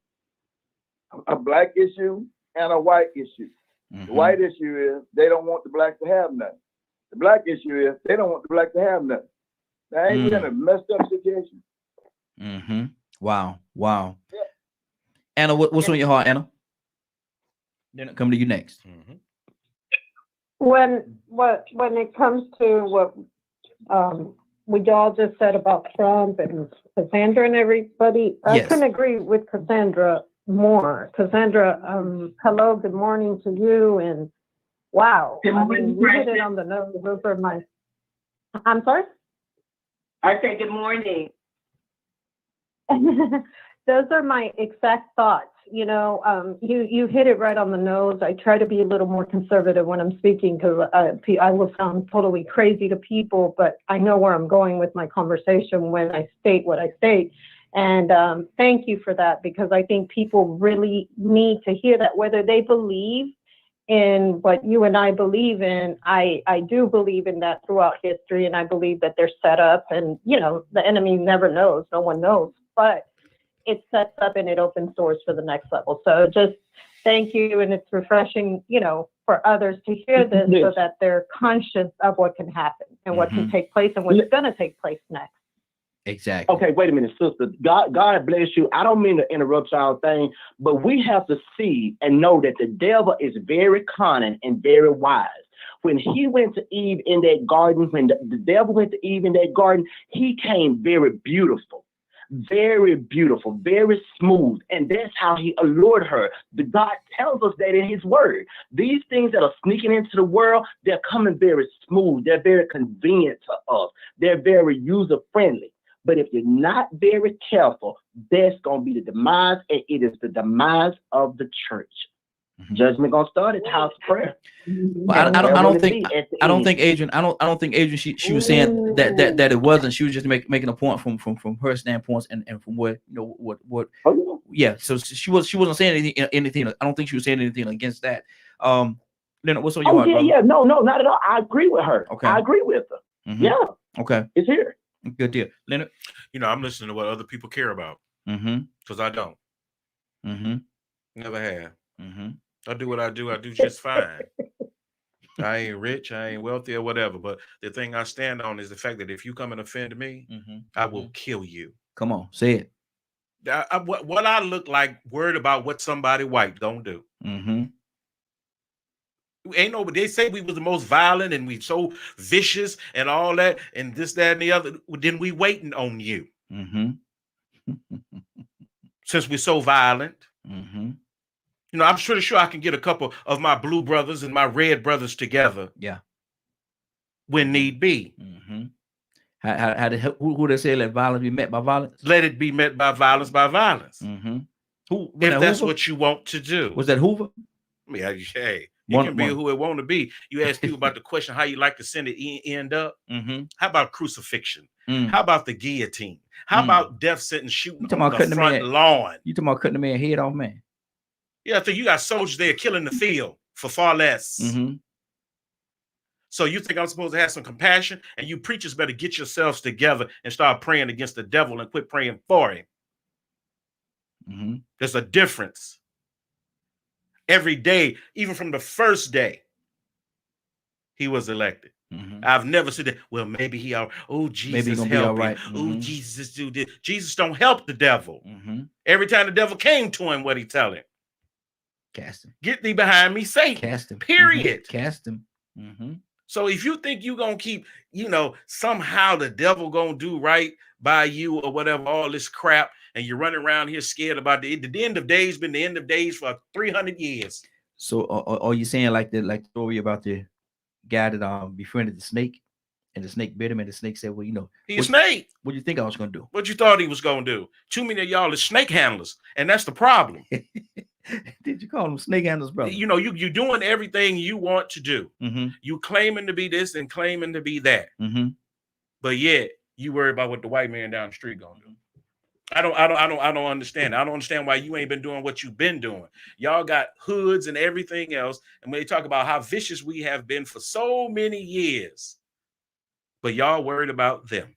A black issue and a white issue. Mm-hmm. The white issue is they don't want the blacks to have nothing. The black issue is they don't want the blacks to have nothing. Now, ain't we in a messed up situation? Mm-hmm. Wow. Yeah. Anna, what's on your heart, Anna? Then I'll come to you next. Mm-hmm. When it comes to what we all just said about Trump and Cassandra and everybody, I couldn't agree with Cassandra more. Cassandra, hello, good morning to you, and wow, Good morning, you hit it on the nose. Those are my. I'm sorry. I say good morning. Those are my exact thoughts. You hit it right on the nose. I try to be a little more conservative when I'm speaking because I will sound totally crazy to people, but I know where I'm going with my conversation when I state what I state. And thank you for that, because I think people really need to hear that, whether they believe in what you and I believe in. I do believe in that throughout history, and I believe that they're set up, and the enemy never knows, no one knows, but it sets up and it opens doors for the next level. So just thank you, and it's refreshing, for others to hear this so that they're conscious of what can happen and what can take place and what's going to take place next. Exactly. Okay, wait a minute, sister. God bless you. I don't mean to interrupt y'all thing, but we have to see and know that the devil is very cunning and very wise. When he went to Eve in that garden, when the devil went to Eve in that garden, he came very beautiful, very smooth. And that's how he allured her. The God tells us that in his word. These things that are sneaking into the world, they're coming very smooth. They're very convenient to us. They're very user-friendly. But if you're not very careful, that's going to be the demise, and it is the demise of the church. Mm-hmm. Judgment going to start at the house of prayer. Well, I don't think Adrian, she was saying that it wasn't. She was just making a point from her standpoints and from what what. Oh, yeah. So she wasn't saying anything. I don't think she was saying anything against that. Leonard, what's on your heart, brother? Yeah. No, not at all. I agree with her. Okay. I agree with her. Mm-hmm. Yeah. Okay. It's here. Good deal. Leonard? I'm listening to what other people care about. Because I don't. Never have. I do what I do just fine. I ain't rich, I ain't wealthy or whatever. But the thing I stand on is the fact that if you come and offend me, I will kill you. Come on, say it. What I look like worried about what somebody white don't do. Ain't nobody. They say we was the most violent and we so vicious and all that and this, that, and the other. Then we waiting on you. Since we're so violent. I'm pretty sure I can get a couple of my blue brothers and my red brothers together. Yeah. When need be. Who they say let violence be met by violence? Let it be met by violence by violence. If that's what you want to do. Was that Hoover? Yeah, hey. It can be who it want to be. You ask people about the question, how you like to send it end up? How about crucifixion? How about the guillotine? How about death sentence shooting on the front lawn? You talking about cutting the man head off, man? Yeah, I think you got soldiers there killing the field for far less. So you think I'm supposed to have some compassion? And you preachers better get yourselves together and start praying against the devil and quit praying for him. There's a difference. Every day, even from the first day he was elected. I've never said that. Well, maybe Jesus gonna help be all right. Oh, Jesus do this. Jesus don't help the devil. Every time the devil came to him, what he tell him? Cast him. Get thee behind me, Satan. Cast him. Period. Cast him. So if you think you're going to keep, somehow the devil going to do right by you or whatever, all this crap, and you're running around here scared about the end of days been the end of days for 300 years. So are you saying like the story about the guy that befriended the snake, and the snake bit him, and the snake said, well, he's a snake. What do you think I was going to do? What you thought he was going to do? Too many of y'all are snake handlers, and that's the problem. Did you call them snake handlers, brother? You're doing everything you want to do. You claiming to be this and claiming to be that. But yet you worry about what the white man down the street gonna do. I don't understand. I don't understand why you ain't been doing what you've been doing. Y'all got hoods and everything else. And when they talk about how vicious we have been for so many years, but y'all worried about them.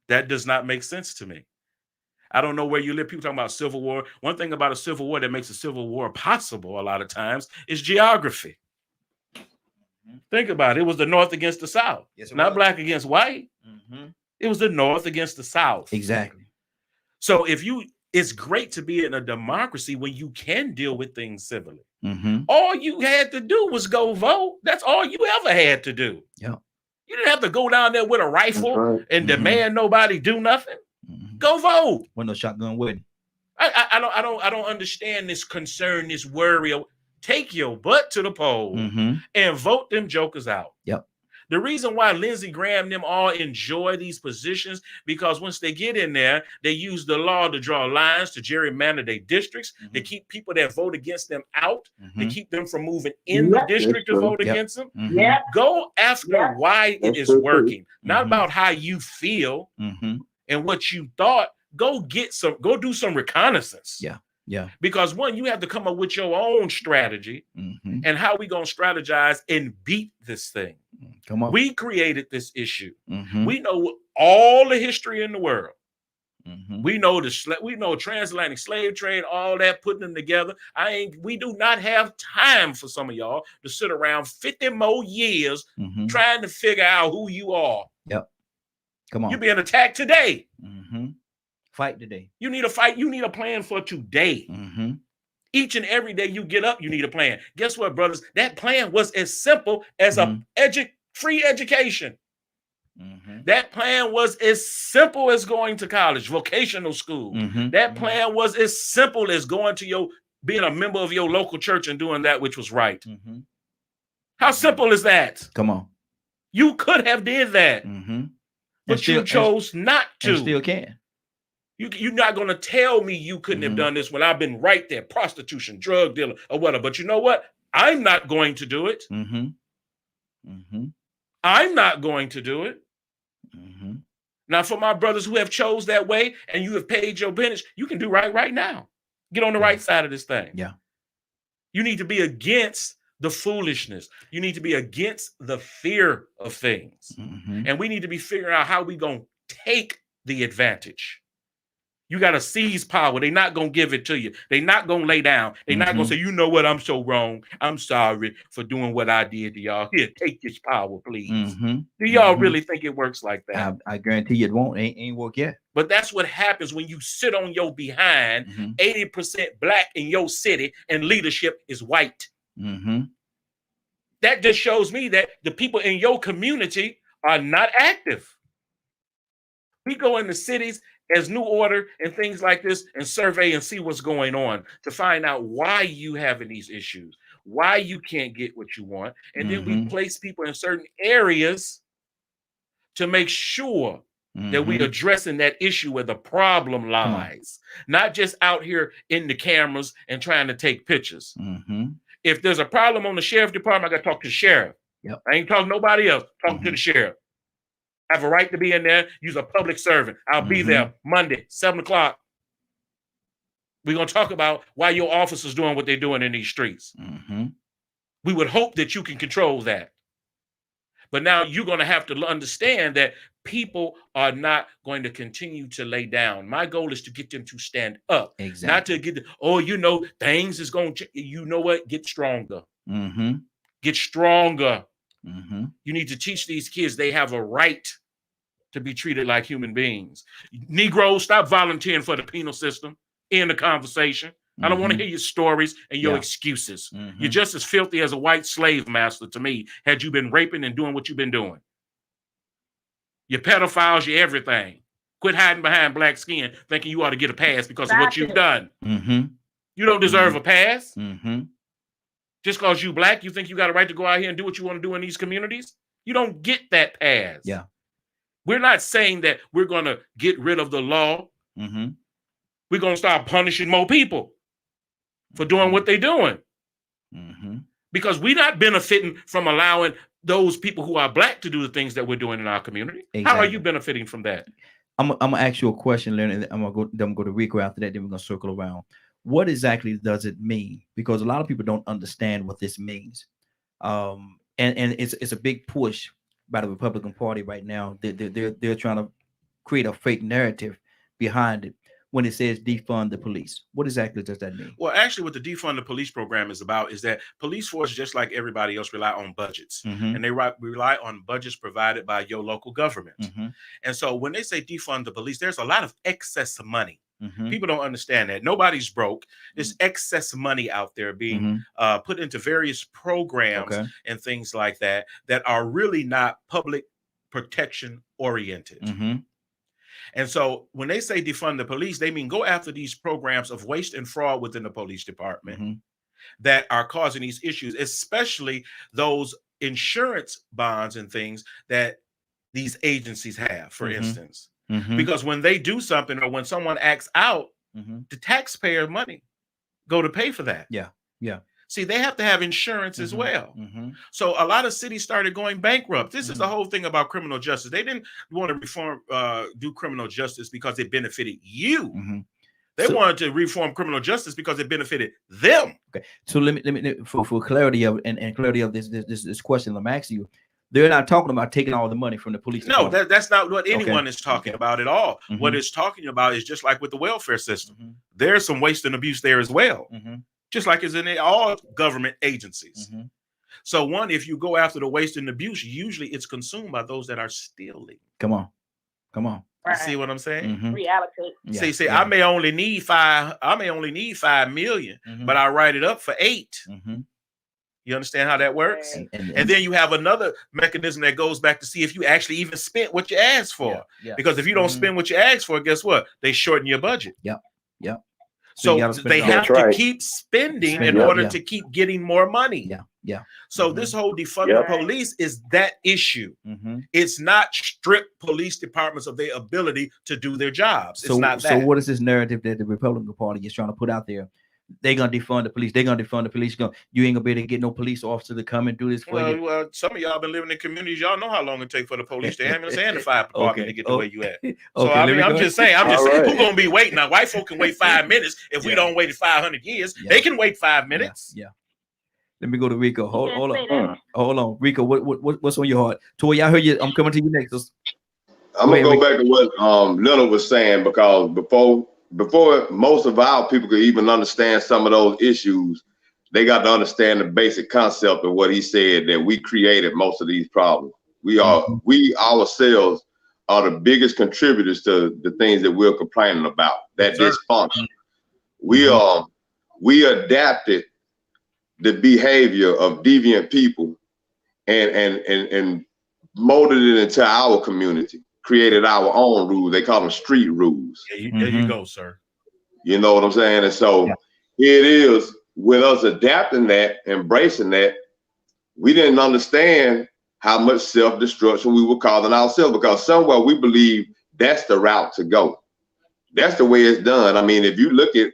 That does not make sense to me. I don't know where you live. People talking about civil war. One thing about a civil war that makes a civil war possible a lot of times is geography. Think about it. It was the North against the South. Yes, not black against white. It was the North against the South. Exactly. So it's great to be in a democracy when you can deal with things civilly. All you had to do was go vote. That's all you ever had to do. Yeah. You didn't have to go down there with a rifle and demand nobody do nothing. Go vote. When no shotgun wedding. I don't understand this concern, this worry. Take your butt to the poll and vote them jokers out. Yep. The reason why Lindsey Graham and them all enjoy these positions, because once they get in there, they use the law to draw lines, to gerrymander their districts, to keep people that vote against them out, to keep them from moving in the district to vote against them. Go after why it is working, not about how you feel and what you thought. Go do some reconnaissance. Yeah. Because one, you have to come up with your own strategy and how we gonna strategize and beat this thing. Come on. We created this issue. We know all the history in the world. We know transatlantic slave trade, all that, putting them together. We do not have time for some of y'all to sit around 50 more years trying to figure out who you are. Yep. Come on. You're being attacked today. Fight today. You need a fight. You need a plan for today. Each and every day you get up, you need a plan. Guess what, brothers? That plan was as simple as a free education. That plan was as simple as going to college, vocational school. That plan was as simple as going to being a member of your local church and doing that which was right. How simple is that? Come on. You could have did that, but you chose not to. And still can. You're not going to tell me you couldn't have done this when I've been right there, prostitution, drug dealer, or whatever. But you know what? I'm not going to do it. I'm not going to do it. Now, for my brothers who have chose that way and you have paid your penance, you can do right now. Get on the right side of this thing. Yeah. You need to be against the foolishness. You need to be against the fear of things. And we need to be figuring out how we going to take the advantage. You got to seize power. They're not going to give it to you. They're not going to lay down. They're not going to say, you know what, I'm so wrong. I'm sorry for doing what I did to y'all. Here, take this power, please. Do y'all really think it works like that? I guarantee you it won't. Ain't work yet. But that's what happens when you sit on your behind, 80% black in your city, and leadership is white. That just shows me that the people in your community are not active. We go into cities as New Order and things like this and survey and see what's going on to find out why you having these issues, why you can't get what you want. And then we place people in certain areas to make sure that we addressing that issue where the problem lies, not just out here in the cameras and trying to take pictures. If there's a problem on the sheriff department, I got to talk to the sheriff. Yep. I ain't talking to nobody else. Talking to the sheriff. I have a right to be in there. Use a public servant. I'll be there Monday, 7 o'clock. We're going to talk about why your officers doing what they're doing in these streets. We would hope that you can control that. But now you're going to have to understand that people are not going to continue to lay down. My goal is to get them to stand up. Exactly. Not to get, oh, you know, things is going to, you know what? Get stronger. Get stronger. You need to teach these kids they have a right to be treated like human beings. Negroes, stop volunteering for the penal system. End the conversation. I don't want to hear your stories and your excuses. You're just as filthy as a white slave master to me had you been raping and doing what you've been doing. You're pedophiles, you're everything. Quit hiding behind black skin thinking you ought to get a pass because of what you've done. You don't deserve a pass. Just because you black, you think you got a right to go out here and do what you want to do in these communities? You don't get that pass. Yeah. We're not saying that we're going to get rid of the law. We're going to start punishing more people for doing what they're doing. Because we're not benefiting from allowing those people who are black to do the things that we're doing in our community. Exactly. How are you benefiting from that? I'm gonna ask you a question, Leonard. I'm gonna go to Rico after that. Then we're gonna circle around. What exactly does it mean? Because a lot of people don't understand what this means, and it's a big push by the Republican Party right now. They're trying to create a fake narrative behind it when it says defund the police. What exactly does that mean? Well, actually, what the defund the police program is about is that police force, just like everybody else, rely on budgets, and they rely on budgets provided by your local government. And so when they say defund the police, there's a lot of excess money. People don't understand that. Nobody's broke. There's excess money out there being put into various programs and things like that that are really not public protection oriented. And so when they say defund the police, they mean go after these programs of waste and fraud within the police department that are causing these issues, especially those insurance bonds and things that these agencies have, for instance. Because when they do something or when someone acts out, the taxpayer money go to pay for that. Yeah. See, they have to have insurance as well. So a lot of cities started going bankrupt. This is the whole thing about criminal justice. They didn't want to reform, do criminal justice because it benefited you. They wanted to reform criminal justice because it benefited them. Okay. So let me for clarity of and clarity of this question I'm asking you, they're not talking about taking all the money from the police. No, that's not what anyone is talking about at all. What it's talking about is just like with the welfare system. There's some waste and abuse there as well. Just like it's in all government agencies. So one, if you go after the waste and abuse, usually it's consumed by those that are stealing. Come on. You see what I'm saying? Reality. See, I may only need 5 million, but I write it up for 8. You understand how that works? And then you have another mechanism that goes back to see if you actually even spent what you asked for. Because if you don't spend what you asked for, guess what? They shorten your budget. So they have to keep spending in order to keep getting more money. So this whole defund the police is that issue. It's not strip police departments of their ability to do their jobs. It's not that. So what is this narrative that the Republican Party is trying to put out there? They're gonna defund the police. They're gonna defund the police. You ain't gonna be able to get no police officer to come and do this for you. Well, some of y'all been living in communities. Y'all know how long it takes for the police, the ambulance, and the fire department to get to where you at. So I mean, I'm just saying. Who's gonna be waiting? Now, white folk can wait 5 minutes if we don't wait 500 years. They can wait 5 minutes. Let me go to Rico. Hold on, Rico. What's on your heart? Toy, I heard you. I'm coming to you next. I'm gonna go back to what Leonard was saying, because before most of our people could even understand some of those issues, they got to understand the basic concept of what he said, that we created most of these problems. We ourselves are the biggest contributors to the things that we're complaining about, that dysfunction. We adapted the behavior of deviant people and molded it into our community. Created our own rules. They call them street rules. There you go, sir. You know what I'm saying? And so it is with us adapting that, embracing that, we didn't understand how much self-destruction we were causing ourselves, because somewhere we believe that's the route to go. That's the way it's done. I mean, if you look at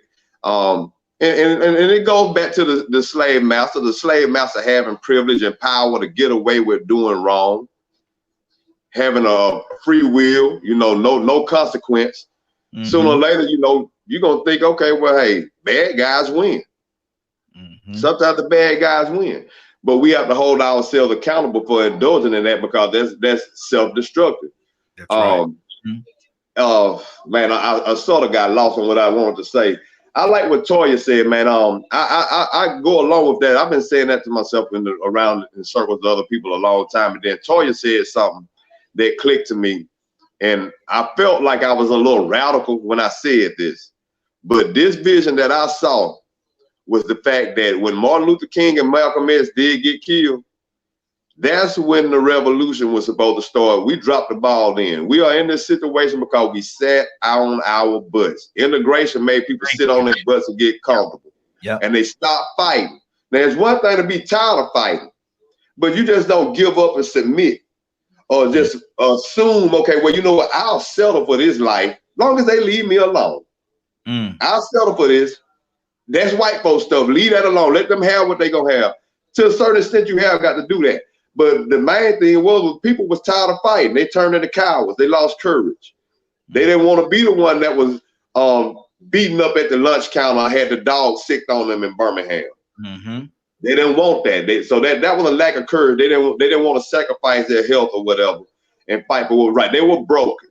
And it goes back to the slave master having privilege and power to get away with doing wrong, having a free will, no consequence. Mm-hmm. Sooner or later, you're gonna think, okay, well, hey, bad guys win. Mm-hmm. Sometimes the bad guys win, but we have to hold ourselves accountable for indulging in that, because that's self-destructive. That's right. Man, I sort of got lost on what I wanted to say. I like what Toya said, man. I go along with that. I've been saying that to myself around in circles with other people a long time, and then Toya said something that clicked to me, and I felt like I was a little radical when I said this. But this vision that I saw was the fact that when Martin Luther King and Malcolm X did get killed, that's when the revolution was supposed to start. We dropped the ball then. We are in this situation because we sat on our butts. Integration made people sit on their butts and get comfortable. Yeah. And they stopped fighting. Now, it's one thing to be tired of fighting, but you just don't give up and submit or just assume, okay, well, you know what? I'll settle for this life long as they leave me alone. I'll settle for this. That's white folks stuff. Leave that alone. Let them have what they gonna have. To a certain extent, you have got to do that. But the main thing was people was tired of fighting. They turned into cowards. They lost courage. They didn't want to be the one that was beaten up at the lunch counter or had the dog sick on them in Birmingham. Mm-hmm. They didn't want that. So that was a lack of courage. They didn't want to sacrifice their health or whatever and fight for what was right. They were broken.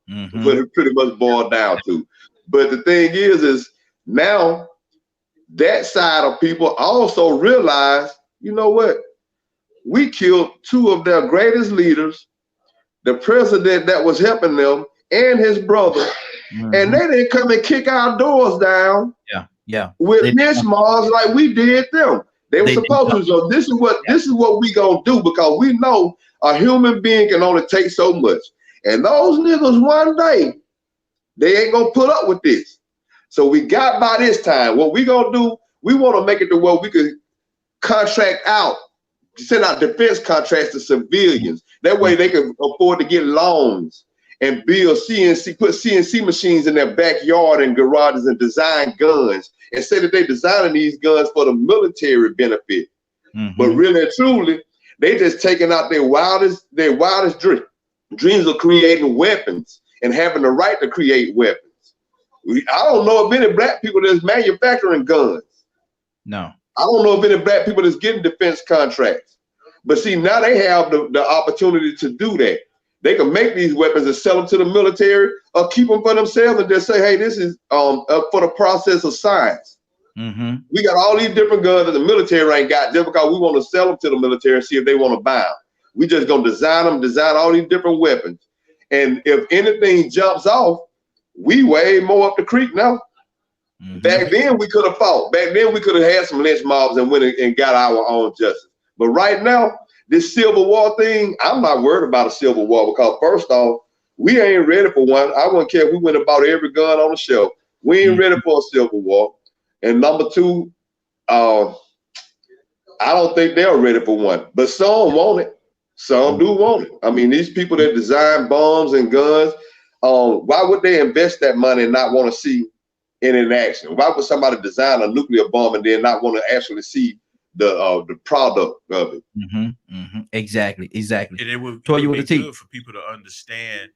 Mm-hmm. What it pretty much boiled down to. But the thing is now that side of people also realize, you know what? We killed two of their greatest leaders, the president that was helping them and his brother, and they didn't come and kick our doors down with benchmarks like we did them. They were supposed to. So this is what we gonna do, because we know a human being can only take so much. And those niggas one day, they ain't gonna put up with this. So we got by this time. What we gonna do, we want to make it to where we could contract out, send out defense contracts to civilians. That way they can afford to get loans and build put CNC machines in their backyard and garages and design guns and say that they're designing these guns for the military benefit. But really and truly, they just taking out their wildest dreams of creating weapons and having the right to create weapons. I don't know of any black people that's manufacturing guns. No. I don't know of any black people that's getting defense contracts. But see, now they have the opportunity to do that. They can make these weapons and sell them to the military or keep them for themselves and just say, hey, this is for the process of science. We got all these different guns that the military ain't got just because we want to sell them to the military and see if they want to buy them. We just gonna design all these different weapons. And if anything jumps off, we way more up the creek now. Back then we could have fought. Back then we could have had some lynch mobs and went and got our own justice. But right now, this Civil War thing, I'm not worried about a Civil War, because first off, we ain't ready for one. I wouldn't care if we went and bought every gun on the shelf. We ain't ready for a Civil War. And number two, I don't think they're ready for one. But some want it. Some do want it. I mean, these people that design bombs and guns, why would they invest that money and not want to see it in action? Why would somebody design a nuclear bomb and then not want to actually see the product of it? Exactly. And it would be good for people to understand.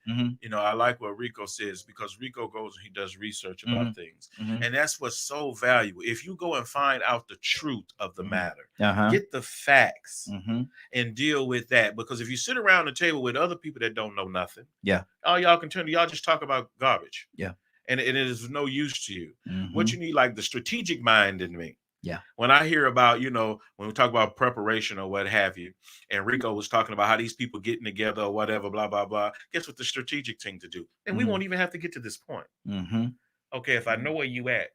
I like what Rico says, because Rico goes and he does research about things, and that's what's so valuable. If you go and find out the truth of the matter, get the facts, and deal with that. Because if you sit around the table with other people that don't know nothing, all y'all can y'all just talk about garbage. And it is no use to you. What you need, like the strategic mind in me. When I hear about, when we talk about preparation or what have you, and Rico was talking about how these people getting together or whatever, blah, blah, blah. Guess what the strategic thing to do? And we won't even have to get to this point. Okay, if I know where you at,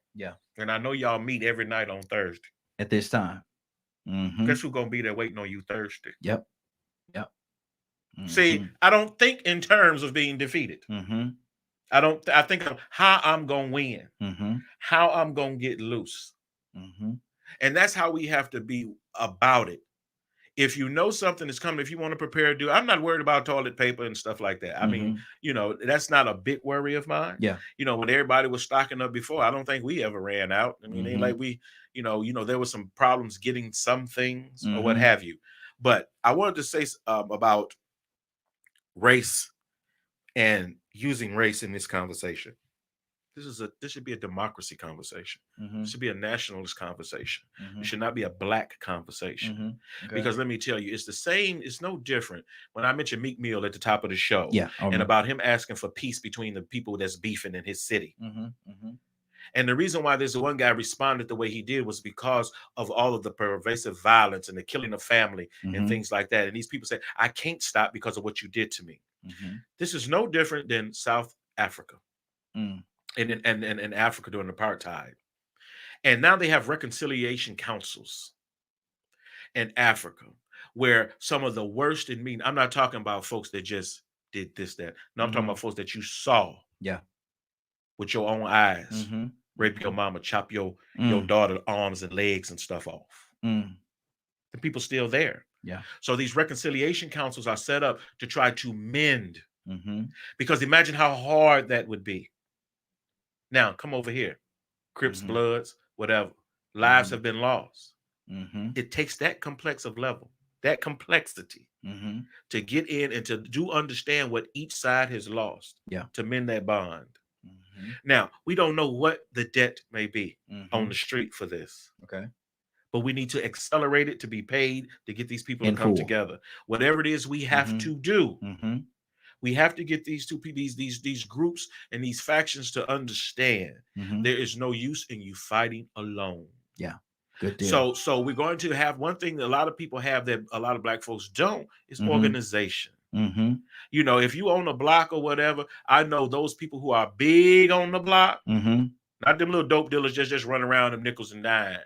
and I know y'all meet every night on Thursday. At this time. Guess who's going to be there waiting on you Thursday? Mm-hmm. See, I don't think in terms of being defeated. Mm-hmm. I think of how I'm going to win, Mm-hmm. how I'm going to get loose. Mm-hmm. And that's how we have to be about it. if you know something is coming, if you want to prepare, I'm not worried about toilet paper and stuff like that. I mean, that's not a big worry of mine. Yeah. When everybody was stocking up before, I don't think we ever ran out. I mean, ain't like we, there was some problems getting some things or what have you. But I wanted to say about race and using race in this conversation. This should be a democracy conversation. It should be a nationalist conversation. It should not be a black conversation. Okay. Because let me tell you, it's the same. It's no different. When I mentioned Meek Mill at the top of the show, and about him asking for peace between the people that's beefing in his city. And the reason why this one guy responded the way he did was because of all of the pervasive violence and the killing of family and things like that. And these people say, I can't stop because of what you did to me. This is no different than South Africa. In Africa during apartheid. And now they have reconciliation councils in Africa where some of the worst in me, I'm not talking about folks that just did this, that. No, I'm talking about folks that you saw with your own eyes, rape your mama, chop your daughter's arms and legs and stuff off. The people still there. Yeah. So these reconciliation councils are set up to try to mend. Because imagine how hard that would be. Now, come over here. Crips, Bloods, whatever. Lives have been lost. It takes that complex of level, that complexity to get in and to understand what each side has lost to mend that bond. Now, we don't know what the debt may be on the street for this. Okay. But we need to accelerate it to be paid to get these people to come together. Whatever it is we have to do. We have to get these these groups and these factions to understand there is no use in you fighting alone. Yeah, good deal. So we're going to have one thing that a lot of people have that a lot of Black folks don't is organization. If you own a block or whatever, I know those people who are big on the block, not them little dope dealers just run around them nickels and dimes,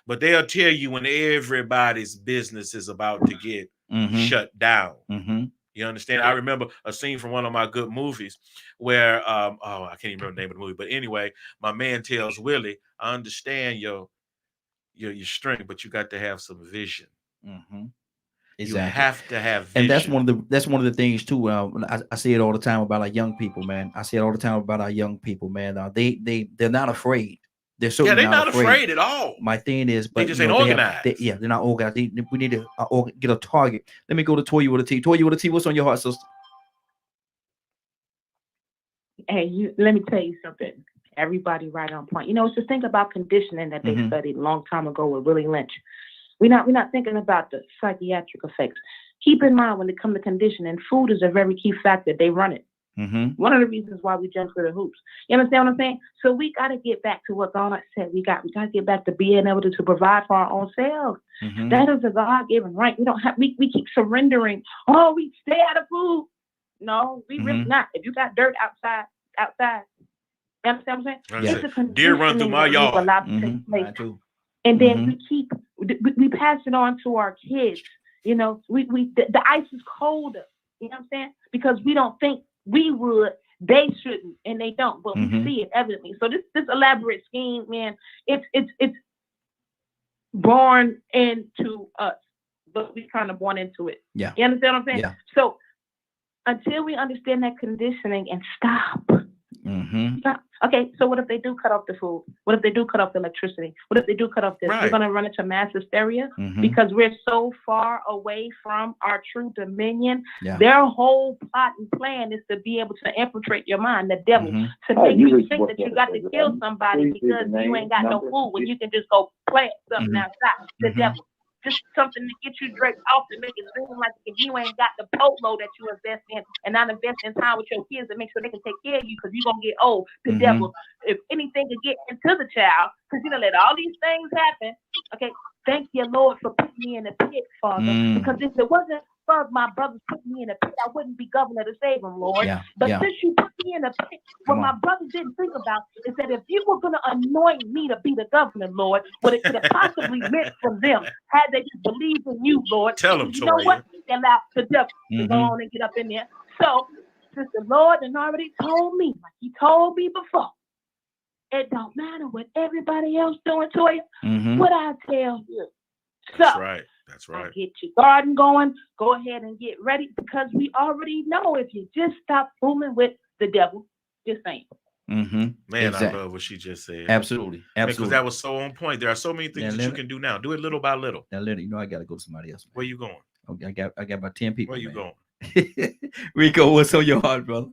but they'll tell you when everybody's business is about to get shut down. You understand? I remember a scene from one of my good movies where, I can't even remember the name of the movie, but anyway, my man tells Willie, I understand your strength, but you got to have some vision. Exactly. You have to have vision. And that's one of the things too. I see it all the time about our young people, man. I see it all the time about our young people, man. They're not afraid. They're certainly not afraid at all. My thing is, but they just ain't organized. They're not organized. We need to get a target. Let me go to Toya with a T. Toya with a T. What's on your heart, sister? Hey, let me tell you something. Everybody right on point. It's the thing about conditioning that they studied a long time ago with Willie Lynch. We're not thinking about the psychiatric effects. Keep in mind when it comes to conditioning, food is a very key factor. They run it. One of the reasons why we jump through the hoops. You understand what I'm saying? So we got to get back to what God said. We got to get back to being able to provide for our own selves. That is a God-given right. We don't have. We keep surrendering. Oh, we stay out of food. No, we really not. If you got dirt outside. You understand what I'm saying? It's a deer run through my yard. And then we pass it on to our kids. The ice is colder. You know what I'm saying? Because we don't think we would, they shouldn't, and they don't, but we see it evidently. So this elaborate scheme, man, it's born into us, but we kind of born into it. Yeah. You understand what I'm saying? Yeah. So until we understand that conditioning and stop. Okay, so what if they do cut off the food? What if they do cut off the electricity? What if they do cut off this? We're going to run into mass hysteria because we're so far away from our true dominion. Their whole plot and plan is to be able to infiltrate your mind, the devil, to make you think that you got to kill somebody because you ain't got no food when you can just go plant something outside. The devil. Just something to get you draped off to make it seem like if you ain't got the polo that you invest in and not invest in time with your kids to make sure they can take care of you because you're going to get old. The devil, if anything could get into the child, because let all these things happen. Okay, thank you, Lord, for putting me in the pit, Father. Because if it wasn't for my brothers putting me in the pit, I wouldn't be governor to save them, Lord. But since you put me in the pit, what my brothers didn't think about is that if you were going to anoint me to be the governor, Lord, what it could have possibly meant for them had they just believed in you, Lord. Tell them, you know what? They allowed the devil to go on and get up in there. So, since the Lord had already told me, like he told me before, it don't matter what everybody else doing to you. What I tell you. So, that's right. That's right. Get your garden going. Go ahead and get ready because we already know if you just stop fooling with the devil, just saying. Man, Exactly. I love what she just said. Absolutely. Because Absolutely. that was so on point. There are so many things that you can do now. Do it little by little. Now, Leonard, you know I got to go to somebody else. Man. Where you going? Okay, I got about 10 people. Where you going? Rico, what's on your heart, brother?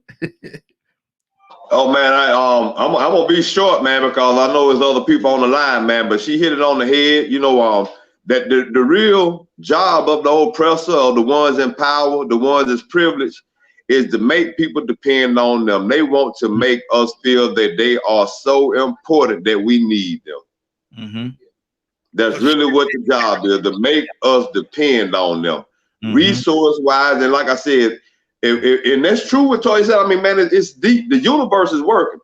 Oh man, I'm gonna be short, man, because I know there's other people on the line, man. But she hit it on the head. You know, that the real job of the oppressor, or the ones in power, the ones that's privileged, is to make people depend on them. They want to make us feel that they are so important that we need them. That's really what the job is, to make us depend on them, resource-wise. And like I said, and that's true what Toy said. I mean, man, it's deep. The universe is working.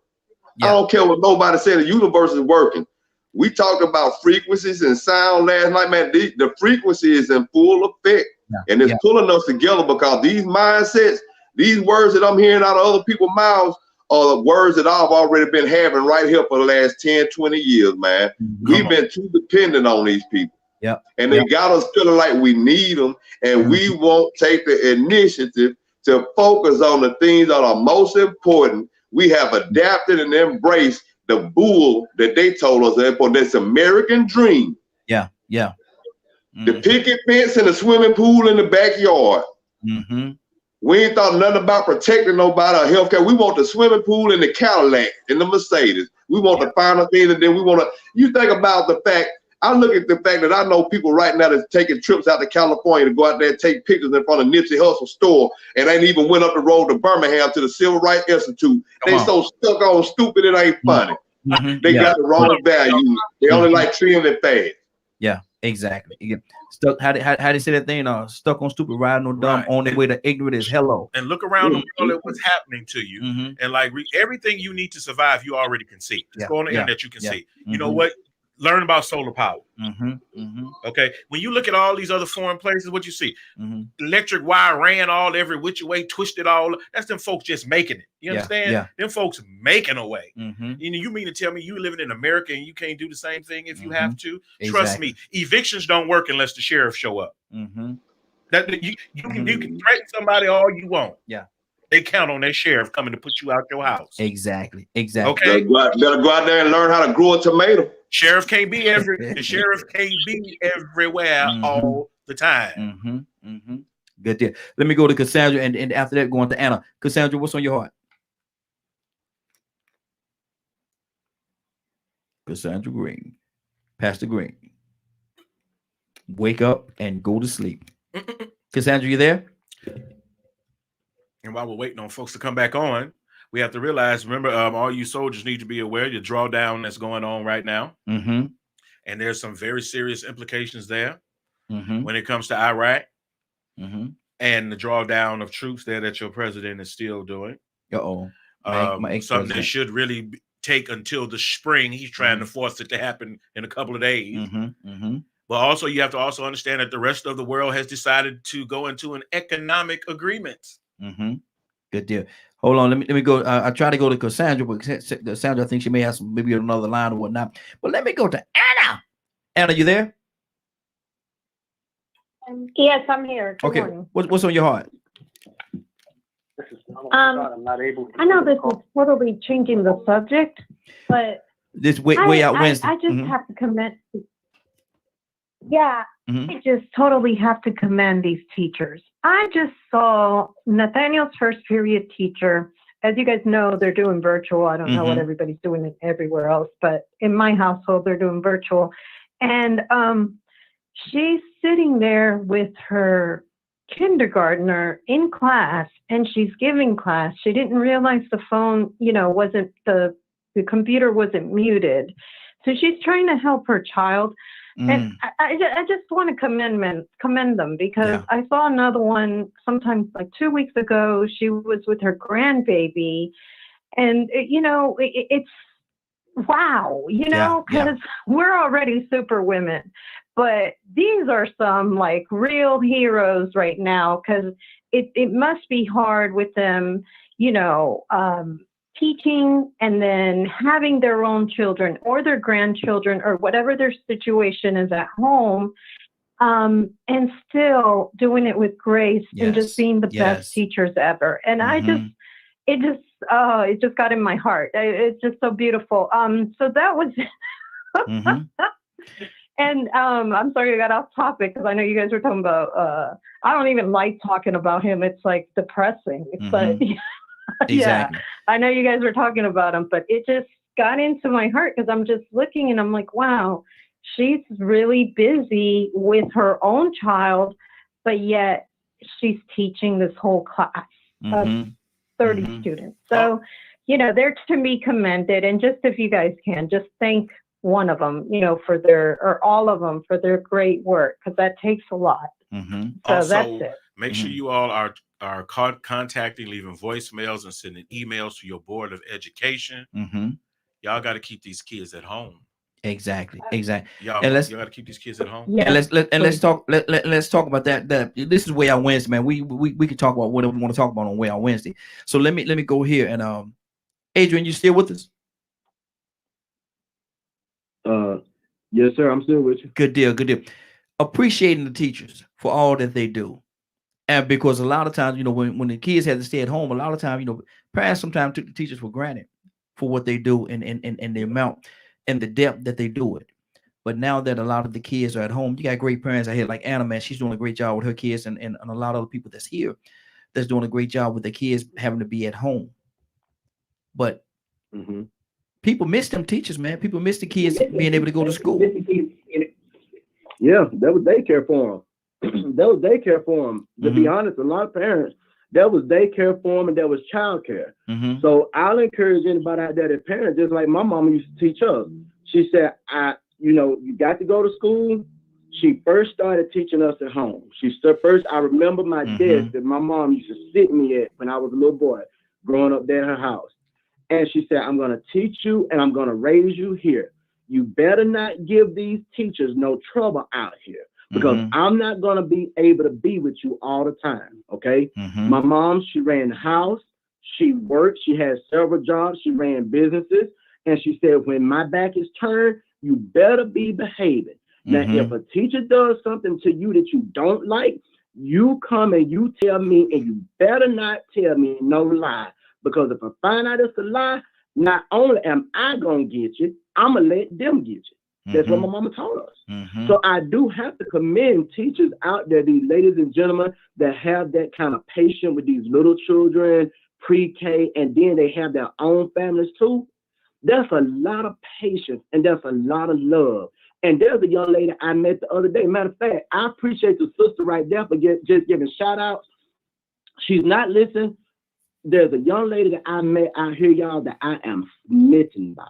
I don't care what nobody said. The universe is working. We talked about frequencies and sound last night, man. The frequency is in full effect, and it's pulling us together because these mindsets, these words that I'm hearing out of other people's mouths are the words that I've already been having right here for the last 10, 20 years, man. We've been too dependent on these people. And they got us feeling like we need them, and we won't take the initiative to focus on the things that are most important. We have adapted and embraced the bull that they told us for this American dream. The picket fence and the swimming pool in the backyard. We ain't thought nothing about protecting nobody or healthcare. We want the swimming pool and the Cadillac and the Mercedes. We want the final thing, and then we want to. You think about the fact. I look at the fact that I know people right now that's taking trips out to California to go out there and take pictures in front of Nipsey Hussle store, and ain't even went up the road to Birmingham to the Civil Rights Institute. They so stuck on stupid it ain't funny. They got the wrong value. They only like trim and fast. Yeah, exactly. Stuck. How they say that thing? Stuck on stupid, riding on dumb, on their way to ignorant as hello. And look around the world at what's happening to you, and like everything you need to survive, you already can see. Just go on the internet, you can see. You know what? Learn about solar power. Okay, when you look at all these other foreign places, what you see? Electric wire ran all every which way, twisted all. That's them folks just making it. You understand? Them folks making a way. You mean to tell me you living in America and you can't do the same thing if you have to? Trust me, evictions don't work unless the sheriff show up. That you can threaten somebody all you want. They count on that sheriff coming to put you out your house. Exactly. Better Okay. go out there and learn how to grow a tomato. Sheriff can't be the sheriff can't be everywhere all the time. Good deal. Let me go to Cassandra, and after that, going to Anna. Cassandra, what's on your heart? Cassandra Green, Pastor Green. Wake up and go to sleep. Cassandra, you there? And while we're waiting on folks to come back on, we have to realize, remember, all you soldiers need to be aware of the drawdown that's going on right now. And there's some very serious implications there when it comes to Iraq and the drawdown of troops there that your president is still doing. Something that should really take until the spring. He's trying to force it to happen in a couple of days. But also, you have to also understand that the rest of the world has decided to go into an economic agreement. Good deal. Hold on. Let me go. I try to go to Cassandra, but Cassandra, I think she may have maybe another line or whatnot. But let me go to Anna. Anna, you there? Yes, I'm here. Good okay. morning. What's on your heart? I'm not able to I know this is totally changing the subject, but this way out Wednesday. I just have to commend. Yeah, I just totally have to commend these teachers. I just saw Nathaniel's first period teacher. As you guys know, they're doing virtual. I don't know what everybody's doing everywhere else, but in my household, they're doing virtual. And she's sitting there with her kindergartner in class, and she's giving class. She didn't realize the phone, wasn't the computer wasn't muted. So she's trying to help her child. And I just want to commend them because I saw another one sometimes like 2 weeks ago. She was with her grandbaby, and it's wow, because we're already super women, but these are some like real heroes right now because it must be hard with them, teaching and then having their own children or their grandchildren or whatever their situation is at home. and still doing it with grace and just Yes. being the Yes. best teachers ever. And it just got in my heart. It's just so beautiful. So that was, and I'm sorry I got off topic because I know you guys were talking about, I don't even like talking about him. It's like depressing. But yeah, Exactly. I know you guys were talking about him, but it just got into my heart because I'm just looking and I'm like, wow, she's really busy with her own child, but yet she's teaching this whole class of 30 students. So, you know, they're to be commended. And just if you guys can, just thank one of them, you know, for their, or all of them for their great work, because that takes a lot. So Also, that's it. make sure you all are contacting, leaving voicemails and sending emails to your Board of Education. Y'all got to keep these kids at home. Exactly. Y'all And got to keep these kids at home. And let's talk about that. This is Way Out Wednesday, man. We can talk about whatever we want to talk about on Way Out Wednesday. So let me go here and Adrian, you still with us? Yes, sir. I'm still with you. Good deal. Appreciating the teachers for all that they do. And because a lot of times, you know, when the kids had to stay at home, a lot of times, you know, parents sometimes took the teachers for granted for what they do and the amount and the depth that they do it. But now that a lot of the kids are at home, you got great parents out here like Anna, man. She's doing a great job with her kids and a lot of other people that's here that's doing a great job with the kids having to be at home. But people miss them teachers, man. People miss the kids being able to go to school. Yeah, that was daycare for them. That was daycare for them. To be honest, a lot of parents, that was daycare for them and that was childcare. So I'll encourage anybody out there that parents, just like my mama used to teach us. She said, you got to go to school. She first started teaching us at home. I remember my desk that my mom used to sit me at when I was a little boy growing up there in her house. And she said, I'm going to teach you and I'm going to raise you here. You better not give these teachers no trouble out here because I'm not going to be able to be with you all the time. Okay. My mom, she ran the house. She worked. She had several jobs. She ran businesses. And she said, when my back is turned, you better be behaving. Now, if a teacher does something to you that you don't like, you come and you tell me, and you better not tell me no lie. Because if I find out it's a lie, not only am I going to get you, I'm going to let them get you. That's what my mama taught us. So I do have to commend teachers out there, these ladies and gentlemen that have that kind of patience with these little children, pre-K, and then they have their own families too. That's a lot of patience and that's a lot of love. And there's a young lady I met the other day. Matter of fact, I appreciate the sister right there for just giving shout outs. She's not listening. There's a young lady that I met out here, y'all, that I am smitten by.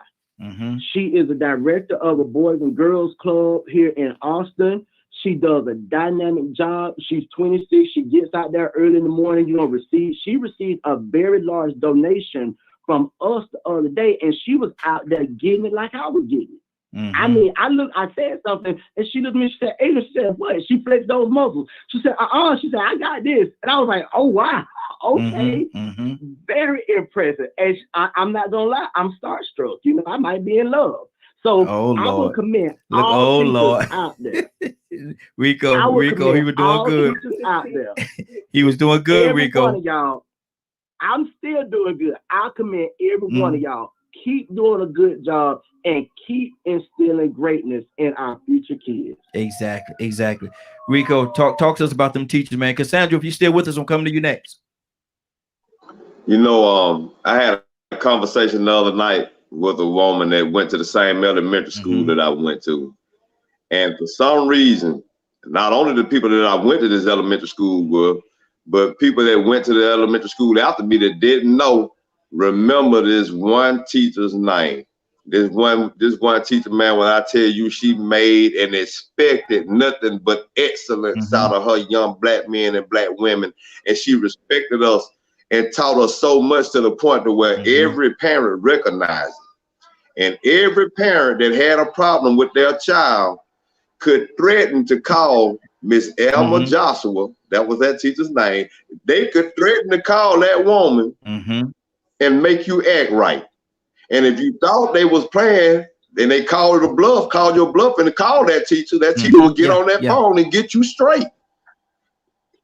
She is a director of a Boys and Girls Club here in Austin. She does a dynamic job. She's 26. She gets out there early in the morning. She received a very large donation from us the other day, and she was out there getting it like I was getting it. I mean, I said something, and she looked at me, she said, Ada, she said, what? She flexed those muscles. She said, she said, I got this. And I was like, oh, wow. Okay. Very impressive. And I'm not going to lie, I'm starstruck. You know, I might be in love. So I would commend all teachers out there. Rico, he was doing good. Out there. He was doing good, Every Rico. one of y'all, I'm still doing good. I commend every one of y'all. Keep doing a good job and keep instilling greatness in our future kids. Exactly. Rico, talk to us about them teachers, man. Cassandra, if you're still with us, I'm coming to you next. You know, I had a conversation the other night with a woman that went to the same elementary school that I went to. And for some reason, not only the people that I went to this elementary school with, but people that went to the elementary school after me that didn't know, remember this one teacher's name. This one teacher, man, when I tell you she made and expected nothing but excellence out of her young black men and black women. And she respected us and taught us so much to the point to where every parent recognized it. And every parent that had a problem with their child could threaten to call Miss Elma Joshua, that was that teacher's name. They could threaten to call that woman and make you act right. And if you thought they was playing, and they called it a bluff, called your bluff, and call that teacher. That teacher will get on that phone and get you straight.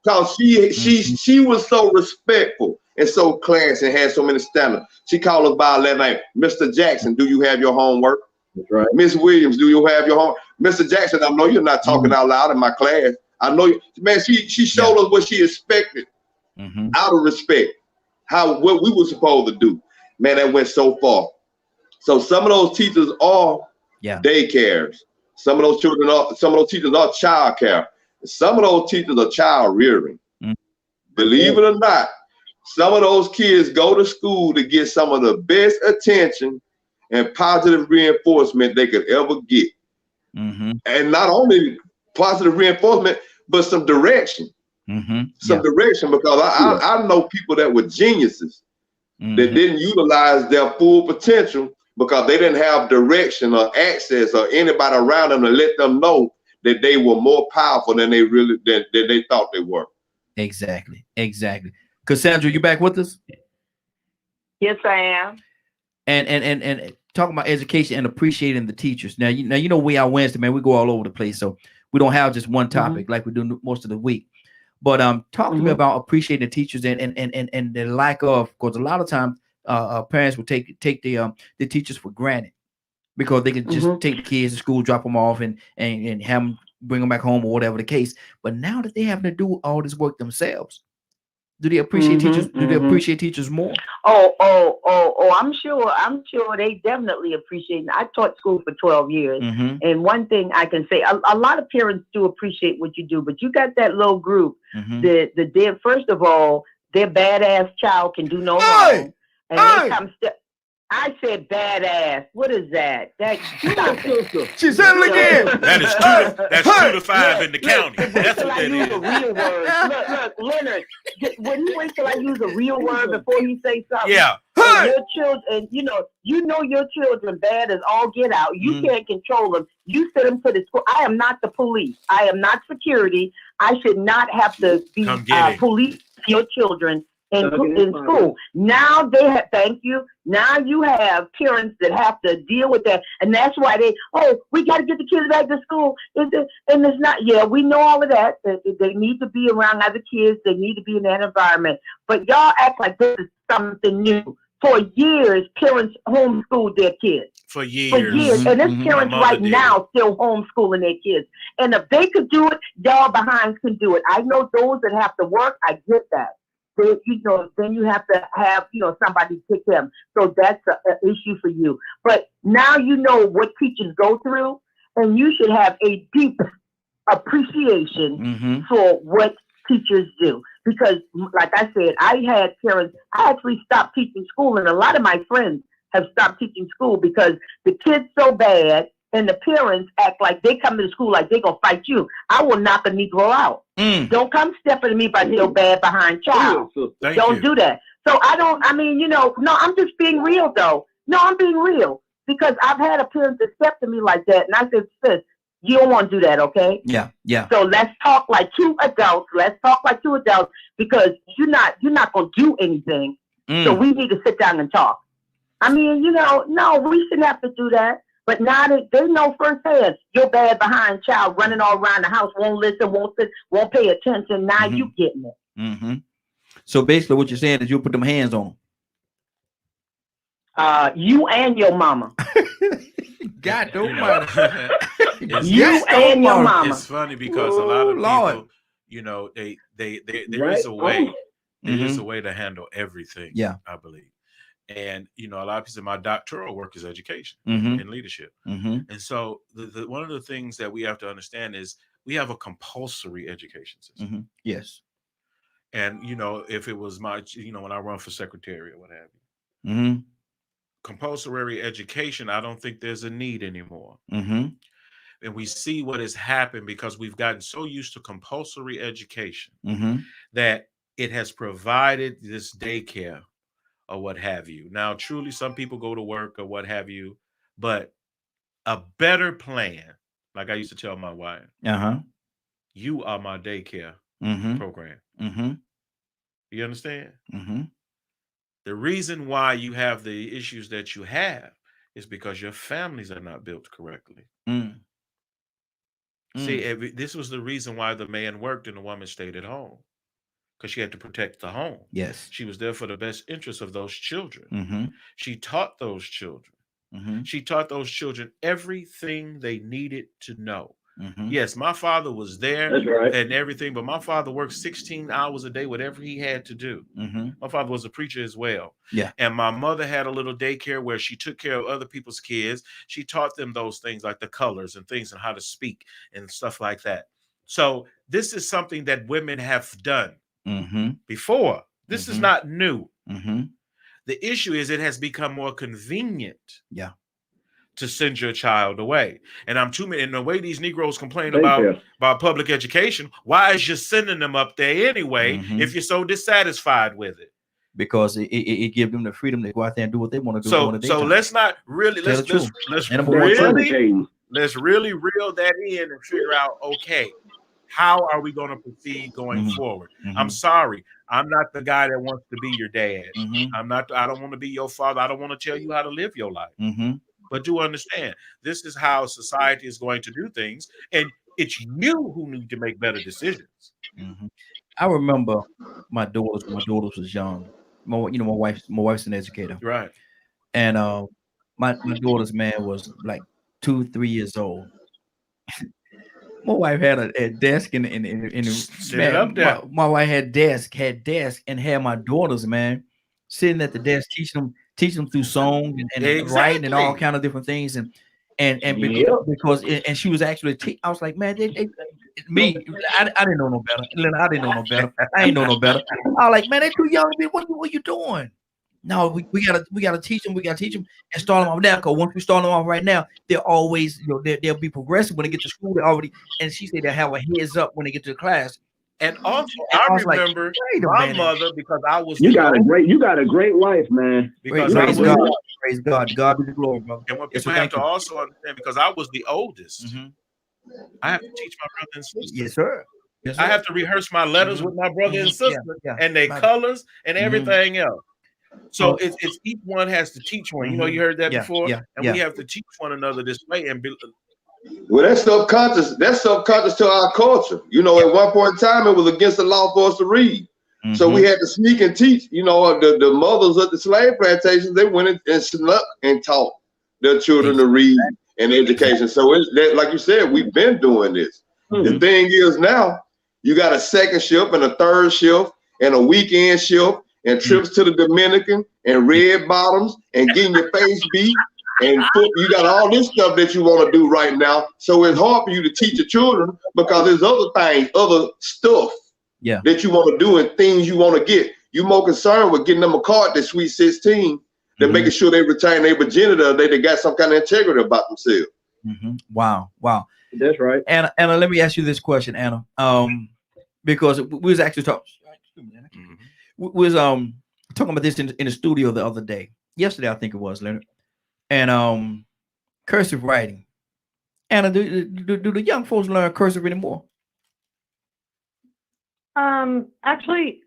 Because she was so respectful and so classy and had so many standards. She called us by our last name. Mr. Jackson, do you have your homework? That's right. Miss Williams, do you have your homework? Mr. Jackson, I know you're not talking out loud in my class. I know you, man, she showed us what she expected out of respect, what we were supposed to do. Man, that went so far. So some of those teachers are daycares. Some of those teachers are child care. Some of those teachers are child rearing. Believe it or not, some of those kids go to school to get some of the best attention and positive reinforcement they could ever get. And not only positive reinforcement, but some direction. Some direction, because I know people that were geniuses that didn't utilize their full potential because they didn't have direction or access or anybody around them to let them know that they were more powerful than they really than they thought they were. Exactly. Cassandra, you back with us? Yes, I am. And talking about education and appreciating the teachers. Now you know we are Wednesday, man. We go all over the place, so we don't have just one topic like we do most of the week. But talk to me about appreciating the teachers and the lack of, because a lot of times parents will take the teachers for granted because they can just take the kids to school, drop them off, and have them bring them back home or whatever the case. But now that they having to do all this work themselves, do they appreciate teachers? Do they appreciate teachers more? I'm sure they definitely appreciate it. I taught school for 12 years. And one thing I can say, a lot of parents do appreciate what you do, but you got that little group that first of all, their badass child can do no wrong. And they come I said badass. What is that? She said it again. That's 2 to 5 in the county. That's what that is. A real word. Look, Leonard, when you wait till I use a real word before you say something. Yeah. Your children, you know your children bad as all get out. You can't control them. You send them to the school. I am not the police. I am not security. I should not have to be police your children in school. Now they have, thank you. Now you have parents that have to deal with that. And that's why we got to get the kids back to school. And it's not, we know all of that. They need to be around other kids. They need to be in that environment. But y'all act like this is something new. For years, parents homeschooled their kids. For years. And there's parents right now still homeschooling their kids. And if they could do it, y'all behind can do it. I know those that have to work, I get that. Then you have to have, somebody pick them. So that's an issue for you. But now you know what teachers go through, and you should have a deep appreciation for what teachers do. Because, like I said, I had parents, I actually stopped teaching school, and a lot of my friends have stopped teaching school because the kids so bad, and the parents act like they come to school like they're going to fight you. I will knock a Negro out. Don't come stepping to me by your bad behind child. Don't do that. So I'm just being real though. No, I'm being real because I've had a parent that stepped to me like that. And I said, sis, you don't want to do that, okay? Yeah. So let's talk like two adults. Because you're not going to do anything. So we need to sit down and talk. No, we shouldn't have to do that. But now they know firsthand your bad behind child running all around the house, won't listen, won't pay attention. Now you getting it. So basically what you're saying is you'll put them hands on them. You and your mama. God don't mind. You and your mama. It's funny because a lot of people, there is a way. There is a way to handle everything. Yeah. I believe. And a lot of people say my doctoral work is education and leadership. And so one of the things that we have to understand is we have a compulsory education system. Yes. And if it was my, when I run for secretary or what have you, compulsory education, I don't think there's a need anymore. And we see what has happened because we've gotten so used to compulsory education that it has provided this daycare or what have you. Now, truly, some people go to work or what have you, but a better plan, like I used to tell my wife, you are my daycare program. You understand? The reason why you have the issues that you have It's because your families are not built correctly. See, this was the reason why the man worked and the woman stayed at home, because she had to protect the home. Yes. She was there for the best interest of those children. Mm-hmm. She taught those children. Mm-hmm. She taught those children everything they needed to know. Mm-hmm. Yes, my father was there and everything, but my father worked 16 hours a day, whatever he had to do. Mm-hmm. My father was a preacher as well. Yeah. And my mother had a little daycare where she took care of other people's kids. She taught them those things like the colors and things and how to speak and stuff like that. So this is something that women have done before. This is not new. The issue is it has become more convenient. Yeah. To send your child away. And I'm too many, and the way these Negroes complain about public education, why is you sending them up there anyway if you're so dissatisfied with it? Because it gives them the freedom to go out there and do what they want to do. So let's not really let's really reel that in and figure out, okay, how are we going to proceed going forward? I'm sorry. I'm not the guy that wants to be your dad. I don't want to be your father. I don't want to tell you how to live your life. But do understand, this is how society is going to do things, and it's you who need to make better decisions. I remember my daughters was young. My wife's an educator, right? And my daughter's man was like 2-3 years old. My wife had a desk in up there. My wife had desk, and had my daughters, man, sitting at the desk teaching them through song and writing and all kind of different things, and because she was actually I was like, man, I didn't know no better. I didn't know no better. I ain't know no better. I was like, man, they too young to be. What are you doing? No, we gotta teach them. We gotta teach them and start them off now. Because once we start them off right now, they're always, they'll be progressive when they get to school. They already, and she said they'll have a heads up when they get to the class. And also, I remember my mother, because I was. You got a great wife, man. Because praise God, God be the glory, brother. And what people have to also understand, because I was the oldest, I have to teach my brother and sister. Yes, sir. Yes, sir. I have to rehearse my letters with my brother and sister, and their colors and everything else. So it's each one has to teach one. You know, you heard that before, and we have to teach one another this way and be. Well, that's subconscious. That's subconscious to our culture. You know, at one point in time, it was against the law for us to read. So we had to sneak and teach. You know, the mothers of the slave plantations, they went in and snuck and taught their children to read and education. So it's that, like you said, we've been doing this. The thing is now, you got a second shift and a third shift and a weekend shift and trips to the Dominican and red bottoms and getting your face beat. And you got all this stuff that you want to do right now. So it's hard for you to teach your children because there's other things, other stuff that you want to do and things you want to get. You're more concerned with getting them a card that's Sweet 16 than making sure they retain their virginity or they got some kind of integrity about themselves. Wow. That's right. Anna, let me ask you this question, Anna. Because we was actually talking. We was talking about this in the studio the other day. Yesterday, I think it was, Leonard. And cursive writing. Anna, do the young folks learn cursive anymore? Actually,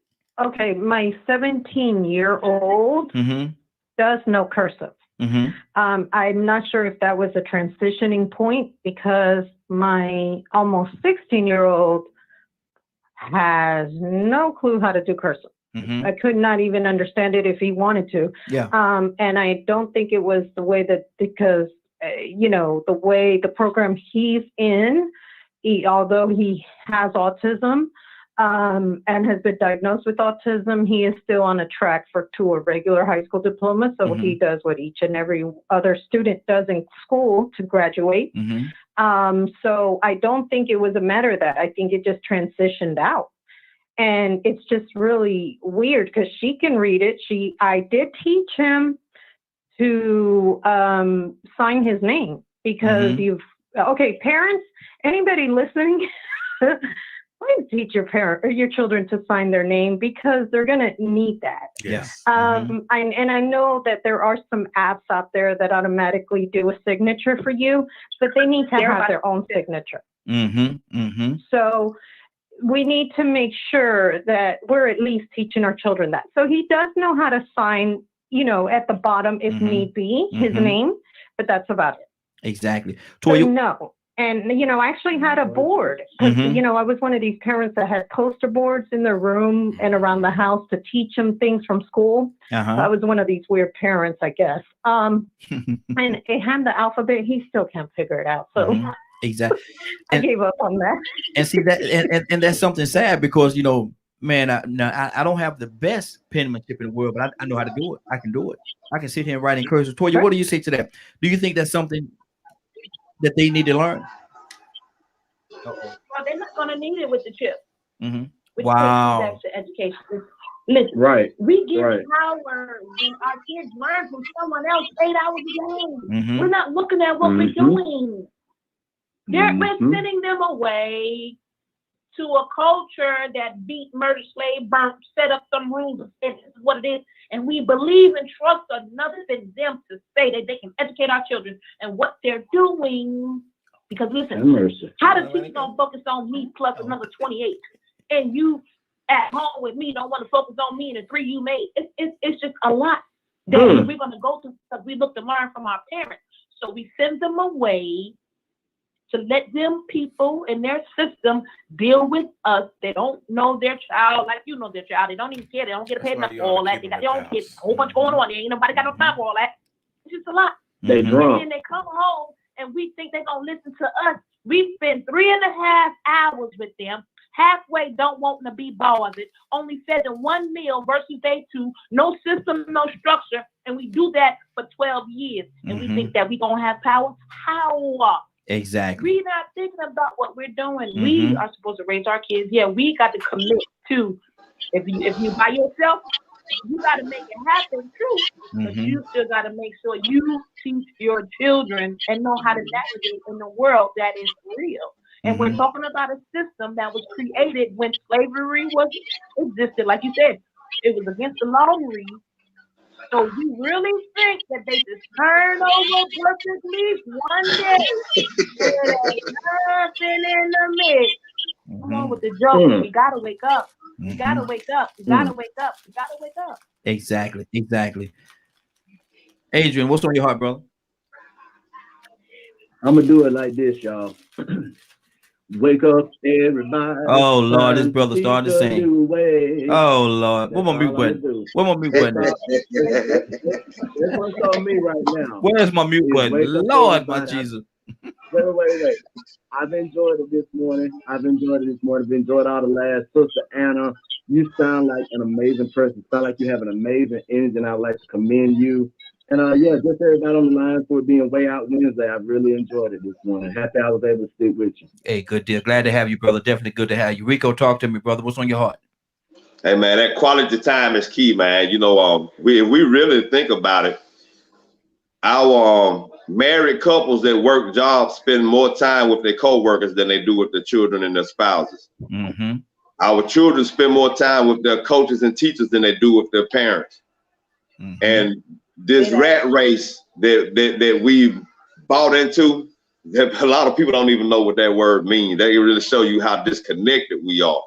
okay, my 17-year-old does know cursive. I'm not sure if that was a transitioning point because my almost 16-year-old has no clue how to do cursive. I could not even understand it if he wanted to. And I don't think it was the way that, because, the way the program he's in, although he has autism and has been diagnosed with autism, he is still on a track to a regular high school diploma. So he does what each and every other student does in school to graduate. So I don't think it was a matter of that. I think it just transitioned out. And it's just really weird because she can read it. I did teach him to sign his name because parents, anybody listening, please teach your children to sign their name because they're going to need that. Yes. And I know that there are some apps out there that automatically do a signature for you, but they need to have their own signature. So we need to make sure that we're at least teaching our children that. So he does know how to sign, at the bottom, if need be, his name. but that's about it. Exactly. So no. And, you know, I actually had a board. You know, I was one of these parents that had poster boards in their room and around the house to teach them things from school. So I was one of these weird parents, I guess. And it had the alphabet. He still can't figure it out. So exactly. I gave up on that. And see that, and that's something sad because, you know, man, I don't have the best penmanship in the world, but I know how to do it. I can do it. I can sit here and write encouragement. Toya, what do you say to that? Do you think that's something that they need to learn? Well, they're not going to need it with the chip. Wow. That's the education. Listen, we get power when our kids learn from someone else 8 hours a day. We're not looking at what we're doing. We're sending them away to a culture that beat, murder, slave, burnt, set up some rules, and this is what it is. And we believe and trust another than them to say that they can educate our children and what they're doing. Because listen, how the teacher gonna focus on me plus another 28, and you at home with me don't want to focus on me and the 3 you made? It's just a lot that we're gonna go through because we look to learn from our parents. So we send them away to let them people in their system deal with us. They don't know their child like you know their child. They don't even care. They don't get paid enough for all that. They don't get a whole bunch going on. There ain't nobody got no time for all that. It's just a lot. They drunk. And then they come home and we think they're gonna listen to us. We spend 3.5 hours with them. Halfway don't want to be bothered. Only fed them 1 meal versus day 2. No system, no structure. And we do that for 12 years. And we think that we gonna have power. How? Exactly. We're not thinking about what we're doing. We are supposed to raise our kids. Yeah, we got to commit to. If you by yourself, you got to make it happen too. But you still got to make sure you teach your children and know how to navigate in the world that is real. And we're talking about a system that was created when slavery existed. Like you said, it was against the law to read. So you really think that they just turn over perfectly one day? There ain't nothing in the mix. Come on with the joke. You gotta wake up. You gotta wake up. You gotta wake up. You gotta wake up. Exactly. Adrian, what's on your heart, brother? I'm gonna do it like this, y'all. Wake up, everybody. Oh Lord, this brother started to sing. Oh Lord, what my mute button? What my mute button? That's what's on me right now. Where's my mute button? Lord, my Jesus. Wait. I've enjoyed it this morning. I've enjoyed all the last. Sister Anna, you sound like an amazing person. Sound like you have an amazing energy, and I'd like to commend you. And just everybody on the line for it being Way Out Wednesday. I really enjoyed it this morning. Happy I was able to stick with you. Hey, good deal. Glad to have you, brother. Definitely good to have you. Rico, talk to me, brother. What's on your heart? Hey, man, that quality time is key, man. You know, we really think about it. Our married couples that work jobs spend more time with their co-workers than they do with their children and their spouses. Our children spend more time with their coaches and teachers than they do with their parents. And this rat race that we've bought into, a lot of people don't even know what that word means. They really show you how disconnected we are,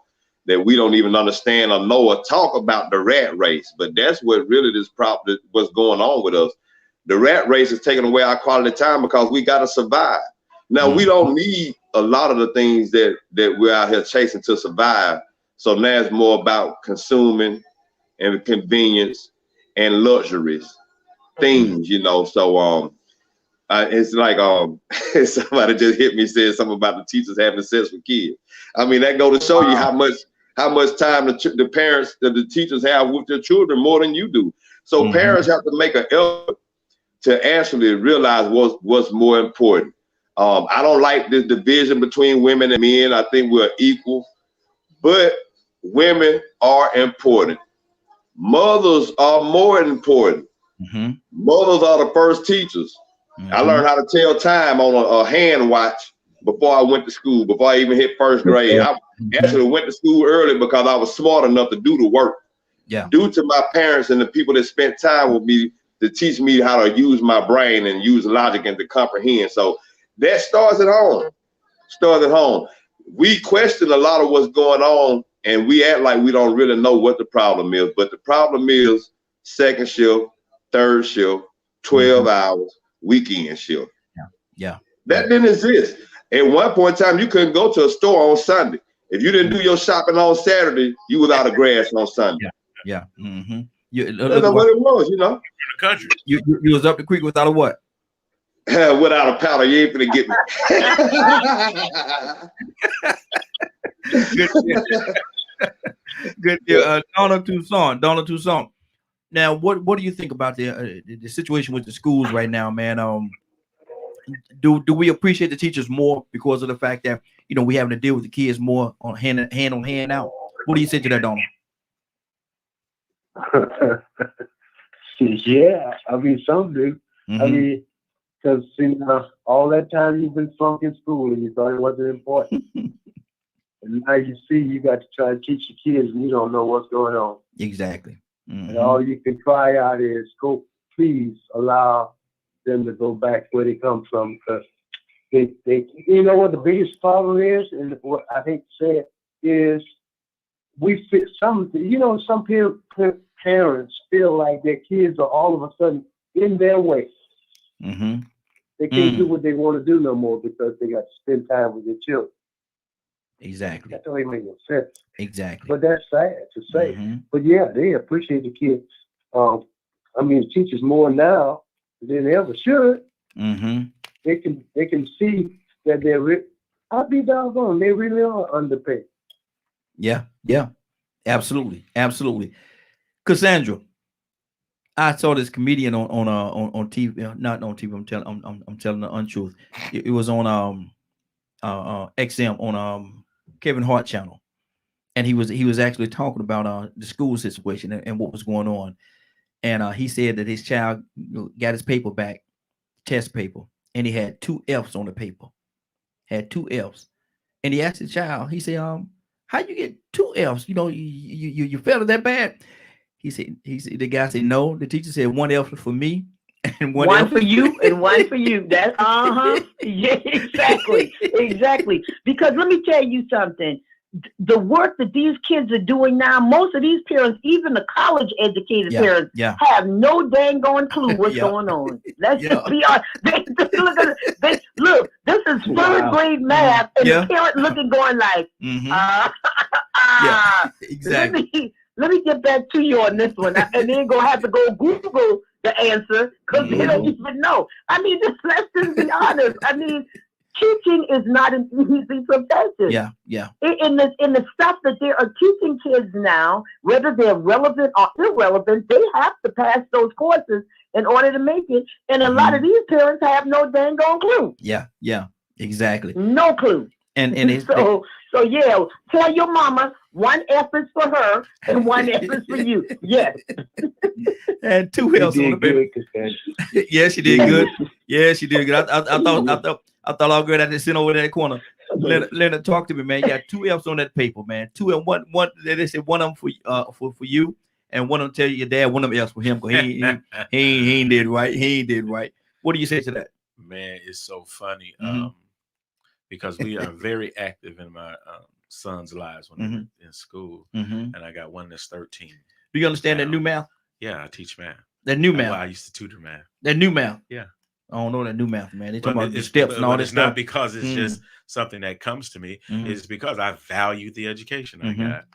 that we don't even understand or know or talk about the rat race. But that's what really this problem, what's going on with us. The rat race is taking away our quality time because we got to survive. Now, we don't need a lot of the things that we're out here chasing to survive. So now it's more about consuming and convenience and luxuries. Things, you know. So it's like somebody just hit me, said something about the teachers having sex with kids. I mean, that go to show you how much time the parents, the teachers have with their children more than you do. So parents have to make an effort to actually realize what's more important. I don't like this division between women and men. I think we're equal, but women are important. Mothers are more important. Mothers are the first teachers. I learned how to tell time on a hand watch before I went to school, before I even hit first grade. I actually went to school early because I was smart enough to do the work. Due to my parents and the people that spent time with me to teach me how to use my brain and use logic and to comprehend. So that starts at home. We question a lot of what's going on, and we act like we don't really know what the problem is. But the problem is second shift, third shift, 12 hours, weekend shift. Yeah. That didn't exist. At one point in time, you couldn't go to a store on Sunday. If you didn't do your shopping on Saturday, you was out of grass on Sunday. Yeah. Mm-hmm. That's what it was, you know. In the country. You was up the creek without a what? Without a paddle, you ain't finna get me. Good. Donald Toussaint. Now, what do you think about the situation with the schools right now, man? Do we appreciate the teachers more because of the fact that we having to deal with the kids more on hand on hand now? What do you say to that, Donald? Yeah, I mean, some do. Mm-hmm. I mean, because all that time you've been sunk in school and you thought it wasn't important. And now you see you got to try to teach the kids and you don't know what's going on. Exactly. Mm-hmm. And all you can cry out is, go, please allow them to go back where they come from. Because they you know what the biggest problem is, and what I hate to say it, is we fit some parents feel like their kids are all of a sudden in their way. Mm-hmm. They can't do what they want to do no more because they got to spend time with their children. Exactly. That don't even make no sense. Exactly. But that's sad to say. Mm-hmm. But yeah, they appreciate the kids. I mean, teachers more now than they ever should. Mm-hmm. They can see that I'll be doggone, they really are underpaid. Yeah. Absolutely. Cassandra, I saw this comedian on TV, not on TV. I'm telling the untruth. It was on XM on Kevin Hart channel, and he was actually talking about the school situation and what was going on, and he said that his child got his paper back, test paper, and he had 2 F's on the paper, and he asked the child, he said, how you get 2 F's? You failed it that bad? He said the guy said no. The teacher said 1 F for me and one for you and one for you. That's yeah, exactly. Because let me tell you something. The work that these kids are doing now, most of these parents, even the college educated parents, have no dang going clue what's going on. Let's just be honest. Look, this is third grade math, and the parent looking going like, exactly. Let me get back to you on this one, and then gonna have to go Google the answer because they don't even know. I mean, let's just be honest. I mean, teaching is not an easy profession. Yeah. In the stuff that they are teaching kids now, whether they're relevant or irrelevant, they have to pass those courses in order to make it. And a lot of these parents have no dang on clue. Yeah, exactly. No clue. And it's so yeah, tell your mama 1 F is for her and 1 F is for you. Yes. And 2 F's on the paper. Yeah, she did good. I thought I was good at this sitting over in that corner. Leonard, talk to me, man. You got 2 F's on that paper, man. 2 and one. They said 1 of them for you, and 1 of them tell your dad 1 of them F's for him because he ain't did right. He ain't did right. What do you say to that? Man, it's so funny because we are very active in my son's lives when they're in school, and I got one that's 13. Do you understand that new math? Yeah, I teach math. That new math. I used to tutor math. That new math. Yeah. I don't know that new math, man. They talking about the steps and all this stuff. It's stuff. not because it's just something that comes to me. It's because I value the education I got,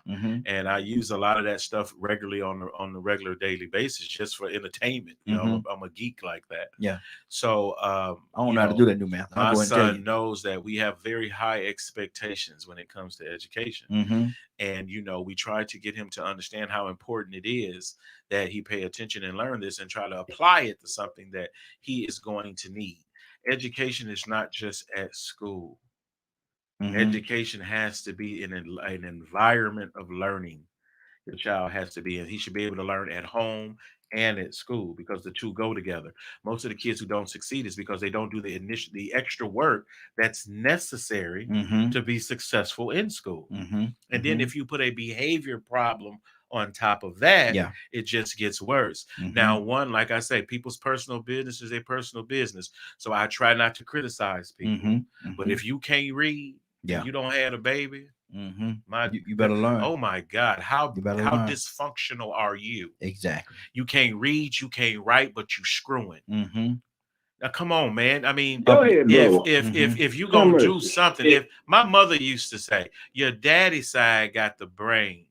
and I use a lot of that stuff regularly on the regular daily basis just for entertainment. You know, I'm a geek like that. Yeah. So I don't know how to do that new math. My son knows that we have very high expectations when it comes to education, and we try to get him to understand how important it is that he pay attention and learn this and try to apply it to something that he is going to need. Education is not just at school. Education has to be in an environment of learning. Your child has to be, and he should be able to learn at home and at school because the two go together. Most of the kids who don't succeed is because they don't do the extra work that's necessary to be successful in school. And then if you put a behavior problem on top of that, it just gets worse. Now, like I say, people's personal business is their personal business. So I try not to criticize people. But if you can't read, you don't have a baby, you better learn. Oh my God, how dysfunctional are you? Exactly. You can't read, you can't write, but you screwing. Now, come on, man. I mean, Go ahead, bro. if you gonna do something, if my mother used to say, your daddy's side got the brains,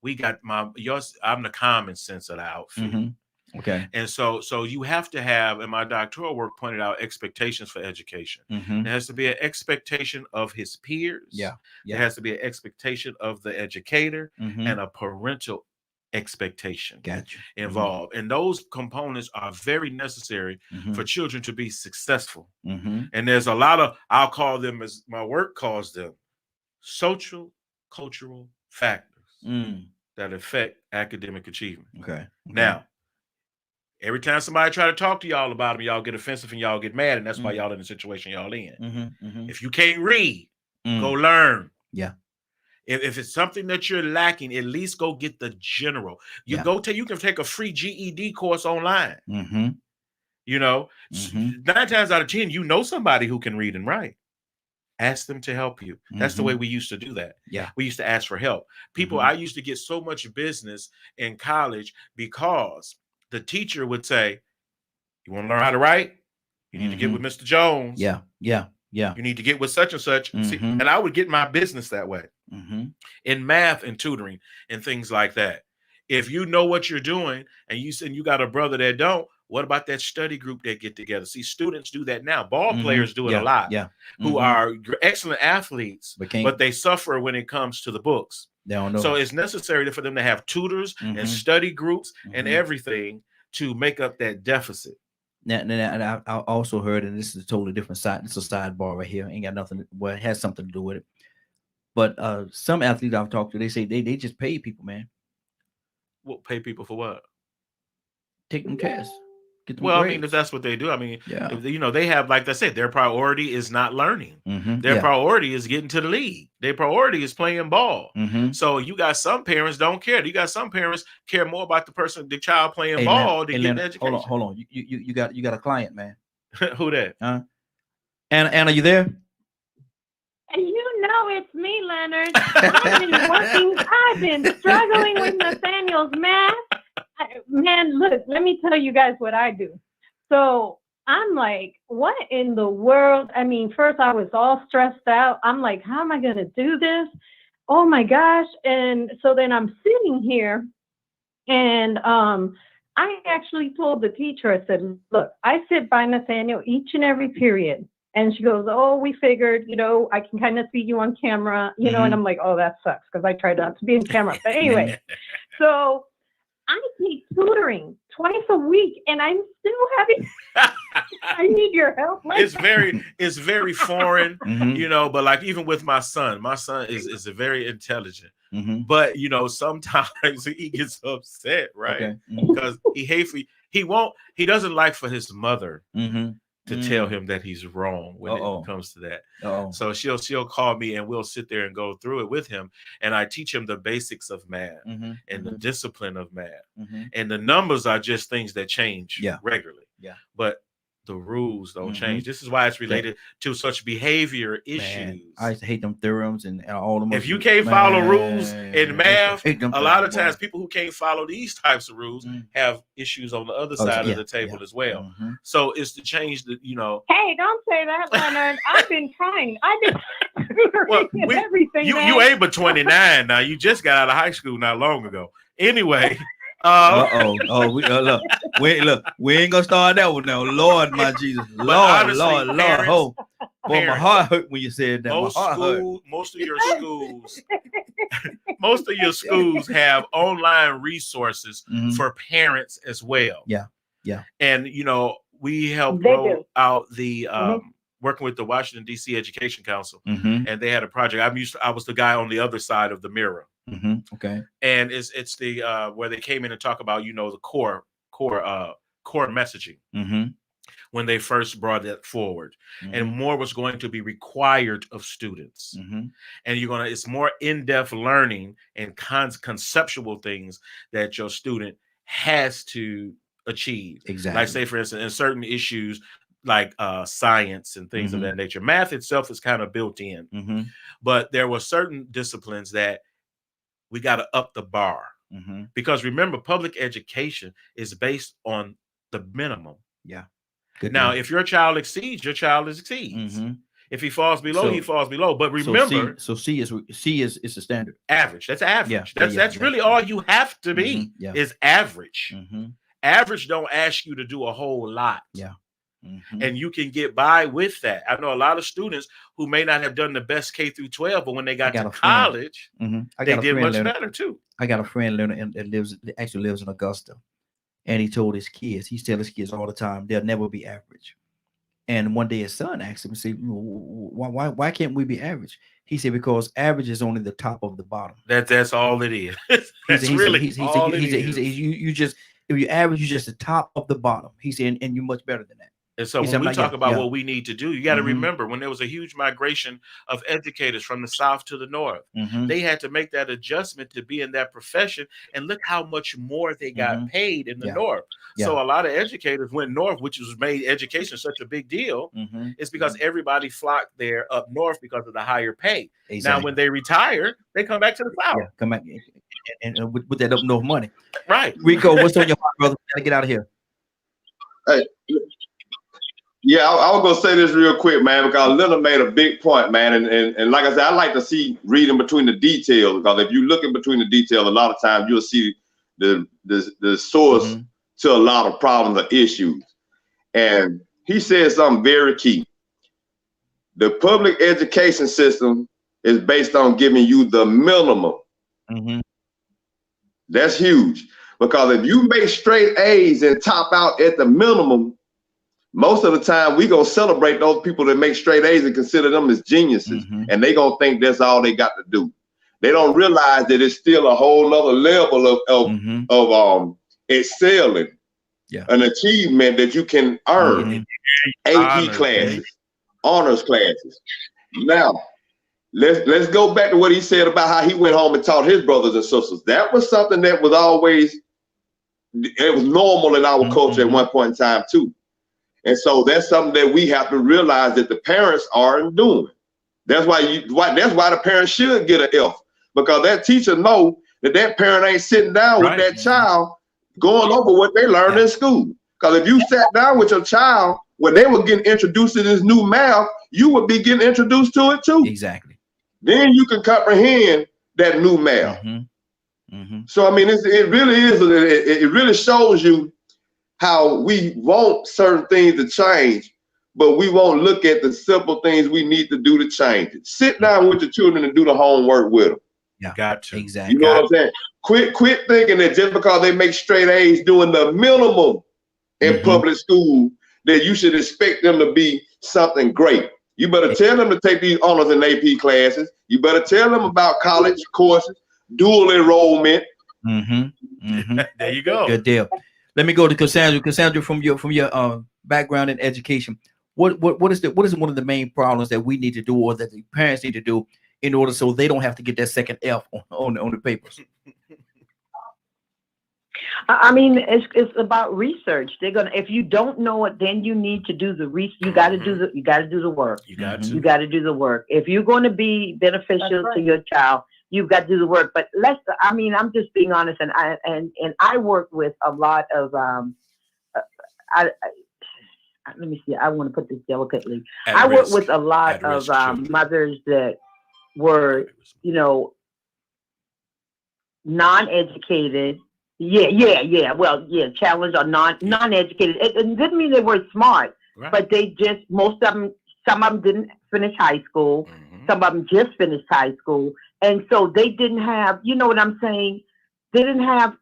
we got yours. I'm the common sense of the outfit. Okay. And so you have to have, and my doctoral work pointed out, expectations for education. There has to be an expectation of his peers. Yeah. There has to be an expectation of the educator and a parental expectation involved. And those components are very necessary for children to be successful. And there's a lot of, I'll call them, as my work calls them, social cultural factors that affect academic achievement. Okay. Now, every time somebody try to talk to y'all about them, y'all get offensive and y'all get mad, and that's why y'all in the situation y'all in. If you can't read, go learn. Yeah. If it's something that you're lacking, at least go get the general. You can take a free GED course online. You know, 9 times out of 10, you know somebody who can read and write. Ask them to help you. That's the way we used to do that. Yeah. We used to ask for help. People, I used to get so much business in college because the teacher would say, you want to learn how to write? You need to get with Mr. Jones. Yeah. You need to get with such and such. See, and I would get my business that way. In math and tutoring and things like that. If you know what you're doing and you got a brother that don't, what about that study group that get together? See, students do that now. Ball players do it a lot. Who are excellent athletes, but they suffer when it comes to the books. They don't know. So it's necessary for them to have tutors and study groups and everything to make up that deficit. Now, I also heard, and this is a totally different side. This is a sidebar right here. Ain't got nothing. Well, it has something to do with it. But some athletes I've talked to, they say they just pay people, man. Well, pay people for what? Take them tests. Get them Well, grades. I mean, if that's what they do, I mean, they have, like I said, their priority is not learning. Their priority is getting to the league. Their priority is playing ball. So you got some parents don't care. You got some parents care more about the child playing ball than getting education. Hold on. You got a client, man. Who that? Anna, you there? And you know it's me, Leonard. I've been struggling with Nathaniel's math. Man, look, let me tell you guys what I do. So I'm like, what in the world? I mean, first I was all stressed out. I'm like, how am I going to do this? Oh my gosh. And so then I'm sitting here and I actually told the teacher, I said, look, I sit by Nathaniel each and every period. And she goes, oh, we figured, I can kind of see you on camera, and I'm like, oh, that sucks because I tried not to be in camera. But anyway, so I take tutoring twice a week and I'm still having, I need your help. It's very foreign, but like even with my son is very intelligent. But sometimes he gets upset, right? Because he doesn't like for his mother to tell him that he's wrong when it comes to that. So she'll call me and we'll sit there and go through it with him. And I teach him the basics of math and the discipline of math. And the numbers are just things that change regularly. But the rules don't change. This is why it's related to such behavior issues. I used to hate them theorems and all them. If you can't follow rules in math, a lot of times people who can't follow these types of rules have issues on the other side of the table as well. So it's to change the, Hey, don't say that, Leonard. I've been trying. I've been everything. You ain't but 29 now. You just got out of high school not long ago. Anyway. We ain't gonna start that one now. Lord, my Jesus, Lord. Oh, boy, my heart hurt when you said that. Most of your schools have online resources for parents as well. Yeah. And we helped roll out the working with the Washington D.C. Education Council, and they had a project. I was the guy on the other side of the mirror. Okay. And it's the where they came in and talk about the core messaging when they first brought that forward, and more was going to be required of students, and it's more in-depth learning and conceptual things that your student has to achieve. Exactly. Like say for instance, in certain issues like science and things of that nature, math itself is kind of built in, but there were certain disciplines that we got to up the bar because remember, public education is based on the minimum. Yeah. Good now, deal. if your child exceeds, your child exceeds. Mm-hmm. If he falls below, he falls below. But remember, C is the standard. Average. That's average. Yeah, That's really all you have to be is average. Mm-hmm. Average don't ask you to do a whole lot. Yeah. Mm-hmm. And you can get by with that. I know a lot of students who may not have done the best K through 12, but when they got to college, they did much better too. I got a friend Leonard that actually lives in Augusta, and he told his kids, he tells his kids all the time, they'll never be average. And one day his son asked him, "Say, why can't we be average?" He said, "Because average is only the top of the bottom. That's all it is. That's really all it is. You just, if you average, you're just the top of the bottom." He said, and you're much better than that. And so when we talk about what we need to do, you got to remember when there was a huge migration of educators from the South to the North, they had to make that adjustment to be in that profession. And look how much more they got paid in the North. So a lot of educators went north, which was made education such a big deal. It's because everybody flocked there up north because of the higher pay. Now, when they retire, they come back to the South. Yeah, come back and with that up north money. Right. Rico, what's on your heart, brother? Gotta get out of here. Hey. Yeah, I was gonna say this real quick, man, because Leonard made a big point, man, and like I said, I like to see reading between the details, because if you look in between the details, a lot of times you'll see the source to a lot of problems or issues. And he said something very key. The public education system is based on giving you the minimum. That's huge, because if you make straight A's and top out at the minimum, most of the time we gonna celebrate those people that make straight A's and consider them as geniuses, and they gonna think that's all they got to do. They don't realize that it's still a whole nother level of excelling, an achievement that you can earn. AP classes, honors classes. Now, let's go back to what he said about how he went home and taught his brothers and sisters. That was something that was always, it was normal in our culture at one point in time too. And so that's something that we have to realize that the parents aren't doing. That's why the parents should get an F, because that teacher know that parent ain't sitting down with that child going over what they learned in school. Because if you sat down with your child when they were getting introduced to this new math, you would be getting introduced to it too. Exactly. Then you can comprehend that new math. So I mean, it really is. It really shows you how we want certain things to change, but we won't look at the simple things we need to do to change it. Sit down with your children and do the homework with them. Yeah, got to. Exactly. You know what I'm saying? Quit thinking that just because they make straight A's doing the minimum in public school, that you should expect them to be something great. You better tell them to take these honors and AP classes. You better tell them about college courses, dual enrollment. There you go. Good deal. Let me go to Cassandra. Cassandra, from your background in education, what is one of the main problems that we need to do, or that the parents need to do, in order so they don't have to get that second F on the papers? I mean, it's about research. They're gonna, if you don't know it, then you need to do the research. You got to do the work. You got to do the work. If you're going to be beneficial to your child, you've got to do the work. But I'm just being honest, and I work with a lot of let me see. I want to put this delicately. I work with a lot of mothers that were, non-educated. Well, challenged or non-educated. It didn't mean they were smart, but they just, some of them didn't finish high school. Some of them just finished high school. And so they didn't have, you know what I'm saying? They didn't have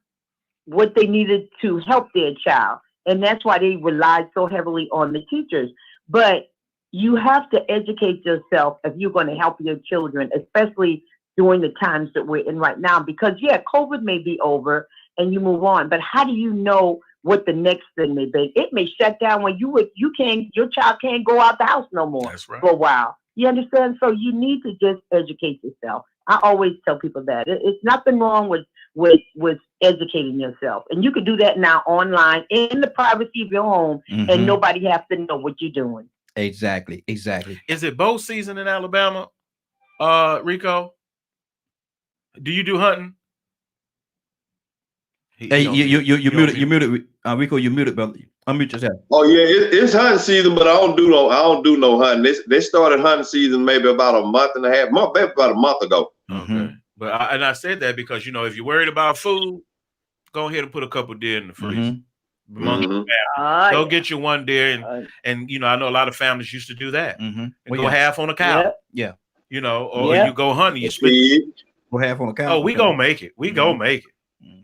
what they needed to help their child. And that's why they relied so heavily on the teachers. But you have to educate yourself if you're going to help your children, especially during the times that we're in right now. Because, COVID may be over and you move on. But how do you know what the next thing may be? It may shut down when your child can't go out the house no more for a while. You understand? So you need to just educate yourself. I always tell people that it's nothing wrong with educating yourself, and you can do that now online in the privacy of your home, and nobody has to know what you're doing. Exactly. Is it bow season in Alabama, Rico? Do you do hunting? Hey, you muted. Rico, you muted, brother. Unmute yourself. Oh yeah, it's hunting season, but I don't do no hunting. They started hunting season maybe about a month and a half, maybe about a month ago. Okay, but I said that because if you're worried about food, go ahead and put a couple deer in the freezer. Go get you one deer, and I know a lot of families used to do that. And go half on a cow. Yeah. Or you go hunting, you split. Go half on a cow. Oh, we gonna make it. We gonna make it.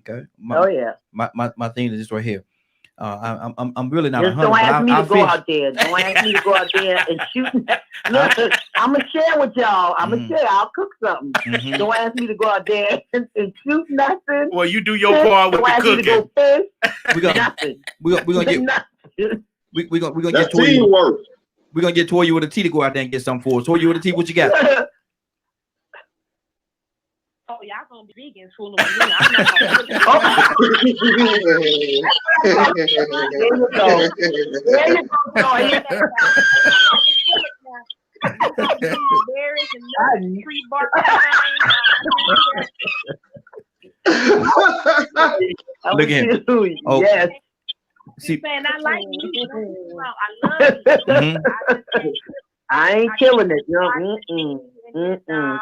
Okay. My thing is this right here. I'm really not just a hunter. Don't ask me to go fish. out there. Don't ask me to go out there and shoot. Look, I'm gonna share with y'all. I'm gonna share. I'll cook something. Don't ask me to go out there and shoot nothing. Well, you do your part with the cooking. Don't ask me to go fish. We gonna get nothing. we gonna That's get to you. teamwork. We're gonna get Toya with a T to go out there and get something for us. Toya with a T, what you got? Oh, y'all gonna be vegans fooling with me. I'm not gonna There you go. There you go, Toya. berries and tree bark. Look at him. Oh, yes. See, Man, I like meat. I love it. I ain't killing it.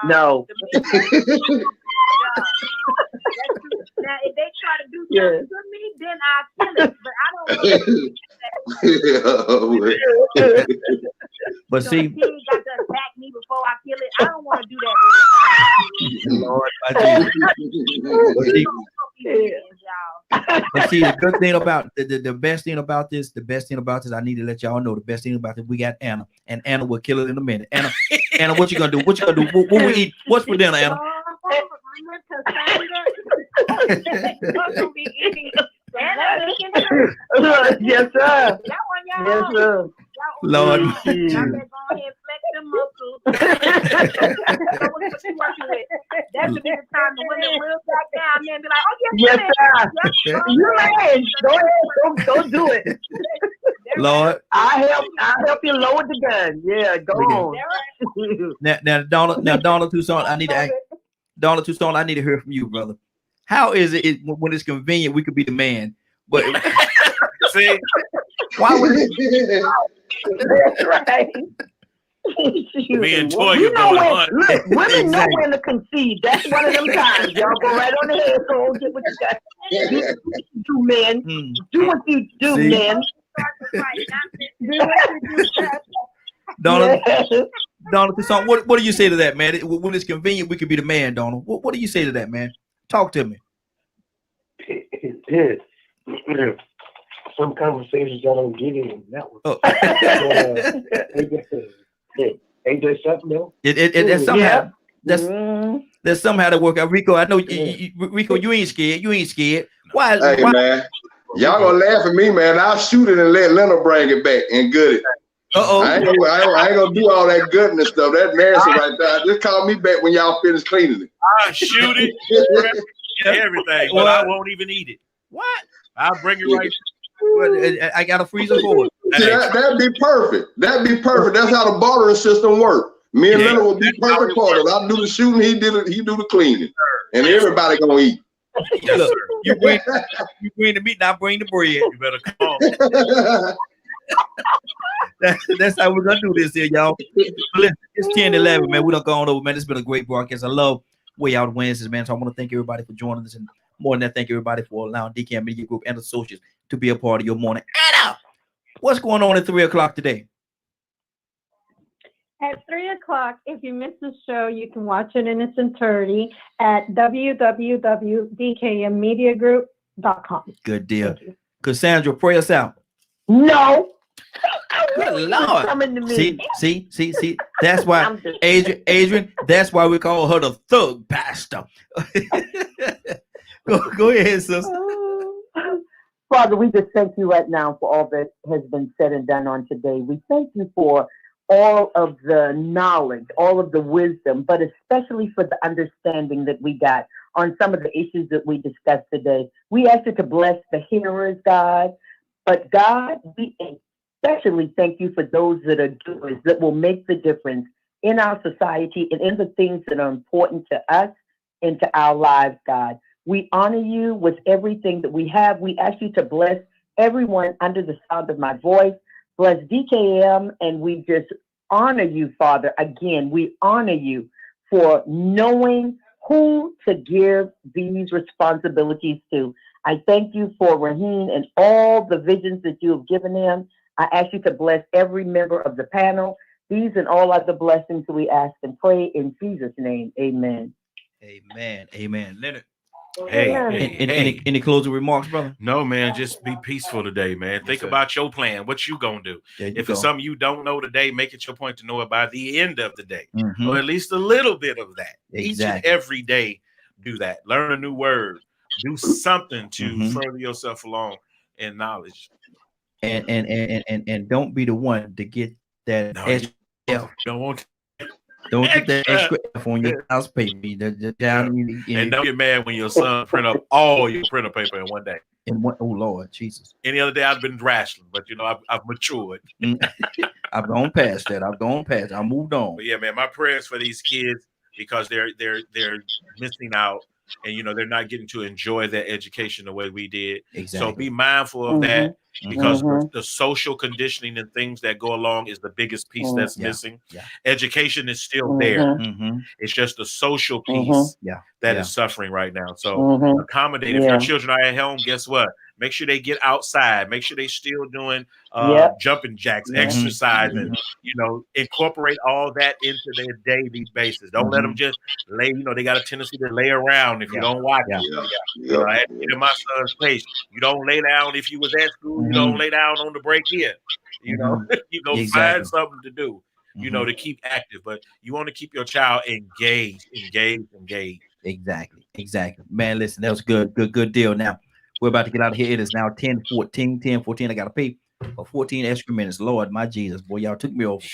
No. Now, if they try to do something to me, then I kill it. But I don't want to do that. But see, the pig got to attack me before I kill it. I don't want to do that. Lord, but see, the good thing about the best thing about this, I need to let y'all know the best thing about this. We got Anna, and Anna will kill it in a minute. Anna, what you gonna do? What you gonna do? What we eat? What's for dinner, Anna? Yes, sir. Yes, sir. Lord. That's the biggest time the women will back down there and be like, oh, yes, sir. You man, go ahead. Don't do it. Lord. I'll help you lower the gun. Yeah, go on. Now, Donald Tucson, I need to ask. Donald Tucson, I need to hear from you, brother. How is it when it's convenient we could be the man, but see, why would it? That's right. Me and Toya going hunt. Look, women know when to concede. That's one of them times. Y'all go right on the head. So get what you got. Do men. Do what you do, men. Donald Tucson, what do you say to that, man? When it's convenient, we could be the man, Donald. What do you say to that, man? Talk to me. Some conversations I don't get in the network. Oh. Ain't there something though? There's somehow there's somehow to work out. Rico, I know Rico, you ain't scared. You ain't scared. Why? Hey, man, y'all gonna laugh at me, man. I'll shoot it and let Leonard bring it back and good it. I ain't gonna do all that goodness stuff. That nasty right there. Just call me back when y'all finish cleaning it. I'll shoot it, everything, but I won't even eat it. What? I'll bring it right. I got a freezer for it. See, that'd be perfect. That'd be perfect. That's how the bartering system works. Me and Leonard will be perfect partners. I'll do the shooting, he do the cleaning, and everybody gonna eat. Yes, sir. You bring the meat, and I bring the bread. You better come on. That's how we're gonna do this here, y'all. Listen, it's 10-11, man. We done gone over, man. It's been a great broadcast. I love Way Out Wednesdays, man. So I want to thank everybody for joining us, and more than that, thank everybody for allowing DCAM Media Group and associates to be a part of your morning. Anna, what's going on at 3 o'clock today? At 3 o'clock, if you missed the show, you can watch it in its entirety at www.dkmmediagroup.com. Good deal. Cassandra, pray us out. No. Good Lord. See. That's why, Adrian, that's why we call her the thug pastor. Go ahead, sister. Father, we just thank you right now for all that has been said and done on today. We thank you for all of the knowledge, all of the wisdom, but especially for the understanding that we got on some of the issues that we discussed today. We ask you to bless the hearers, God. But God, we especially thank you for those that are doers that will make the difference in our society and in the things that are important to us and to our lives, God. We honor you with everything that we have. We ask you to bless everyone under the sound of my voice. Bless DKM, and we just honor you, Father. Again, we honor you for knowing who to give these responsibilities to. I thank you for Raheen and all the visions that you have given him. I ask you to bless every member of the panel. These and all other blessings we ask and pray in Jesus' name. Amen. Amen. Amen. Leonard. Hey, Any closing remarks, brother? No, man. Just be peaceful today, man. Think about your plan. What you gonna do? If it's something you don't know today, make it your point to know it by the end of the day, or at least a little bit of that. Each and every day, do that. Learn a new word. Do something to further yourself along in knowledge. And don't be the one to get that extra F. Don't get that extra F on your house paper. And don't get mad when your son print up all your printer paper in one day. Oh Lord, Jesus! Any other day I've been rational, but I've matured. I've gone past that. I moved on. But yeah, man, my prayers for these kids, because they're missing out, and they're not getting to enjoy their education the way we did. Exactly. So be mindful of that, because the social conditioning and things that go along is the biggest piece that's missing. Yeah. Education is still there. It's just the social piece that is suffering right now. So accommodate. If your children are at home, guess what? Make sure they get outside. Make sure they still doing jumping jacks, exercising. Incorporate all that into their daily basis. Don't let them just lay. They got a tendency to lay around if you don't watch it. I had to get in my son's face. You don't lay down if you was at school. You don't lay down on the break here. You go find something to do. To keep active. But you want to keep your child engaged. Exactly. Man, listen, that was good deal. Now we're about to get out of here. It is now 10:14. I got to pay for 14 extra minutes. Lord, my Jesus, boy, y'all took me over.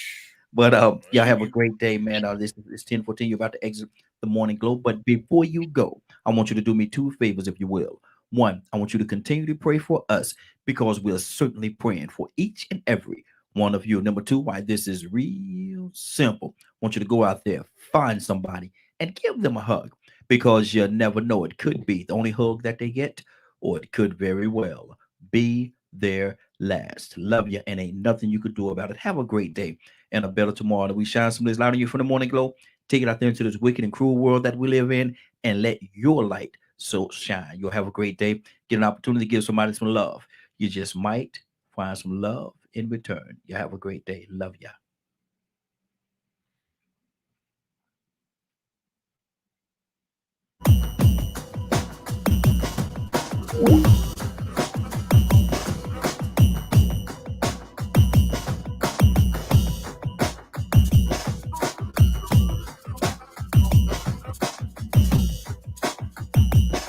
But y'all have a great day, man. This is 10:14. You're about to exit the Morning Glow. But before you go, I want you to do me two favors, if you will. One, I want you to continue to pray for us, because we're certainly praying for each and every one of you. Number two, why this is real simple. I want you to go out there, find somebody, and give them a hug, because you never know. It could be the only hug that they get, or it could very well be their last. Love you, and ain't nothing you could do about it. Have a great day and a better tomorrow. We shine some light on you from the Morning Glow. Take it out there into this wicked and cruel world that we live in, and let your light so shine. You'll have a great day. Get an opportunity to give somebody some love. You just might find some love in return. You have a great day. Love ya.